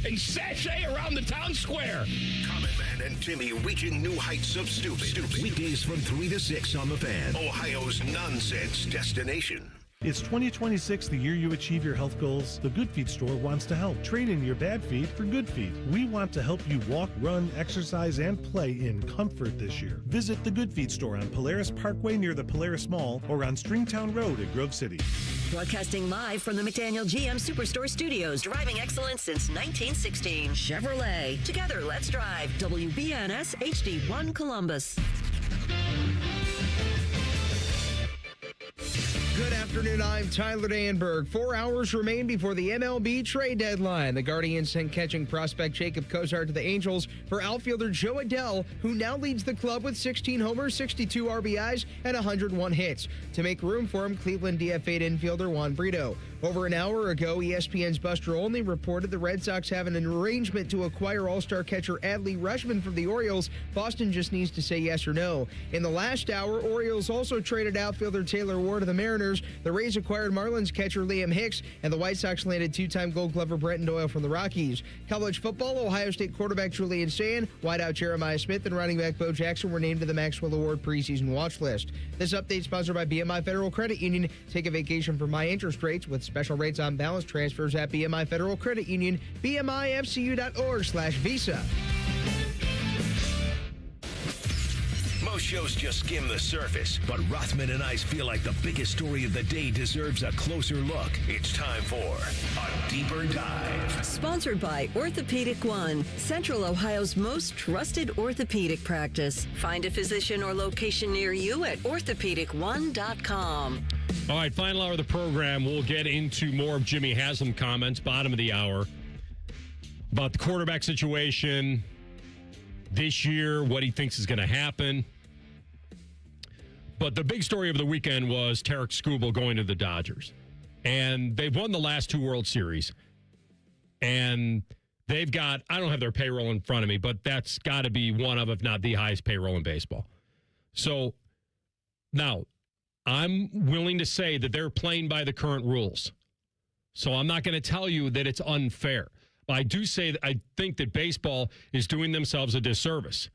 and sashay around the town square? Common Man and Timmy reaching new heights of stupid. Weekdays from 3 to 6 on The Fan. Ohio's nonsense destination. Is 2026 the year you achieve your health goals? The Good Feet store wants to help. Trade in your bad feet for good feet. We want to help you walk, run, exercise, and play in comfort this year. Visit the Good Feet store on Polaris Parkway near the Polaris Mall or on Stringtown Road in Grove City. Broadcasting live from the McDaniel GM Superstore Studios, driving excellence since 1916. Chevrolet. Together, let's drive. WBNS HD1 Columbus. Good afternoon, I'm Tyler Danberg. 4 hours remain before the MLB trade deadline. The Guardians sent catching prospect Jacob Cozart to the Angels for outfielder Joe Adell, who now leads the club with 16 homers, 62 RBIs, and 101 hits. To make room for him, Cleveland DFA'd infielder Juan Brito. Over an hour ago, ESPN's Buster Olney reported the Red Sox have an arrangement to acquire all-star catcher Adley Rutschman from the Orioles. Boston just needs to say yes or no. In the last hour, Orioles also traded outfielder Taylor Ward to the Mariners. The Rays acquired Marlins catcher Liam Hicks, and the White Sox landed two-time Gold Glover Brenton Doyle from the Rockies. College football, Ohio State quarterback Julian Sayin, wideout Jeremiah Smith, and running back Bo Jackson were named to the Maxwell Award preseason watch list. This update sponsored by BMI Federal Credit Union. Take a vacation from my interest rates with special rates on balance transfers at BMI Federal Credit Union, bmifcu.org/visa. Most shows just skim the surface, but Rothman and I feel like the biggest story of the day deserves a closer look. It's time for a deeper dive. Sponsored by Orthopedic One, Central Ohio's most trusted orthopedic practice. Find a physician or location near you at orthopedic1.com. All right, final hour of the program. We'll get into more of Jimmy Haslam comments, bottom of the hour, about the quarterback situation this year, what he thinks is going to happen. But the big story of the weekend was Tarek Skubal going to the Dodgers. And they've won the last two World Series. And they've got, I don't have their payroll in front of me, but that's got to be one of, if not the highest payroll in baseball. So now, I'm willing to say that they're playing by the current rules. So I'm not going to tell you that it's unfair. I do say that I think that baseball is doing themselves a disservice.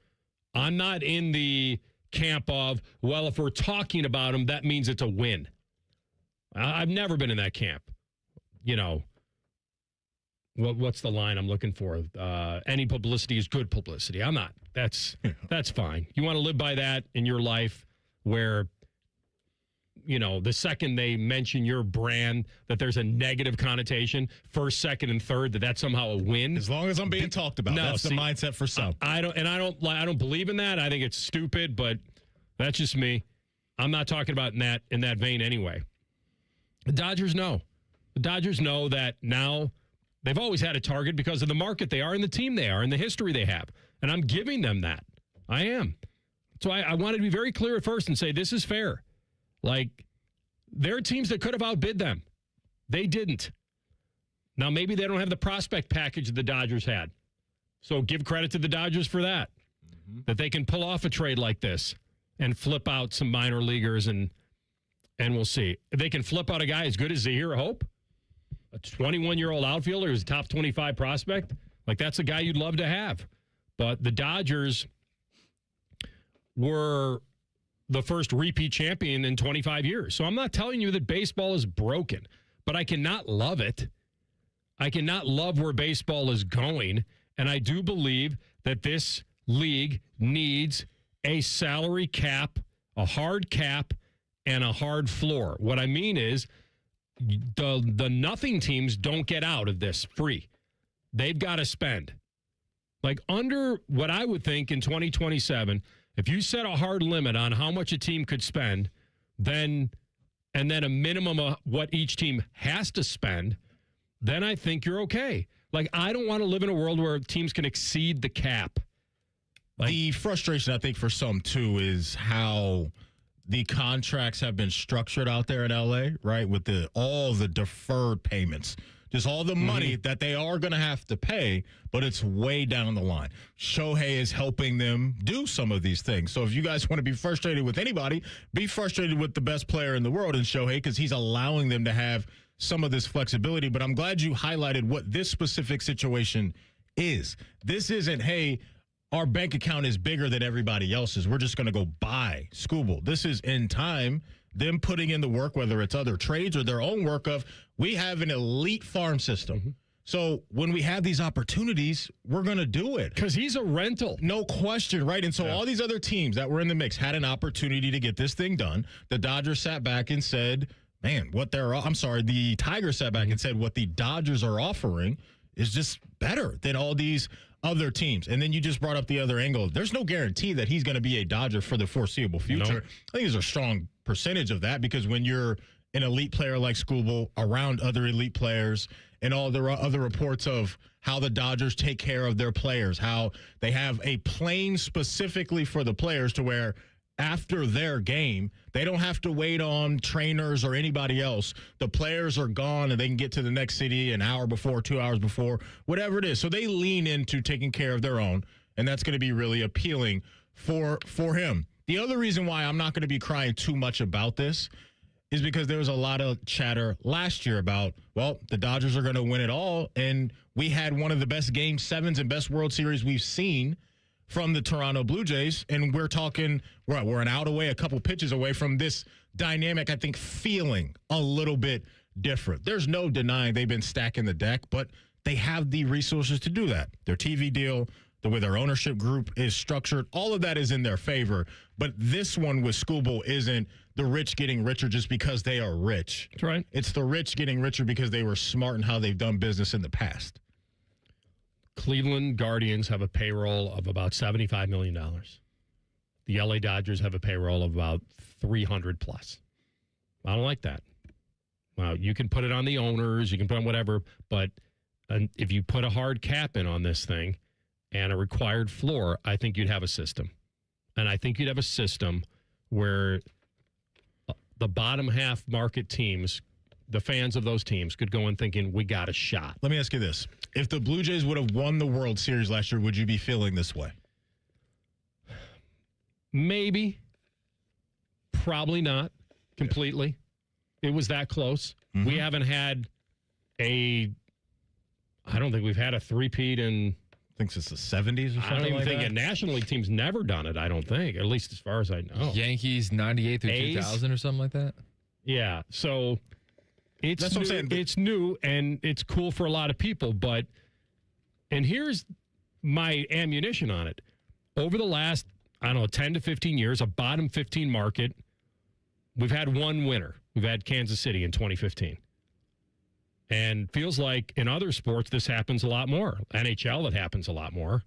I'm not in the camp of, well, if we're talking about them, that means it's a win. I've never been in that camp. You know, what's the line I'm looking for? Any publicity is good publicity. I'm not. That's fine. You want to live by that in your life where, you know, the second they mention your brand, that there's a negative connotation, first, second, and third, that's somehow a win. As long as I'm being talked about, that's the mindset for some. I don't believe in that. I think it's stupid, but that's just me. I'm not talking about in that vein anyway. The Dodgers know. The Dodgers know that now they've always had a target because of the market they are and the team they are and the history they have. And I'm giving them that. I am. So I wanted to be very clear at first and say this is fair. Like, there are teams that could have outbid them. They didn't. Now, maybe they don't have the prospect package that the Dodgers had. So give credit to the Dodgers for that. That they can pull off a trade like this and flip out some minor leaguers, and we'll see. If they can flip out a guy as good as Zahir Hope, a 21-year-old outfielder who's a top 25 prospect, like that's a guy you'd love to have. But the Dodgers were the first repeat champion in 25 years. So I'm not telling you that baseball is broken, but I cannot love it. I cannot love where baseball is going. And I do believe that this league needs a salary cap, a hard cap, and a hard floor. What I mean is the nothing teams don't get out of this free. They've got to spend. Like under what I would think in 2027, if you set a hard limit on how much a team could spend, and then a minimum of what each team has to spend, then I think you're okay. Like, I don't want to live in a world where teams can exceed the cap. Like, the frustration, I think, for some, too, is how the contracts have been structured out there in L.A., right, with all the deferred payments. Just all the money that they are going to have to pay, but it's way down the line. Shohei is helping them do some of these things. So if you guys want to be frustrated with anybody, be frustrated with the best player in the world in Shohei, because he's allowing them to have some of this flexibility. But I'm glad you highlighted what this specific situation is. This isn't, hey, our bank account is bigger than everybody else's. We're just going to go buy Skubal. This is in time. them putting in the work, whether it's other trades or their own work of, we have an elite farm system. Mm-hmm. So when we have these opportunities, we're going to do it. Because he's a rental. No question, right? And so all these other teams that were in the mix had an opportunity to get this thing done. The Dodgers sat back and said, man, the Tigers sat back and said what the Dodgers are offering is just better than all these other teams. And then you just brought up the other angle. There's no guarantee that he's going to be a Dodger for the foreseeable future. No. I think there's a strong percentage of that because when you're an elite player like Skubal around other elite players and all the other reports of how the Dodgers take care of their players, how they have a plane specifically for the players to where after their game, they don't have to wait on trainers or anybody else. The players are gone and they can get to the next city an hour before, 2 hours before, whatever it is. So they lean into taking care of their own, and that's going to be really appealing for him. The other reason why I'm not going to be crying too much about this is because there was a lot of chatter last year about, well, the Dodgers are going to win it all, and we had one of the best Game 7s and best World Series we've seen from the Toronto Blue Jays, and we're talking, we're an out away, a couple pitches away from this dynamic, I think, feeling a little bit different. There's no denying they've been stacking the deck, but they have the resources to do that. Their TV deal, the way their ownership group is structured, all of that is in their favor. But this one with Skubal isn't the rich getting richer just because they are rich. That's right. It's the rich getting richer because they were smart in how they've done business in the past. Cleveland Guardians have a payroll of about $75 million. The LA Dodgers have a payroll of about 300 plus. I don't like that. Well, you can put it on the owners, you can put on whatever, but if you put a hard cap in on this thing and a required floor, I think you'd have a system. And I think you'd have a system where the bottom half market teams, the fans of those teams, could go in thinking, we got a shot. Let me ask you this. If the Blue Jays would have won the World Series last year, would you be feeling this way? Maybe. Probably not completely. It was that close. Mm-hmm. We haven't had I don't think we've had a three-peat in... I think since the 70s or something. I don't even like think that. a National League team's never done it, I don't think, at least as far as I know. Yankees 98 through A's? 2000 or something like that? Yeah, so it's That's what I'm saying. It's new, and it's cool for a lot of people, and here's my ammunition on it. Over the last, 10 to 15 years, a bottom 15 market, we've had one winner. We've had Kansas City in 2015. And feels like in other sports, this happens a lot more. NHL, it happens a lot more.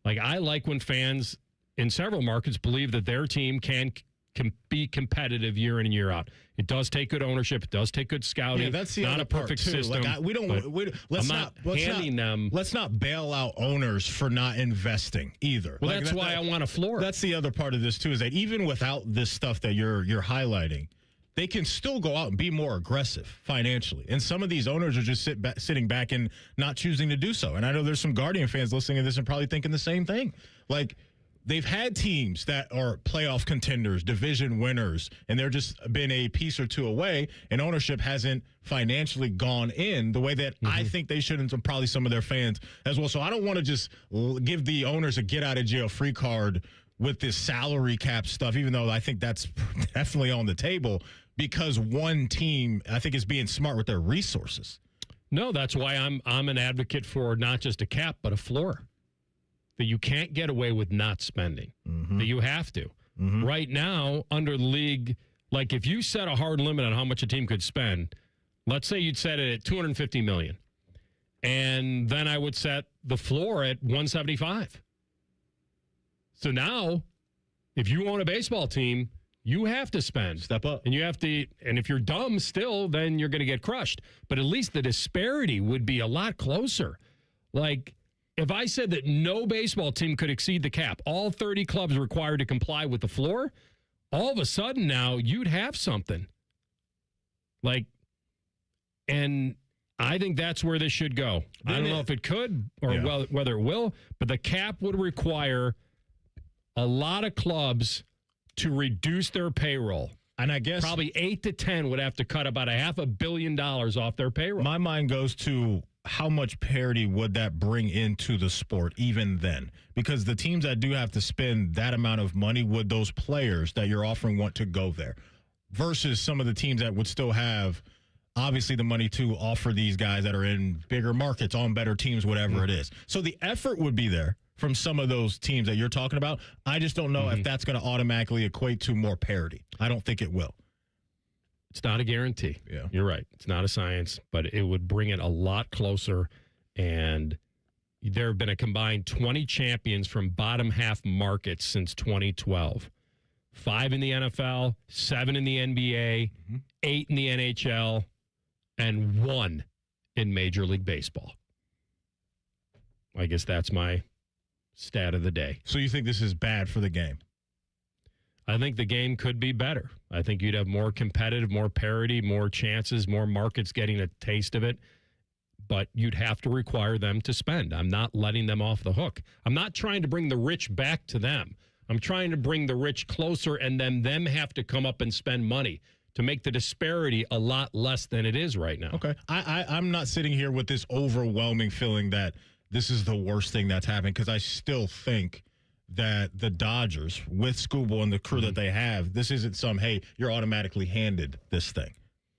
Like, I like when fans in several markets believe that their team can be competitive year in and year out. It does take good ownership. It does take good scouting. Yeah, that's the not other a perfect part too. system. Like let's not bail out owners for not investing either. Well, that's why I want a floor. That's the other part of this too, is that even without this stuff that you're highlighting, they can still go out and be more aggressive financially. And some of these owners are just sitting back and not choosing to do so. And I know there's some Guardian fans listening to this and probably thinking the same thing. Like, they've had teams that are playoff contenders, division winners, and they're just been a piece or two away, and ownership hasn't financially gone in the way that I think they should, and probably some of their fans as well. So I don't want to just give the owners a get-out-of-jail-free card with this salary cap stuff, even though I think that's definitely on the table, because one team, I think, is being smart with their resources. No, that's why I'm an advocate for not just a cap, but a floor. That you can't get away with not spending. That you have to. Right now, under the league, like if you set a hard limit on how much a team could spend, let's say you'd set it at $250 million, and then I would set the floor at $175. So now, if you own a baseball team, you have to spend. Step up. And you have to, and if you're dumb still, then you're going to get crushed. But at least the disparity would be a lot closer. Like, if I said that no baseball team could exceed the cap, all 30 clubs required to comply with the floor, all of a sudden now you'd have something. Like, and I think that's where this should go. I don't know if it could or whether it will, but the cap would require a lot of clubs to reduce their payroll. And I guess probably 8 to 10 would have to cut about $500 million off their payroll. My mind goes to how much parity would that bring into the sport even then? Because the teams that do have to spend that amount of money, would those players that you're offering want to go there? versus some of the teams that would still have, obviously, the money to offer these guys that are in bigger markets, on better teams, whatever it is. So the effort would be there from some of those teams that you're talking about. I just don't know if that's going to automatically equate to more parity. I don't think it will. It's not a guarantee. Yeah. You're right. It's not a science, but it would bring it a lot closer. And there have been a combined 20 champions from bottom half markets since 2012. 5 in the NFL, 7 in the NBA, 8 in the NHL, and 1 in Major League Baseball. I guess that's my stat of the day. So you think this is bad for the game? I think the game could be better. I think you'd have more competitive, more parity, more chances, more markets getting a taste of it. But you'd have to require them to spend. I'm not letting them off the hook. I'm not trying to bring the rich back to them. I'm trying to bring the rich closer and then them have to come up and spend money to make the disparity a lot less than it is right now. Okay. I'm not sitting here with this overwhelming feeling that this is the worst thing that's happened, because I still think that the Dodgers, with Scooble and the crew that they have, this isn't some, hey, you're automatically handed this thing.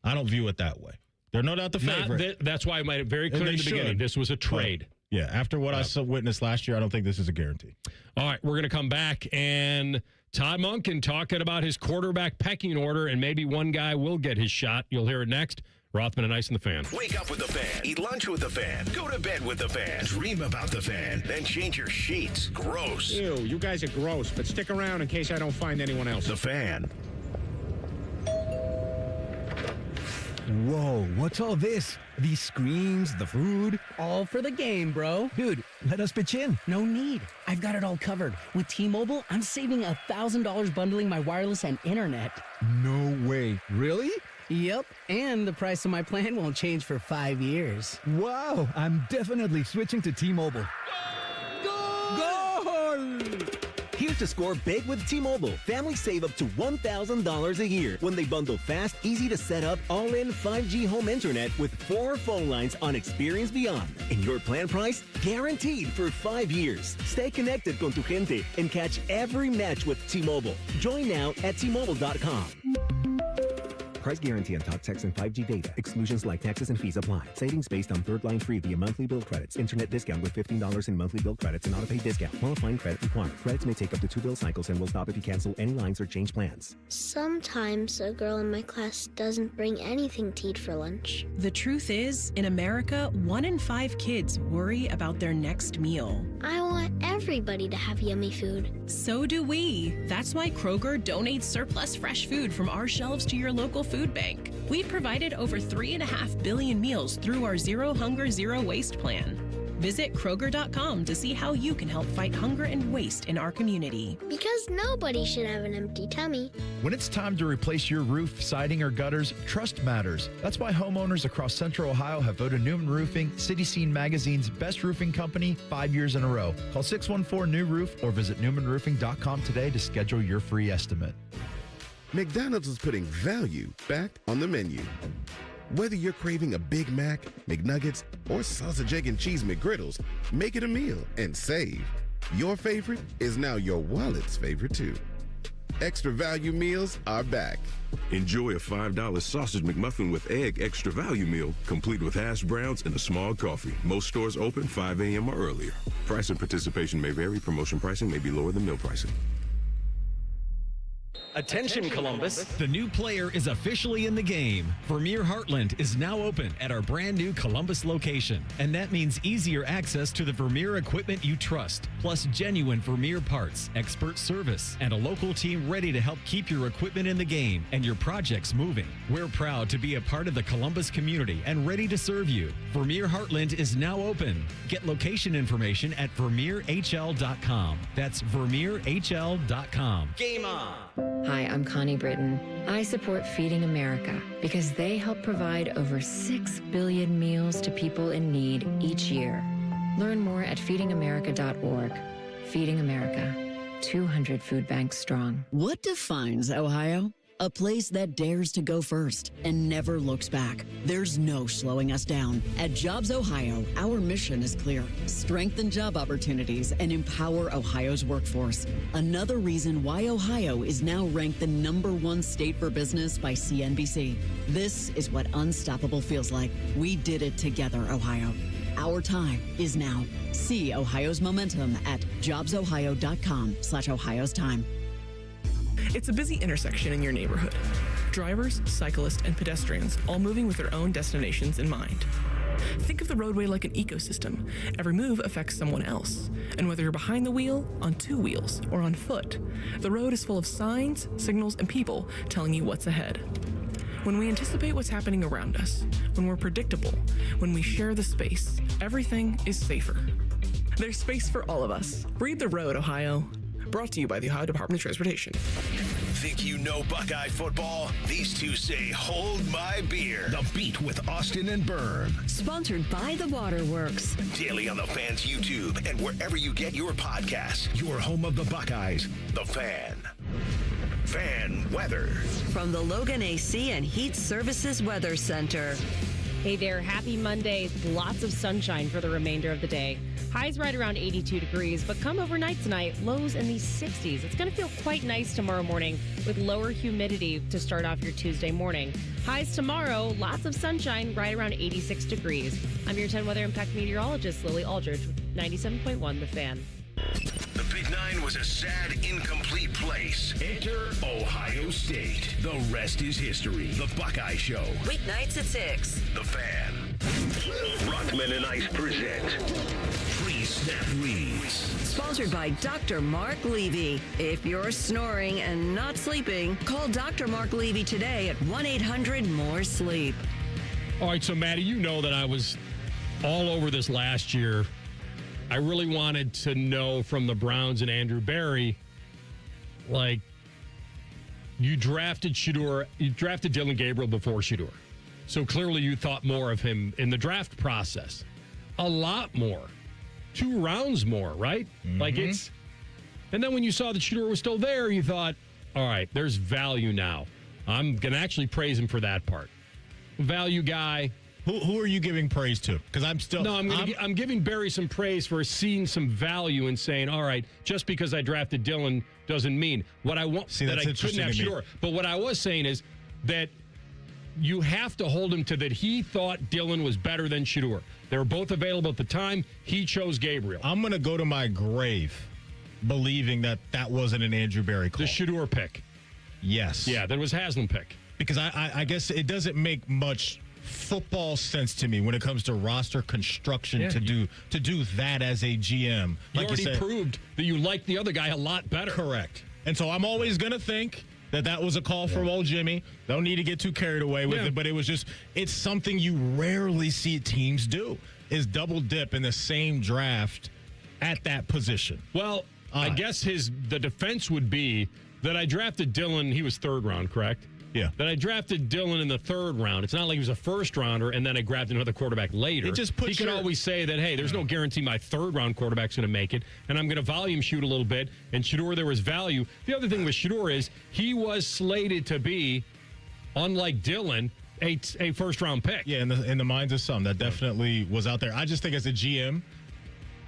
I don't view it that way. They're no doubt the favorite. That's why I made it very clear in the beginning. This was a trade. But, yeah, after what I witnessed last year, I don't think this is a guarantee. All right, we're going to come back, and Todd Monken talking about his quarterback pecking order, and maybe one guy will get his shot. You'll hear it next. Rothman and Ice and the Fan. Wake up with the Fan. Eat lunch with the Fan. Go to bed with the Fan. Dream about the Fan. Then change your sheets. Gross. Ew, you guys are gross, but stick around in case I don't find anyone else. The Fan. Whoa, what's all this? These screens, the food? All for the game, bro. Dude, let us pitch in. No need. I've got it all covered. With T-Mobile, I'm saving $1,000 bundling my wireless and internet. No way. Really? Yep, and the price of my plan won't change for 5 years. Wow, I'm definitely switching to T-Mobile. Goal! Here's to score big with T-Mobile. Families save up to $1,000 a year when they bundle fast, easy to set up, all-in 5G home internet with 4 phone lines on Experience Beyond. And your plan price, guaranteed for 5 years. Stay connected con tu gente and catch every match with T-Mobile. Join now at T-Mobile.com. Price guarantee on talk, text, and 5G data. Exclusions like taxes and fees apply. Savings based on third line free via monthly bill credits. Internet discount with $15 in monthly bill credits and auto-pay discount. Qualifying credit required. Credits may take up to 2 bill cycles and will stop if you cancel any lines or change plans. Sometimes a girl in my class doesn't bring anything to eat for lunch. The truth is, in America, 1 in 5 kids worry about their next meal. I want everybody to have yummy food. So do we. That's why Kroger donates surplus fresh food from our shelves to your local food bank. We've provided over 3.5 billion meals through our Zero Hunger, Zero Waste plan. Visit Kroger.com to see how you can help fight hunger and waste in our community. Because nobody should have an empty tummy. When it's time to replace your roof, siding, or gutters, trust matters. That's why homeowners across Central Ohio have voted Newman Roofing City Scene Magazine's best roofing company 5 years in a row. Call 614-NEW-ROOF or visit newmanroofing.com today to schedule your free estimate. McDonald's is putting value back on the menu. Whether you're craving a Big Mac, McNuggets, or sausage, egg, and cheese McGriddles, make it a meal and save. Your favorite is now your wallet's favorite too. Extra value meals are back. Enjoy a $5 sausage McMuffin with egg extra value meal, complete with hash browns and a small coffee. Most stores open 5 a.m. or earlier. Price and participation may vary. Promotion pricing may be lower than meal pricing. Attention, Columbus. The new player is officially in the game. Vermeer Heartland is now open at our brand new Columbus location. And that means easier access to the Vermeer equipment you trust, plus genuine Vermeer parts, expert service, and a local team ready to help keep your equipment in the game and your projects moving. We're proud to be a part of the Columbus community and ready to serve you. Vermeer Heartland is now open. Get location information at VermeerHL.com. That's VermeerHL.com. Game on! Hi, I'm Connie Britton. I support Feeding America because they help provide over 6 billion meals to people in need each year. Learn more at feedingamerica.org. Feeding America, 200 food banks strong. What defines Ohio? A place that dares to go first and never looks back. There's no slowing us down. At Jobs Ohio, our mission is clear. Strengthen job opportunities and empower Ohio's workforce. Another reason why Ohio is now ranked the #1 state for business by CNBC. This is what unstoppable feels like. We did it together, Ohio. Our time is now. See Ohio's momentum at jobsohio.com/Ohio's time. It's a busy intersection in your neighborhood. Drivers, cyclists, and pedestrians all moving with their own destinations in mind. Think of the roadway like an ecosystem. Every move affects someone else. And whether you're behind the wheel, on two wheels, or on foot, the road is full of signs, signals, and people telling you what's ahead. When we anticipate what's happening around us, when we're predictable, when we share the space, everything is safer. There's space for all of us. Read the road, Ohio. Brought to you by the Ohio Department of Transportation. Think you know Buckeye football? These two say, hold my beer. The Beat with Austin and Byrne. Sponsored by the Waterworks. Daily on the Fan's YouTube and wherever you get your podcasts. Your home of the Buckeyes, The Fan. Fan weather. From the Logan AC and Heat Services Weather Center. Hey there, happy Monday. Lots of sunshine for the remainder of the day. Highs right around 82 degrees, but come overnight tonight, lows in the 60s. It's going to feel quite nice tomorrow morning with lower humidity to start off your Tuesday morning. Highs tomorrow, lots of sunshine, right around 86 degrees. I'm your 10 Weather Impact meteorologist, Lily Aldridge, with 97.1 The Fan. The Big Nine was a sad, incomplete place. Enter Ohio State. The rest is history. The Buckeye Show. Weeknights at 6. The Fan. Rothman and Ice present Pre-Snap Reads. Sponsored by Dr. Mark Levy. If you're snoring and not sleeping, call Dr. Mark Levy today at 1-800-MORE-SLEEP. All right, so Maddie, you know that I was all over this last year. I really wanted to know from the Browns and Andrew Berry, like, you drafted Dylan Gabriel before Shedeur. So clearly you thought more of him in the draft process. A lot more. 2 rounds more, right? Mm-hmm. Like and then when you saw that Shedeur was still there, you thought, all right, there's value now. I'm going to actually praise him for that part. Value guy. Who are you giving praise to? Because I'm still... No, I'm giving Barry some praise for seeing some value and saying, all right, just because I drafted Dylan doesn't mean what I want that I couldn't have Shedeur. But what I was saying is that you have to hold him to that he thought Dylan was better than Shedeur. They were both available at the time. He chose Gabriel. I'm going to go to my grave believing that wasn't an Andrew Berry call. The Shedeur pick. Yes. Yeah, that was Haslam pick. Because I guess it doesn't make much football sense to me when it comes to roster construction to do that as a GM. You already proved that you liked the other guy a lot better. Correct. And so I'm always going to think that was a call from old Jimmy. Don't need to get too carried away with it, but it's something you rarely see teams do, is double dip in the same draft at that position. Well, I guess the defense would be that I drafted Dylan. He was 3rd round, correct? Yeah. That I drafted Dylan in the 3rd round. It's not like he was a 1st rounder and then I grabbed another quarterback later. It just puts he could always say that, hey, there's no guarantee my 3rd round quarterback's going to make it, and I'm going to volume shoot a little bit. And Shedeur, there was value. The other thing with Shedeur is he was slated to be, unlike Dylan, a 1st round pick. Yeah, in the minds of some, that definitely was out there. I just think as a GM,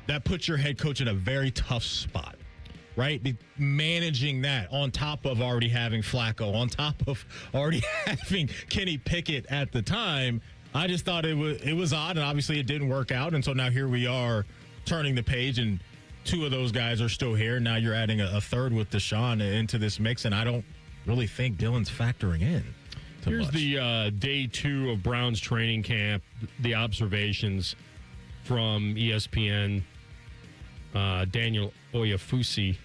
that puts your head coach in a very tough spot. Right? Managing that on top of already having Flacco, on top of already having Kenny Pickett at the time. I just thought it was odd, and obviously it didn't work out. And so now here we are turning the page, and 2 of those guys are still here. Now you're adding a 3rd with Deshaun into this mix, and I don't really think Dylan's factoring in. Here's much. The day 2 of Browns training camp, the observations from ESPN, Daniel Oyefusi.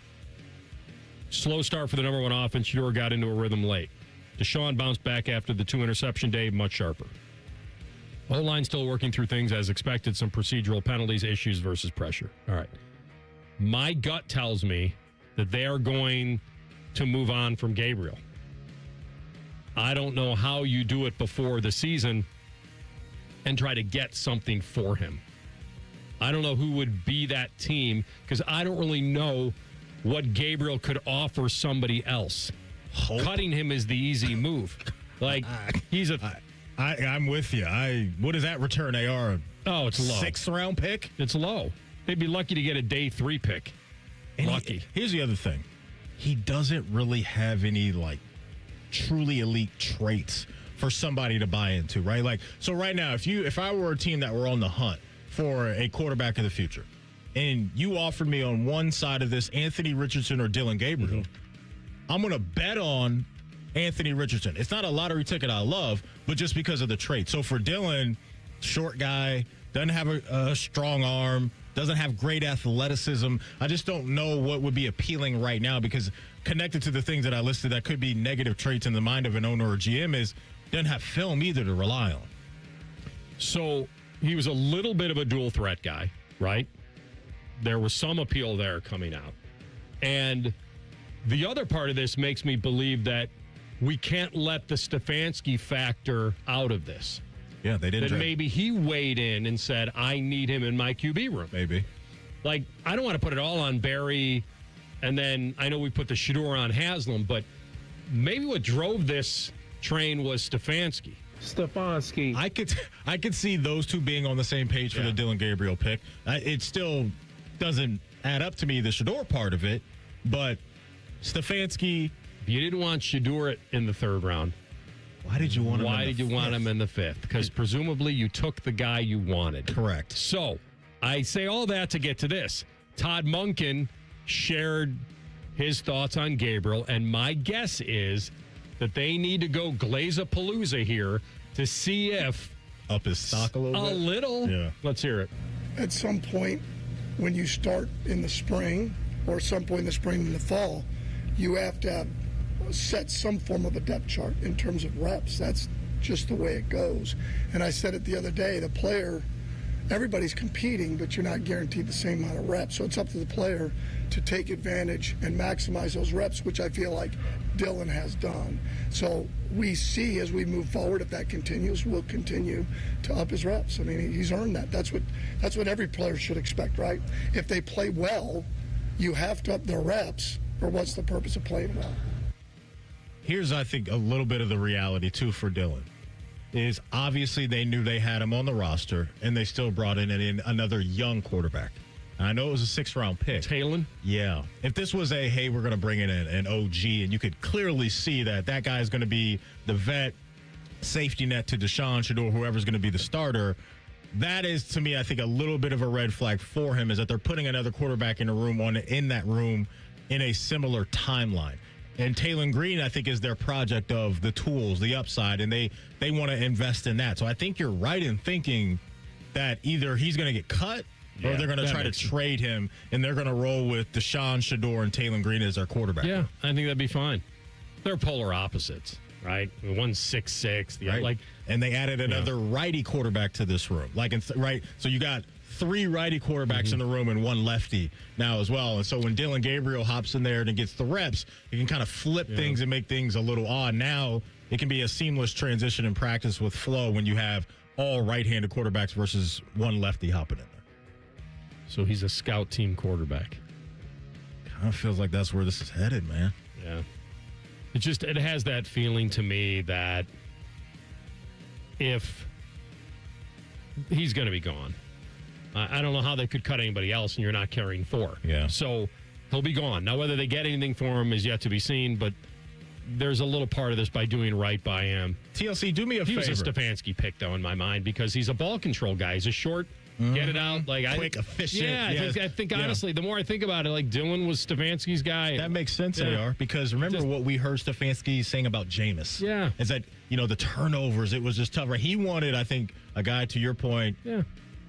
Slow start for the number 1 offense. Shedeur got into a rhythm late. Deshaun bounced back after the 2-interception day, much sharper. O-line still working through things as expected. Some procedural penalties, issues versus pressure. All right. My gut tells me that they are going to move on from Gabriel. I don't know how you do it before the season and try to get something for him. I don't know who would be that team because I don't really know what Gabriel could offer somebody else. cutting him is the easy move. Like, he's I'm with you. What does that return, AR? Oh, it's low. 6th round pick? It's low. They'd be lucky to get a day 3 pick. Lucky. Here's the other thing. He doesn't really have any, like, truly elite traits for somebody to buy into, right? Like, so right now, if I were a team that were on the hunt for a quarterback of the future, and you offered me on one side of this Anthony Richardson or Dylan Gabriel, I'm going to bet on Anthony Richardson. It's not a lottery ticket I love, but just because of the trait. So for Dylan, short guy, doesn't have a strong arm, doesn't have great athleticism. I just don't know what would be appealing right now, because connected to the things that I listed that could be negative traits in the mind of an owner or GM is doesn't have film either to rely on. So he was a little bit of a dual threat guy, right? There was some appeal there coming out. And the other part of this makes me believe that we can't let the Stefanski factor out of this. Yeah, they didn't. That maybe he weighed in and said, I need him in my QB room. Maybe. Like, I don't want to put it all on Barry, and then I know we put the Shador on Haslam, but maybe what drove this train was Stefanski. I could see those two being on the same page for the Dylan Gabriel pick. It still doesn't add up to me, the Shador part of it, but Stefanski. If you didn't want Shador in the 3rd round, why did you want him? Why did you want him in the 5th? Because presumably you took the guy you wanted. Correct. So I say all that to get to this. Todd Monken shared his thoughts on Gabriel, and my guess is that they need to go Glaze-a-Palooza here to see if up his stock a little bit. A little. Yeah. Let's hear it. At some point, when you start in the spring, or some point in the spring and the fall, you have to set some form of a depth chart in terms of reps. That's just the way it goes. And I said it the other day, the player, everybody's competing, but you're not guaranteed the same amount of reps. So it's up to the player to take advantage and maximize those reps, which I feel like Dylan has done. So we see as we move forward, if that continues, we'll continue to up his reps. I mean, he's earned that. That's what every player should expect, right? If they play well, you have to up their reps, or what's the purpose of playing well? Here's, I think, a little bit of the reality, too, for Dylan. Is obviously they knew they had him on the roster, and they still brought in another young quarterback. I know it was a 6th-round pick. Talon? Yeah. If this was hey, we're going to bring in an OG, and you could clearly see that guy is going to be the vet, safety net to Deshaun, Shador, whoever's going to be the starter, that is, to me, I think, a little bit of a red flag for him, is that they're putting another quarterback in that room in a similar timeline. And Talon Green, I think, is their project of the tools, the upside, and they want to invest in that. So I think you're right in thinking that either he's going to get cut or they're going to try to trade him, and they're going to roll with Deshaun, Shador, and Talon Green as their quarterback. Yeah, I think that'd be fine. They're polar opposites, right? One's 6'6", the other, and they added another righty quarterback to this room. So you got 3 righty quarterbacks in the room and 1 lefty now as well. And so when Dylan Gabriel hops in there and gets the reps, he can kind of flip things and make things a little odd. Now it can be a seamless transition in practice with flow when you have all right-handed quarterbacks versus 1 lefty hopping in there. So he's a scout team quarterback. Kind of feels like that's where this is headed, man. Yeah. It has that feeling to me that if he's going to be gone, I don't know how they could cut anybody else, and you're not carrying 4. Yeah. So he'll be gone. Now, whether they get anything for him is yet to be seen, but there's a little part of this by doing right by him. TLC, do me a favor. He was a Stefanski pick, though, in my mind, because he's a ball control guy. He's a short, get it out. Quick, efficient. Yeah, I think honestly, the more I think about it, Dylan was Stefanski's guy. That makes sense, AR, because remember what we heard Stefanski saying about Jameis. Yeah. Is that, the turnovers, it was just tough. Right? He wanted, I think, a guy, to your point,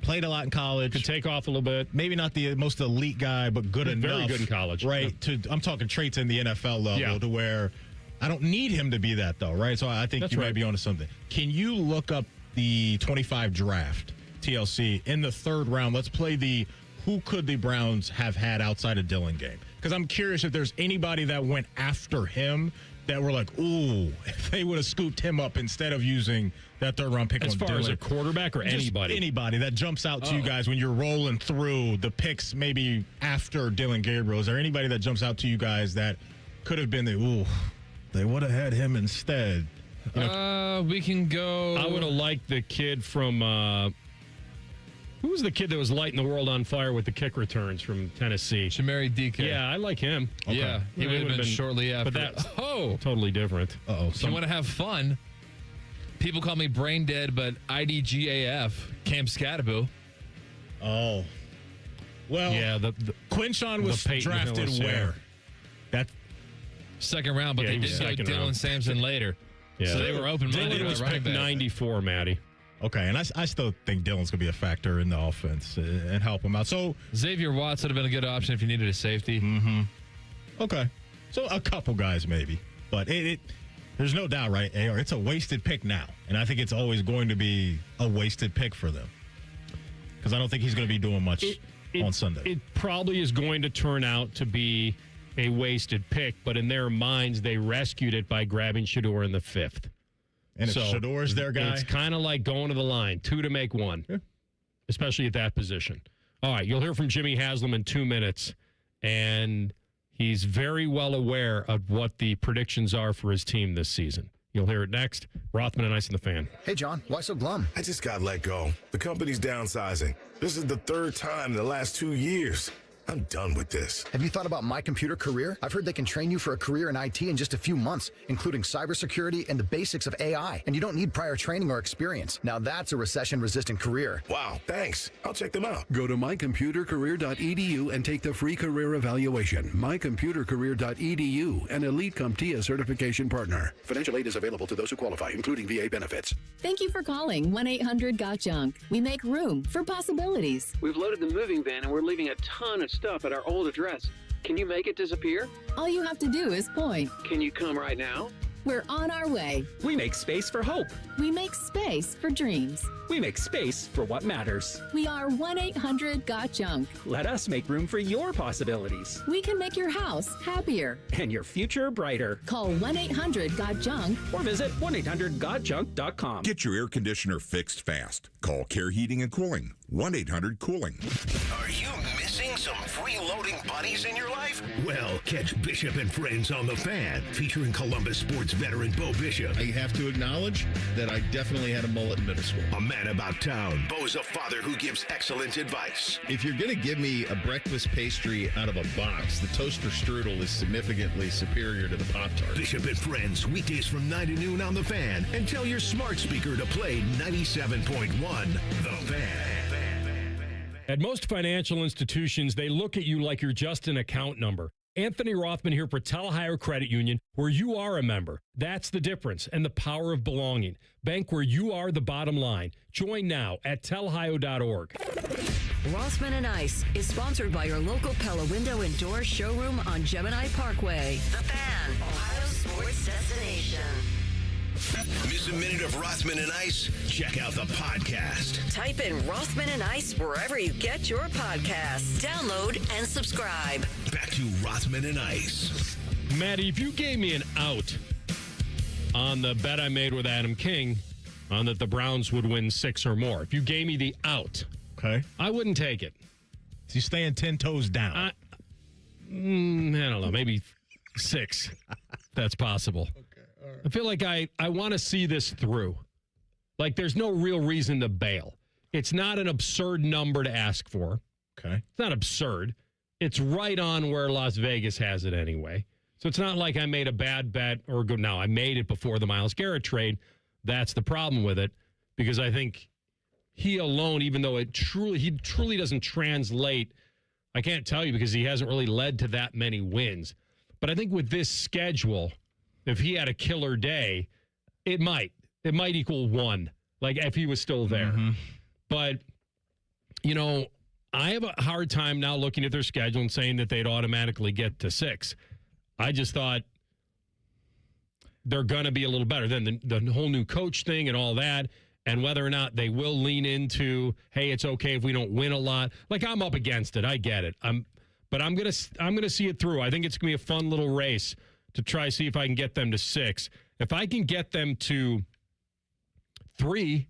played a lot in college. Could take off a little bit. Maybe not the most elite guy, but good enough. Very good in college. Right. Yeah. I'm talking traits in the NFL level to where I don't need him to be that, though, right? So I think you might be onto something. Can you look up the 25 draft, TLC, in the 3rd round? Let's play who could the Browns have had outside of Dylan game? Because I'm curious if there's anybody that went after him that were like, ooh, if they would have scooped him up instead of using that 3rd-round pick on Dylan. As far as a quarterback or anybody? Anybody that jumps out to you guys when you're rolling through the picks maybe after Dylan Gabriel. Is there anybody that jumps out to you guys that could have been the, ooh? They would have had him instead. We can go. I would have liked the kid from. Who was the kid that was lighting the world on fire with the kick returns from Tennessee? Shamari DK. Yeah, I like him. Okay. Yeah, he would have been shortly after. But that's totally different. You want to have fun? People call me brain dead, but IDGAF, Cam Scattaboo. Oh. Well, yeah, the Quinshon was drafted Hillis, where? That second round, but they did go Dylan Sampson later. Yeah. So they were open. Dylan was picked 94, Matty. Okay, and I still think Dylan's going to be a factor in the offense and help him out. So Xavier Watts would have been a good option if you needed a safety. Mm-hmm. Okay. So a couple guys maybe. But there's no doubt, right, AR? It's a wasted pick now. And I think it's always going to be a wasted pick for them. Because I don't think he's going to be doing much on Sunday. It probably is going to turn out to be a wasted pick, but in their minds, they rescued it by grabbing Shedeur in the 5th. And if Shedeur's their guy? It's kind of like going to the line, 2 to make 1, especially at that position. All right, you'll hear from Jimmy Haslam in 2 minutes, and he's very well aware of what the predictions are for his team this season. You'll hear it next. Rothman and Ice in the Fan. Hey, John, why so glum? I just got let go. The company's downsizing. This is the 3rd time in the last 2 years. I'm done with this. Have you thought about My Computer Career? I've heard they can train you for a career in IT in just a few months, including cybersecurity and the basics of AI. And you don't need prior training or experience. Now that's a recession-resistant career. Wow, thanks. I'll check them out. Go to mycomputercareer.edu and take the free career evaluation. Mycomputercareer.edu, an Elite CompTIA certification partner. Financial aid is available to those who qualify, including VA benefits. Thank you for calling 1-800-GOT-JUNK. We make room for possibilities. We've loaded the moving van and we're leaving a ton of stuff at our old address. Can you make it disappear? All you have to do is point. Can you come right now? We're on our way. We make space for hope. We make space for dreams. We make space for what matters. We are 1-800-GOT-JUNK. Let us make room for your possibilities. We can make your house happier. And your future brighter. Call 1-800-GOT-JUNK. Or visit 1-800-GOT-JUNK.com. Get your air conditioner fixed fast. Call Care Heating and Cooling. 1-800-COOLING. Are you missing some freeloading buddies in your life? Well, catch Bishop and Friends on the Fan, featuring Columbus sports veteran Bo Bishop. I have to acknowledge that I definitely had a mullet in middle school. A man about town. Bo's a father who gives excellent advice. If you're going to give me a breakfast pastry out of a box, the toaster strudel is significantly superior to the Pop-Tart. Bishop and Friends, weekdays from 9 to noon on the Fan. And tell your smart speaker to play 97.1 The Fan. At most financial institutions, they look at you like you're just an account number. Anthony Rothman here for Ohio Credit Union, where you are a member. That's the difference and the power of belonging. Bank where you are the bottom line. Join now at telhio.org. Rothman and Ice is sponsored by your local Pella Window and Door showroom on Gemini Parkway. The Fan, Ohio's sports destination. Miss a minute of Rothman and Ice? Check out the podcast. Type in Rothman and Ice wherever you get your podcasts. Download and subscribe. Back to Rothman and Ice. Maddie, if you gave me an out on the bet I made with Adam King on that the Browns would win 6 or more, if you gave me the out, okay, I wouldn't take it. So you're staying 10 toes down. I don't know, maybe 6. That's possible. I feel like I want to see this through. Like, there's no real reason to bail. It's not an absurd number to ask for. Okay. It's not absurd. It's right on where Las Vegas has it anyway. So it's not like I made a bad bet or good. Now, I made it before the Myles Garrett trade. That's the problem with it, because I think he alone, even though he truly doesn't translate, I can't tell you because he hasn't really led to that many wins. But I think with this schedule, if he had a killer day, it might equal 1, like if he was still there. Mm-hmm. But, you know, I have a hard time now looking at their schedule and saying that they'd automatically get to 6. I just thought they're going to be a little better. Then the whole new coach thing and all that, and whether or not they will lean into, hey, it's okay if we don't win a lot. Like, I'm up against it. I get it. But I'm gonna see it through. I think it's going to be a fun little race to try see if I can get them to 6. If I can get them to 3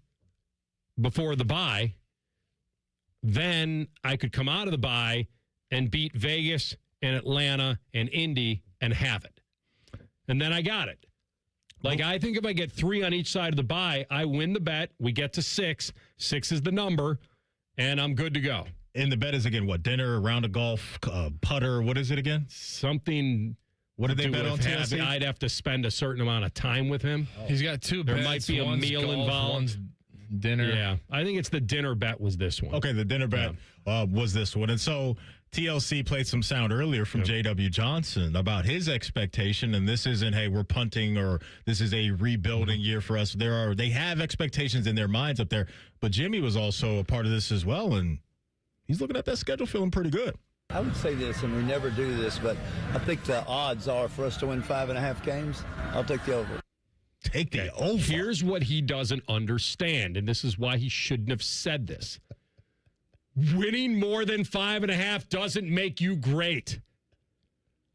before the bye, then I could come out of the bye and beat Vegas and Atlanta and Indy and have it. and then I got it. Like, I think if I get 3 on each side of the bye, I win the bet. We get to 6. 6 is the number, and I'm good to go. And the bet is, again, what? Dinner, a round of golf, putter, what is it again? Something. What did they bet on TLC? I'd have to spend a certain amount of time with him. He's got 2 There bets. might be a One's meal golf, involved. One's dinner. Yeah, I think it's the dinner bet was this one. Okay, the dinner bet was this one. And so TLC played some sound earlier from J.W. Johnson about his expectation, and this isn't, hey, we're punting or this is a rebuilding year for us. They have expectations in their minds up there, but Jimmy was also a part of this as well, and he's looking at that schedule feeling pretty good. I would say this, and we never do this, but I think the odds are for us to win 5.5 games. I'll take the over. Take the over. Here's what he doesn't understand, and this is why he shouldn't have said this. Winning more than 5.5 doesn't make you great.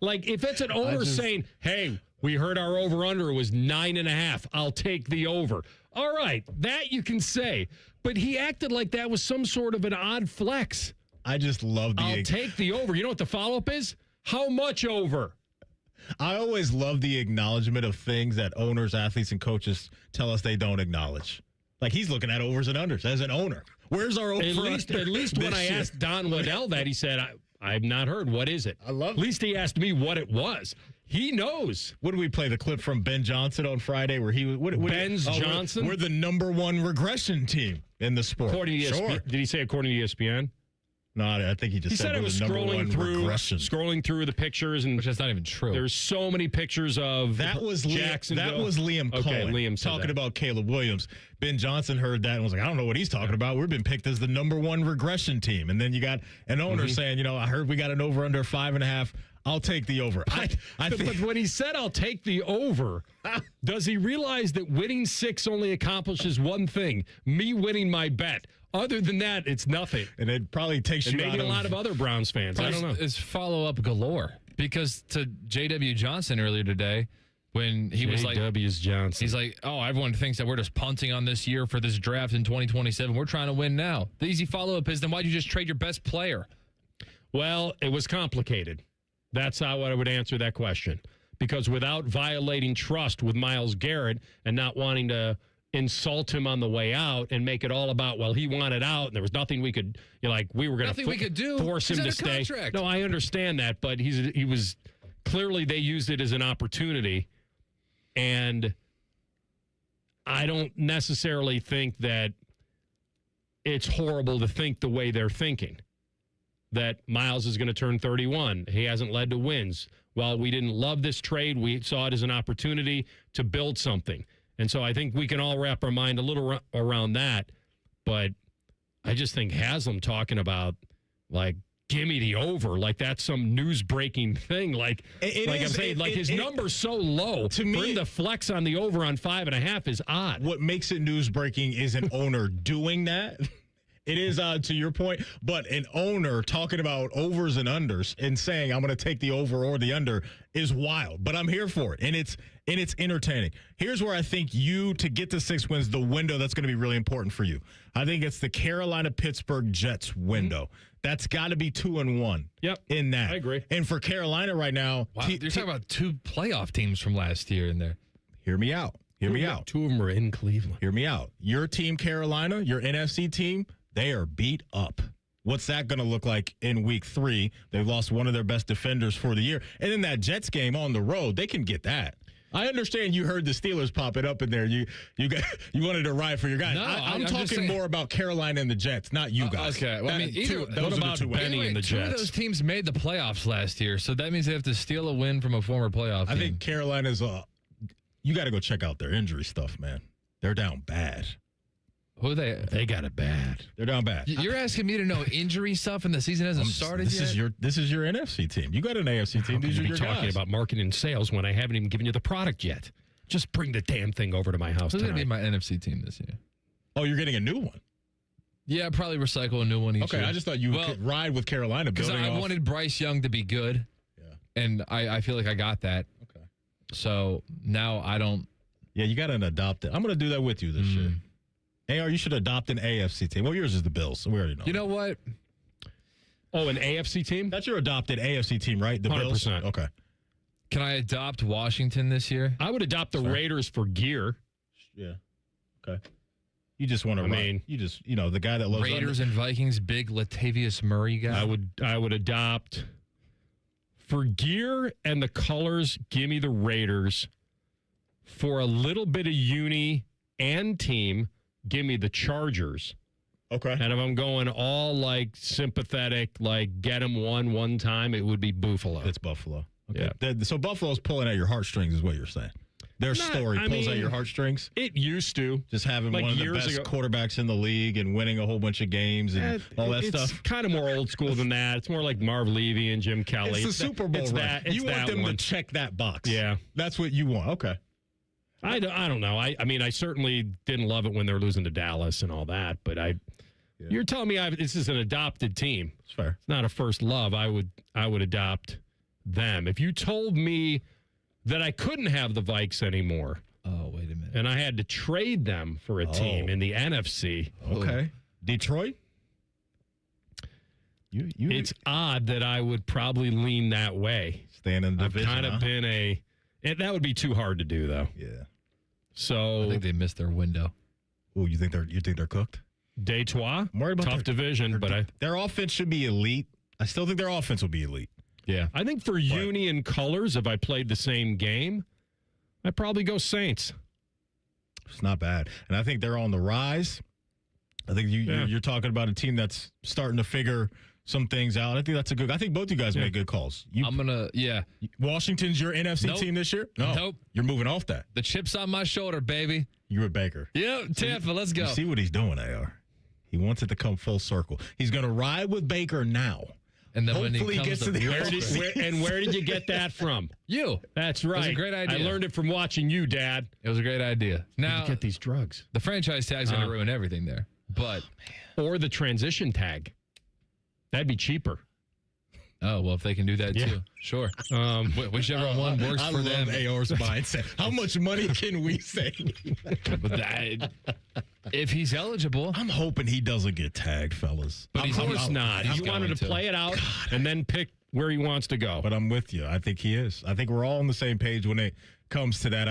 Like, if it's an owner saying, hey, we heard our over-under was 9.5, I'll take the over. All right, that you can say. But he acted like that was some sort of an odd flex. I just love I'll take the over. You know what the follow-up is? How much over? I always love the acknowledgement of things that owners, athletes, and coaches tell us they don't acknowledge. Like, he's looking at overs and unders as an owner. Where's our over? At least when I asked Don Liddell that, he said, I've not heard. What is it? I love it. At least he asked me what it was. He knows. What did we play? The clip from Ben Johnson on Friday where he was. Johnson? We're the number 1 regression team in the sport. According to ESPN. Did he say according to ESPN? No, I think he just said it was scrolling through the pictures, and which is not even true. There's so many pictures of Jacksonville. That was Liam Cohen. Okay, Liam talking about Caleb Williams. Ben Johnson heard that and was like, I don't know what he's talking about. We've been picked as the number 1 regression team. And then you got an owner saying, I heard we got an over under 5.5. I'll take the over. But when he said I'll take the over, does he realize that winning 6 only accomplishes one thing? Me winning my bet. Other than that, it's nothing. And it probably takes you maybe a lot of other Browns fans. I don't know. It's follow-up galore. Because to J.W. Johnson earlier today, when he was like, J.W.'s Johnson. He's like, everyone thinks that we're just punting on this year for this draft in 2027. We're trying to win now. The easy follow-up is, then why'd you just trade your best player? Well, it was complicated. That's how I would answer that question. Because without violating trust with Myles Garrett and not wanting to insult him on the way out and make it all about, well, he wanted out and there was nothing we could, we were going to force him to stay. Contract. No, I understand that, but he was clearly, they used it as an opportunity, and I don't necessarily think that it's horrible to think the way they're thinking, that Myles is going to turn 31. He hasn't led to wins. While we didn't love this trade, we saw it as an opportunity to build something. And so I think we can all wrap our mind a little around that. But I just think Haslam talking about, give me the over, like that's some news-breaking thing. His number's so low. To me, for him to flex on the over on 5.5 is odd. What makes it news-breaking is an owner doing that. It is odd to your point, but an owner talking about overs and unders and saying I'm going to take the over or the under is wild. But I'm here for it, and it's entertaining. Here's where I think to get to 6 wins, the window that's going to be really important for you. I think it's the Carolina-Pittsburgh Jets window. Mm-hmm. That's got to be 2-1. Yep, in that. I agree. And for Carolina right now, wow, you're talking about 2 playoff teams from last year in there. Hear me out. Hear me out. 2 of them are in Cleveland. Hear me out. Your team, Carolina, your NFC team. They are beat up. What's that going to look like in week 3? They've lost one of their best defenders for the year. And in that Jets game on the road, they can get that. I understand you heard the Steelers pop it up in there. You wanted to ride for your guys. No, I'm talking more about Carolina and the Jets, not you guys. Okay. Well, what about Benny and the Jets? 2 of those teams made the playoffs last year, so that means they have to steal a win from a former playoff team. I think Carolina's you got to go check out their injury stuff, man. They're down bad. Who they got it bad. They're down bad. You're asking me to know injury stuff and the season hasn't started yet? This is your NFC team. You got an AFC team. These are your talking guys. About marketing and sales when I haven't even given you the product yet. Just bring the damn thing over to my house. Who's going to be my NFC team this year? Oh, you're getting a new one. Yeah, probably recycle a new one each year. I just thought you could ride with Carolina. Because I wanted Bryce Young to be good. Yeah. And I feel like I got that. Okay. So now I don't. Yeah, you got to adopt it. I'm going to do that with you this year. AR, you should adopt an AFC team. Well, yours is the Bills, so we already know. You know what? Oh, an AFC team? That's your adopted AFC team, right? The 100%. Bills? Okay. Can I adopt Washington this year? I would adopt the Raiders for gear. Yeah. Okay. You just want to run. The guy that loves Raiders and Vikings, big Latavius Murray guy. I would adopt for gear and the colors. Give me the Raiders. For a little bit of uni and team, give me the Chargers. Okay. And if I'm going all like sympathetic, like get them one time, it would be Buffalo. It's Buffalo. Okay. Yeah. So Buffalo's pulling at your heartstrings is what you're saying. Their story pulls at your heartstrings. It used to. Just having like one of the years best ago. quarterbacks in the league and winning a whole bunch of games and all that It's stuff. kind of more old school than that. It's more like Marv Levy and Jim Kelly. It's the Super Bowl It's run. that. It's You want that them one. to check that box. Yeah. That's what you want. Okay. I don't know. I mean, I certainly didn't love it when they were losing to Dallas and all that, but you're telling me this is an adopted team. It's fair. It's not a first love. I would adopt them. If you told me that I couldn't have the Vikes anymore. Oh, wait a minute. And I had to trade them for a team in the NFC. Okay. Detroit? It's odd that I would probably lean that way. Staying in the division, I've kind of been that would be too hard to do, though. Yeah. So I think they missed their window. Oh, you think they're cooked? Detroit? I'm worried about tough division, but their offense should be elite. I still think their offense will be elite. Yeah. I think for uni and colors, if I played the same game, I'd probably go Saints. It's not bad. And I think they're on the rise. I think you're talking about a team that's starting to figure some things out. I think that's I think both you guys made good calls. Washington's your NFC team this year? No. Nope. You're moving off that. The chip's on my shoulder, baby. You're a Baker. Yep, Tampa, let's go. You see what he's doing, AR. He wants it to come full circle. He's going to ride with Baker now. And then hopefully when he gets to the where did you get that from? You. That's right. It was a great idea. I learned it from watching you, Dad. It was a great idea. Now, get these drugs. The franchise tag's going to ruin everything there. But or the transition tag. That'd be cheaper. Oh, well, if they can do that too. Sure. Whichever one works for them. AR's mindset. How much money can we save? If he's eligible. I'm hoping he doesn't get tagged, fellas. But of course not. He wanted to play it out and then pick where he wants to go. But I'm with you. I think he is. I think we're all on the same page when it comes to that.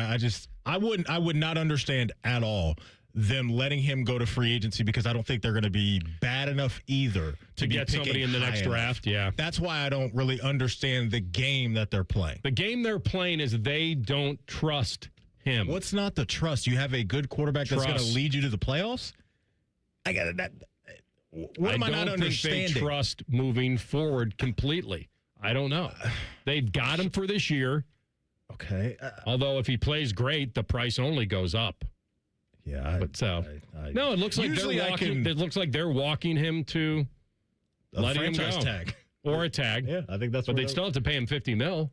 I would not understand at all them letting him go to free agency because I don't think they're going to be bad enough either to get somebody in the next draft. Yeah. That's why I don't really understand the game that they're playing. The game they're playing is they don't trust him. What's not the trust? You have a good quarterback that's going to lead you to the playoffs? I got it. What am I not understanding? Think they trust moving forward completely. I don't know. They've got him for this year. Okay. Although if he plays great, the price only goes up. Yeah, no, it looks like they're walking. It looks like they're walking him to letting him go, tag or a tag. Yeah, I think that's. But they'd still have to pay him $50 million.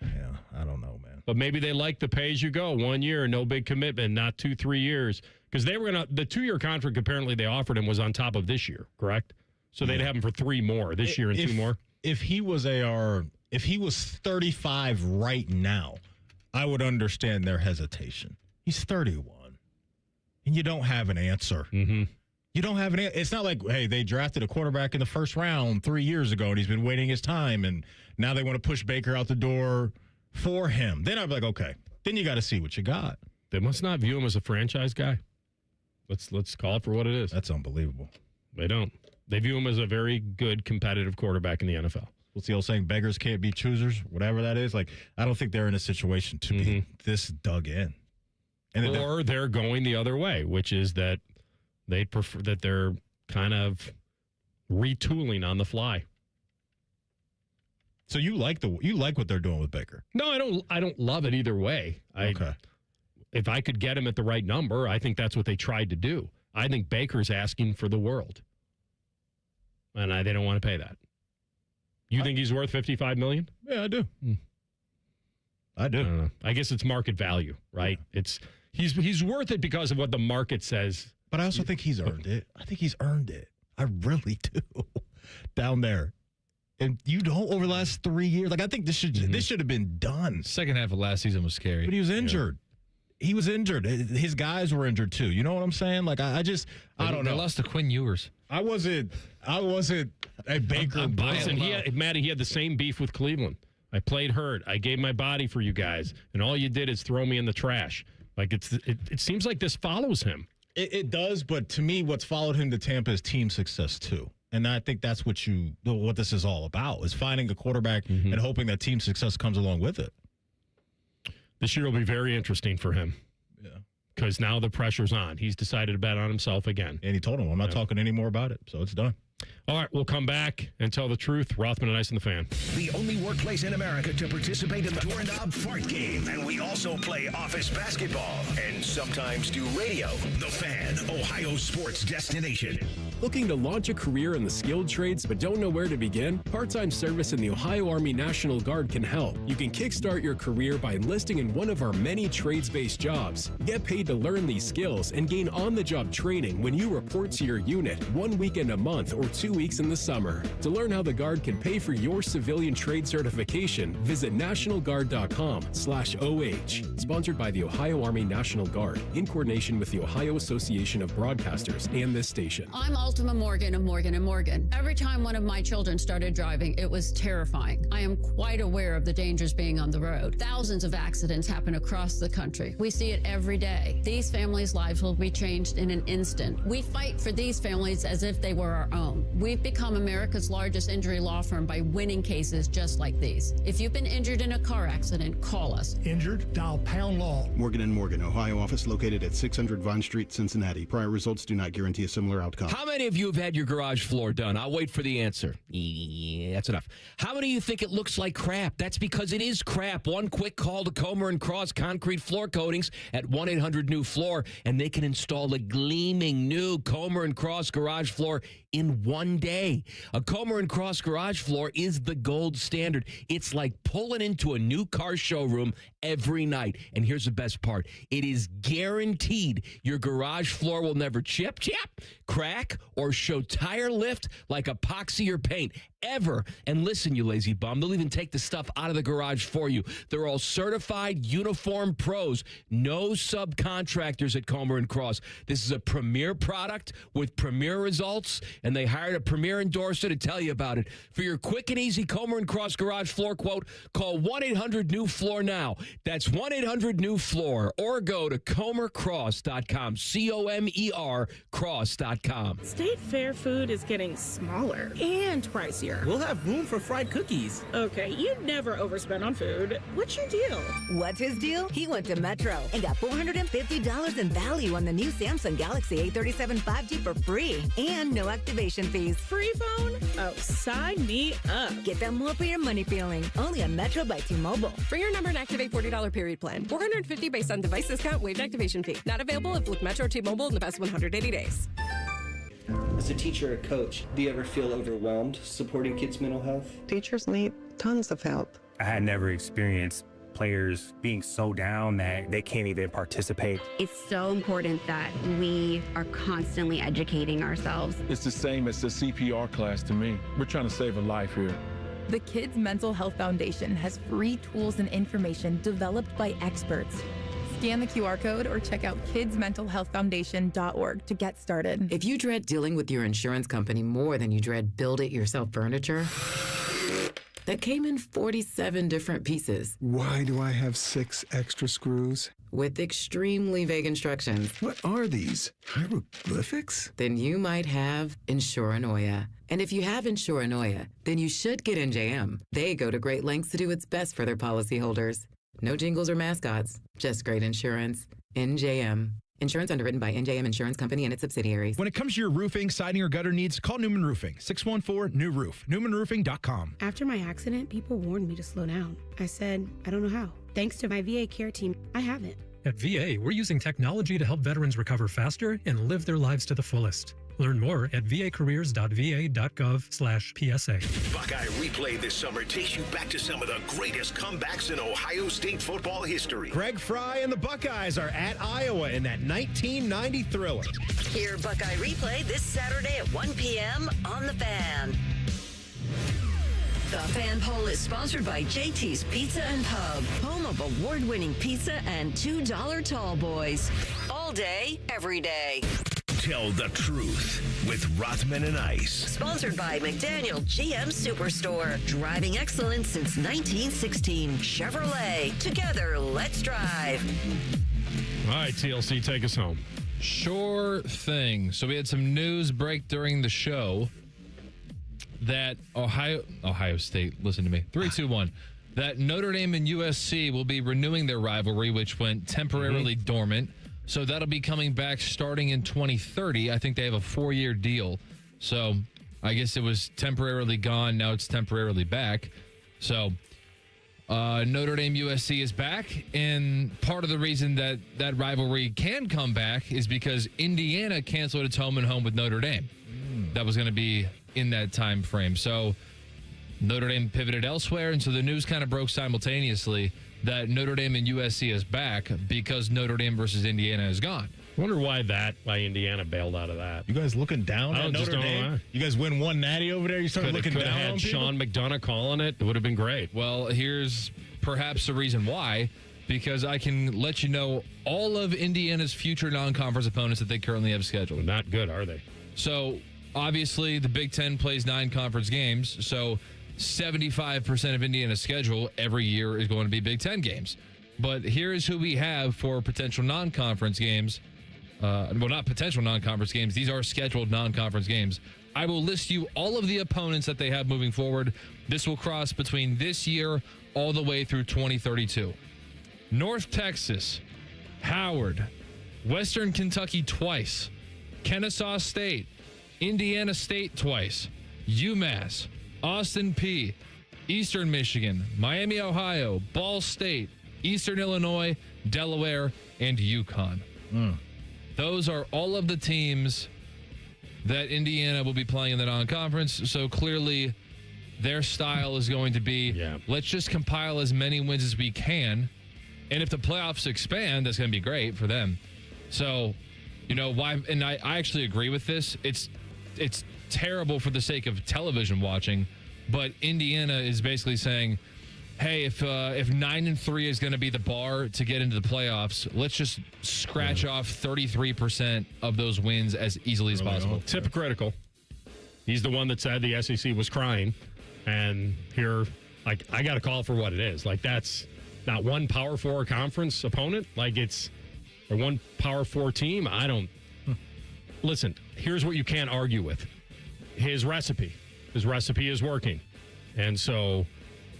Yeah, I don't know, man. But maybe they like the pay as you go, 1 year, no big commitment, not 2-3 years, because they were the 2-year contract apparently they offered him was on top of this year, correct? So they'd have him for 3 more this year and 2 more. If he was if he was 35 right now, I would understand their hesitation. He's 31. And you don't have an answer. Mm-hmm. You don't have an answer. It's not like, hey, they drafted a quarterback in the first round 3 years ago, and he's been waiting his time, and now they want to push Baker out the door for him. Then I'd be like, okay, then you got to see what you got. They must not view him as a franchise guy. Let's call it for what it is. That's unbelievable. They don't. They view him as a very good competitive quarterback in the NFL. What's the old saying? Beggars can't be choosers, whatever that is. Like, I don't think they're in a situation to be this dug in. And or they're going the other way, which is that they prefer that they're kind of retooling on the fly. So you like what they're doing with Baker? No, I don't love it either way. Okay. If I could get him at the right number, I think that's what they tried to do. I think Baker's asking for the world, and they don't want to pay that. You think he's worth $55 million? Yeah, I do. I do. I don't know. I guess it's market value, right? Yeah. He's worth it because of what the market says. But I also think he's earned it. I think he's earned it. I really do. Down there. And you don't over the last 3 years. Like, I think this should have been done. Second half of last season was scary. But he was injured. Yeah. He was injured. His guys were injured too. You know what I'm saying? Like, I don't know. They lost to Quinn Ewers. I wasn't a Baker. Listen, Matty, he had the same beef with Cleveland. I played hurt. I gave my body for you guys, and all you did is throw me in the trash. Like it seems like this follows him. It does, but to me, what's followed him to Tampa is team success too. And I think that's what this is all about, is finding a quarterback and hoping that team success comes along with it. This year will be very interesting for him. Yeah. Because now the pressure's on. He's decided to bet on himself again. And he told him, I'm not talking any more about it. So it's done. All right, we'll come back and tell the truth. Rothman and Ice and the Fan. The only workplace in America to participate in the Doorknob Fart Game. And we also play office basketball and sometimes do radio. The Fan, Ohio sports destination. Looking to launch a career in the skilled trades but don't know where to begin? Part-time service in the Ohio Army National Guard can help. You can kickstart your career by enlisting in one of our many trades-based jobs. Get paid to learn these skills and gain on-the-job training when you report to your unit 1 weekend a month or 2 weeks in the summer. To learn how the Guard can pay for your civilian trade certification, visit nationalguard.com/OH. Sponsored by the Ohio Army National Guard in coordination with the Ohio Association of Broadcasters and this station. I'm Ultima Morgan of Morgan & Morgan. Every time one of my children started driving, it was terrifying. I am quite aware of the dangers being on the road. Thousands of accidents happen across the country. We see it every day. These families' lives will be changed in an instant. We fight for these families as if they were our own. We've become America's largest injury law firm by winning cases just like these. If you've been injured in a car accident, call us. Injured? Dial pound law. Morgan & Morgan, Ohio office located at 600 Vine Street, Cincinnati. Prior results do not guarantee a similar outcome. How many of you have had your garage floor done? I'll wait for the answer. Yeah, that's enough. How many of you think it looks like crap? That's because it is crap. One quick call to Comer & Cross Concrete Floor Coatings at 1-800-NEW-FLOOR, and they can install a gleaming new Comer & Cross garage floor in 1 day. A Comer & Cross garage floor is the gold standard. It's like pulling into a new car showroom every night. And here's the best part. It is guaranteed your garage floor will never chip, crack, or show tire lift like epoxy or paint ever. And listen, you lazy bum, they'll even take the stuff out of the garage for you. They're all certified uniform pros. No subcontractors at Comer & Cross. This is a premier product with premier results, and they hired a premier endorser to tell you about it. For your quick and easy Comer & Cross garage floor quote, call 1-800-NEW-FLOOR now. That's 1-800-NEW-FLOOR, or go to comercross.com, C-O-M-E-R cross.com. State Fair food is getting smaller and pricier. We'll have room for fried cookies. Okay, you never overspend on food. What's your deal? What's his deal? He went to Metro and got $450 in value on the new Samsung Galaxy A37 5G for free and no activation fees. Free phone? Oh, sign me up. Get that more for your money feeling. Only on Metro by T-Mobile. Bring your number and activate $40 period plan. $450 based on device discount, waived activation fee. Not available if with Metro T-Mobile in the past 180 days. As a teacher or coach, do you ever feel overwhelmed supporting kids' mental health? Teachers need tons of help. I had never experienced players being so down that they can't even participate. It's so important that we are constantly educating ourselves. It's the same as the CPR class to me. We're trying to save a life here. The Kids Mental Health Foundation has free tools and information developed by experts. Scan the QR code or check out kidsmentalhealthfoundation.org to get started. If you dread dealing with your insurance company more than you dread build-it-yourself furniture, that came in 47 different pieces. Why do I have 6 extra screws? With extremely vague instructions. What are these? Hieroglyphics? Then you might have Insuranoia. And if you have Insuranoia, then you should get NJM. They go to great lengths to do what's best for their policyholders. No jingles or mascots, just great insurance. NJM. Insurance underwritten by NJM Insurance Company and its subsidiaries. When it comes to your roofing, siding, or gutter needs, call Newman Roofing. 614-NEW-ROOF. NewmanRoofing.com. After my accident, people warned me to slow down. I said, I don't know how. Thanks to my VA care team, I haven't. At VA, we're using technology to help veterans recover faster and live their lives to the fullest. Learn more at vacareers.va.gov/PSA. Buckeye Replay this summer takes you back to some of the greatest comebacks in Ohio State football history. Greg Fry and the Buckeyes are at Iowa in that 1990 thriller. Hear Buckeye Replay this Saturday at 1 p.m. on The Fan. The Fan Poll is sponsored by JT's Pizza and Pub, home of award-winning pizza and $2 tall boys. All day, every day. Tell the truth with Rothman and Ice. Sponsored by McDaniel GM Superstore. Driving excellence since 1916. Chevrolet. Together, let's drive. All right, TLC, take us home. Sure thing. So we had some news break during the show that Ohio State, listen to me, 3, 2, 1, that Notre Dame and USC will be renewing their rivalry, which went temporarily dormant. So that'll be coming back starting in 2030. I think they have a 4-year deal. So I guess it was temporarily gone. Now it's temporarily back. So Notre Dame USC is back. And part of the reason that that rivalry can come back is because Indiana canceled its home and home with Notre Dame. That was going to be in that time frame. So Notre Dame pivoted elsewhere. And so the news kind of broke simultaneously that Notre Dame and USC is back because Notre Dame versus Indiana is gone. I wonder why Indiana bailed out of that. You guys looking down at Notre Dame? You guys win one natty over there? You started looking down had on people? Sean McDonough calling it. It would have been great. Well, here's perhaps the reason why. Because I can let you know all of Indiana's future non-conference opponents that they currently have scheduled. Not good, are they? So, obviously, the Big Ten plays 9 conference games. So 75% of Indiana's schedule every year is going to be Big Ten games. But here's who we have for potential non-conference games. Well, not potential non-conference games. These are scheduled non-conference games. I will list you all of the opponents that they have moving forward. This will cross between this year all the way through 2032. North Texas, Howard, Western Kentucky twice, Kennesaw State, Indiana State twice, UMass, Austin Peay, Eastern Michigan, Miami, Ohio, Ball State, Eastern Illinois, Delaware, and UConn. Those are all of the teams that Indiana will be playing in the non-conference. So clearly their style is going to be, let's just compile as many wins as we can. And if the playoffs expand, that's going to be great for them. So, you know, why? And I actually agree with this. It's terrible for the sake of television watching, but Indiana is basically saying, hey, if 9-3 is going to be the bar to get into the playoffs, let's just scratch off 33% of those wins as easily as possible. Hypocritical. He's the one that said the SEC was crying, and here, like, I got to call it for what it is. Like, that's not one Power 4 conference opponent. Like, it's or one Power 4 team. I don't. Listen, here's what you can't argue with. His recipe is working. And so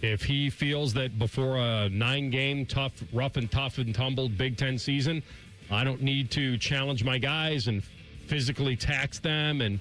if he feels that before a 9-game tough, rough and tough and tumbled Big Ten season, I don't need to challenge my guys and physically tax them, and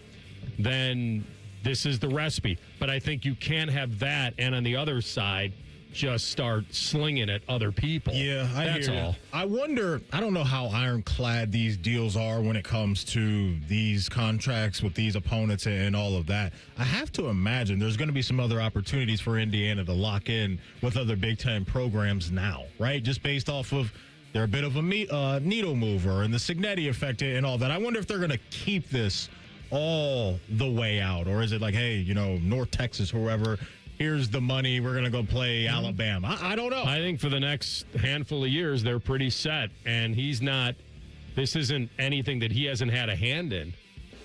then this is the recipe. But I think you can't have that, and on the other side, just start slinging at other people. Yeah, that's all. I wonder, I don't know how ironclad these deals are when it comes to these contracts with these opponents and all of that. I have to imagine there's going to be some other opportunities for Indiana to lock in with other Big Ten programs now, right? Just based off of they're a bit of a needle mover and the Cignetti effect and all that. I wonder if they're going to keep this all the way out, or is it like, hey, you know, North Texas, whoever, here's the money, we're going to go play Alabama. I don't know. I think for the next handful of years, they're pretty set. And he's not, this isn't anything that he hasn't had a hand in.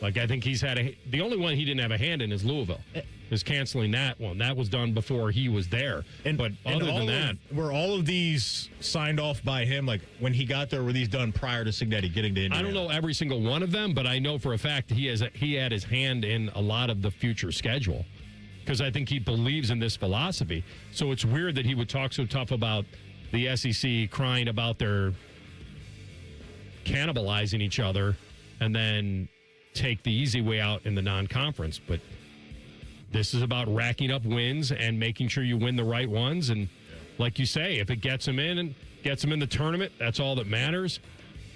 Like, I think he's had the only one he didn't have a hand in is Louisville. Is canceling that one. That was done before he was there. But other than that. Were all of these signed off by him? Like, when he got there, were these done prior to Cignetti getting to Indiana? I don't know every single one of them, but I know for a fact he had his hand in a lot of the future schedule. Because I think he believes in this philosophy. So it's weird that he would talk so tough about the SEC crying about their cannibalizing each other and then take the easy way out in the non-conference. But this is about racking up wins and making sure you win the right ones. And like you say, if it gets him in and gets him in the tournament, that's all that matters.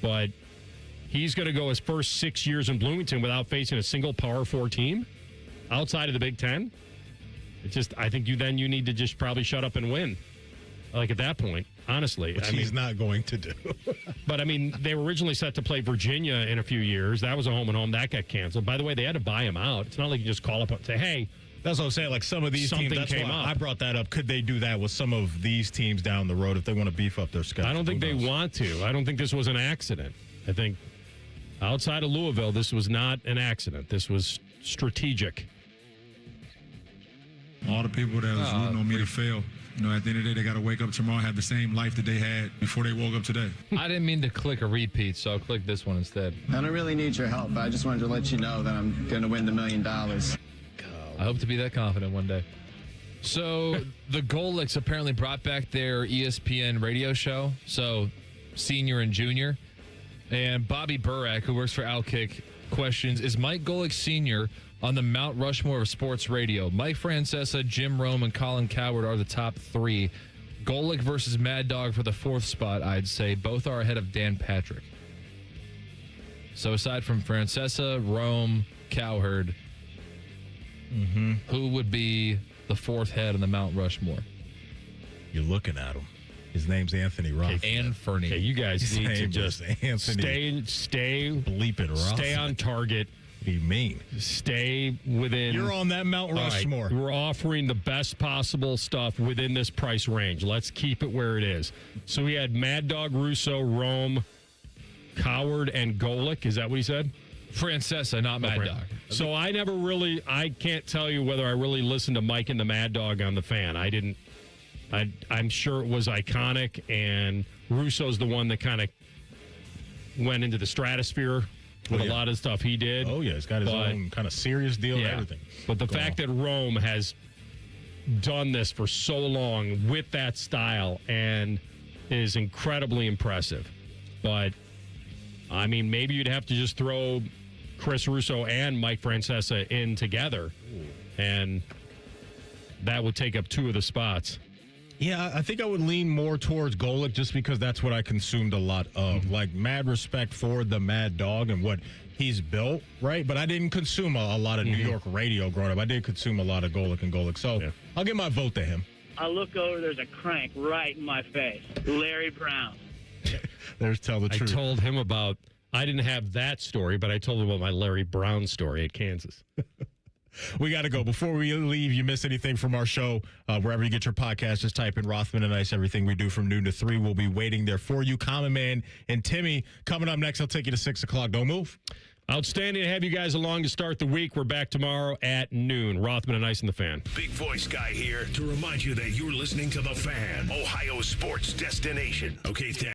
But he's going to go his first 6 years in Bloomington without facing a single Power 4 team outside of the Big Ten. It's just, I think you need to just probably shut up and win. Like, at that point, honestly. Which he's not going to do. But, I mean, they were originally set to play Virginia in a few years. That was a home and home. That got canceled. By the way, they had to buy him out. It's not like you just call up and say, hey. That's what I'm saying. Like, some of these teams, that's why I brought that up. Could they do that with some of these teams down the road if they want to beef up their schedule? I don't think they want to. I don't think this was an accident. I think outside of Louisville, this was not an accident. This was strategic. All the people that was rooting on me to fail, at the end of the day, they got to wake up tomorrow and have the same life that they had before they woke up today. I didn't mean to click a repeat, so I'll click this one instead. I don't really need your help. I just wanted to let you know that I'm going to win the $1 million. I hope to be that confident one day. So the Golics apparently brought back their ESPN radio show, so senior and junior. And Bobby Burak, who works for Outkick, questions, is Mike Golick Sr. on the Mount Rushmore of sports radio? Mike Francesa, Jim Rome, and Colin Cowherd are the top three. Golick versus Mad Dog for the fourth spot, I'd say. Both are ahead of Dan Patrick. So aside from Francesa, Rome, Cowherd, who would be the fourth head on the Mount Rushmore? You're looking at him. His name's Anthony Rothman. Anthony. Okay, you guys His need to name just is Anthony stay bleeping Rothman. Stay on target. What do you mean? Stay within. You're on that Mount Rushmore. Right, we're offering the best possible stuff within this price range. Let's keep it where it is. So we had Mad Dog Russo, Rome, Cowherd, and Golick. Is that what he said? Francesa, not Mad Dog. So I can't tell you whether I really listened to Mike and the Mad Dog on the Fan. I didn't. I'm sure it was iconic, and Russo's the one that kind of went into the stratosphere with a lot of stuff he did. Oh, yeah. He's got his own kind of serious deal and everything. But the fact that Rome has done this for so long with that style and is incredibly impressive. But, I mean, maybe you'd have to just throw Chris Russo and Mike Francesa in together, and that would take up two of the spots. Yeah, I think I would lean more towards Golick just because that's what I consumed a lot of. Like, mad respect for the Mad Dog and what he's built, right? But I didn't consume a lot of New York radio growing up. I did consume a lot of Golick and Golick. So I'll give my vote to him. I look over, there's a crank right in my face. Larry Brown. There's tell the truth. I told him I didn't have that story, but I told him about my Larry Brown story at Kansas. We got to go. Before we leave, you miss anything from our show, wherever you get your podcast, just type in Rothman and Ice. Everything we do from noon to 3, we'll be waiting there for you. Common Man and Timmy coming up next. I'll take you to 6 o'clock. Don't move. Outstanding to have you guys along to start the week. We're back tomorrow at noon. Rothman and Ice and the Fan. Big Voice Guy here to remind you that you're listening to The Fan, Ohio sports destination. Okay,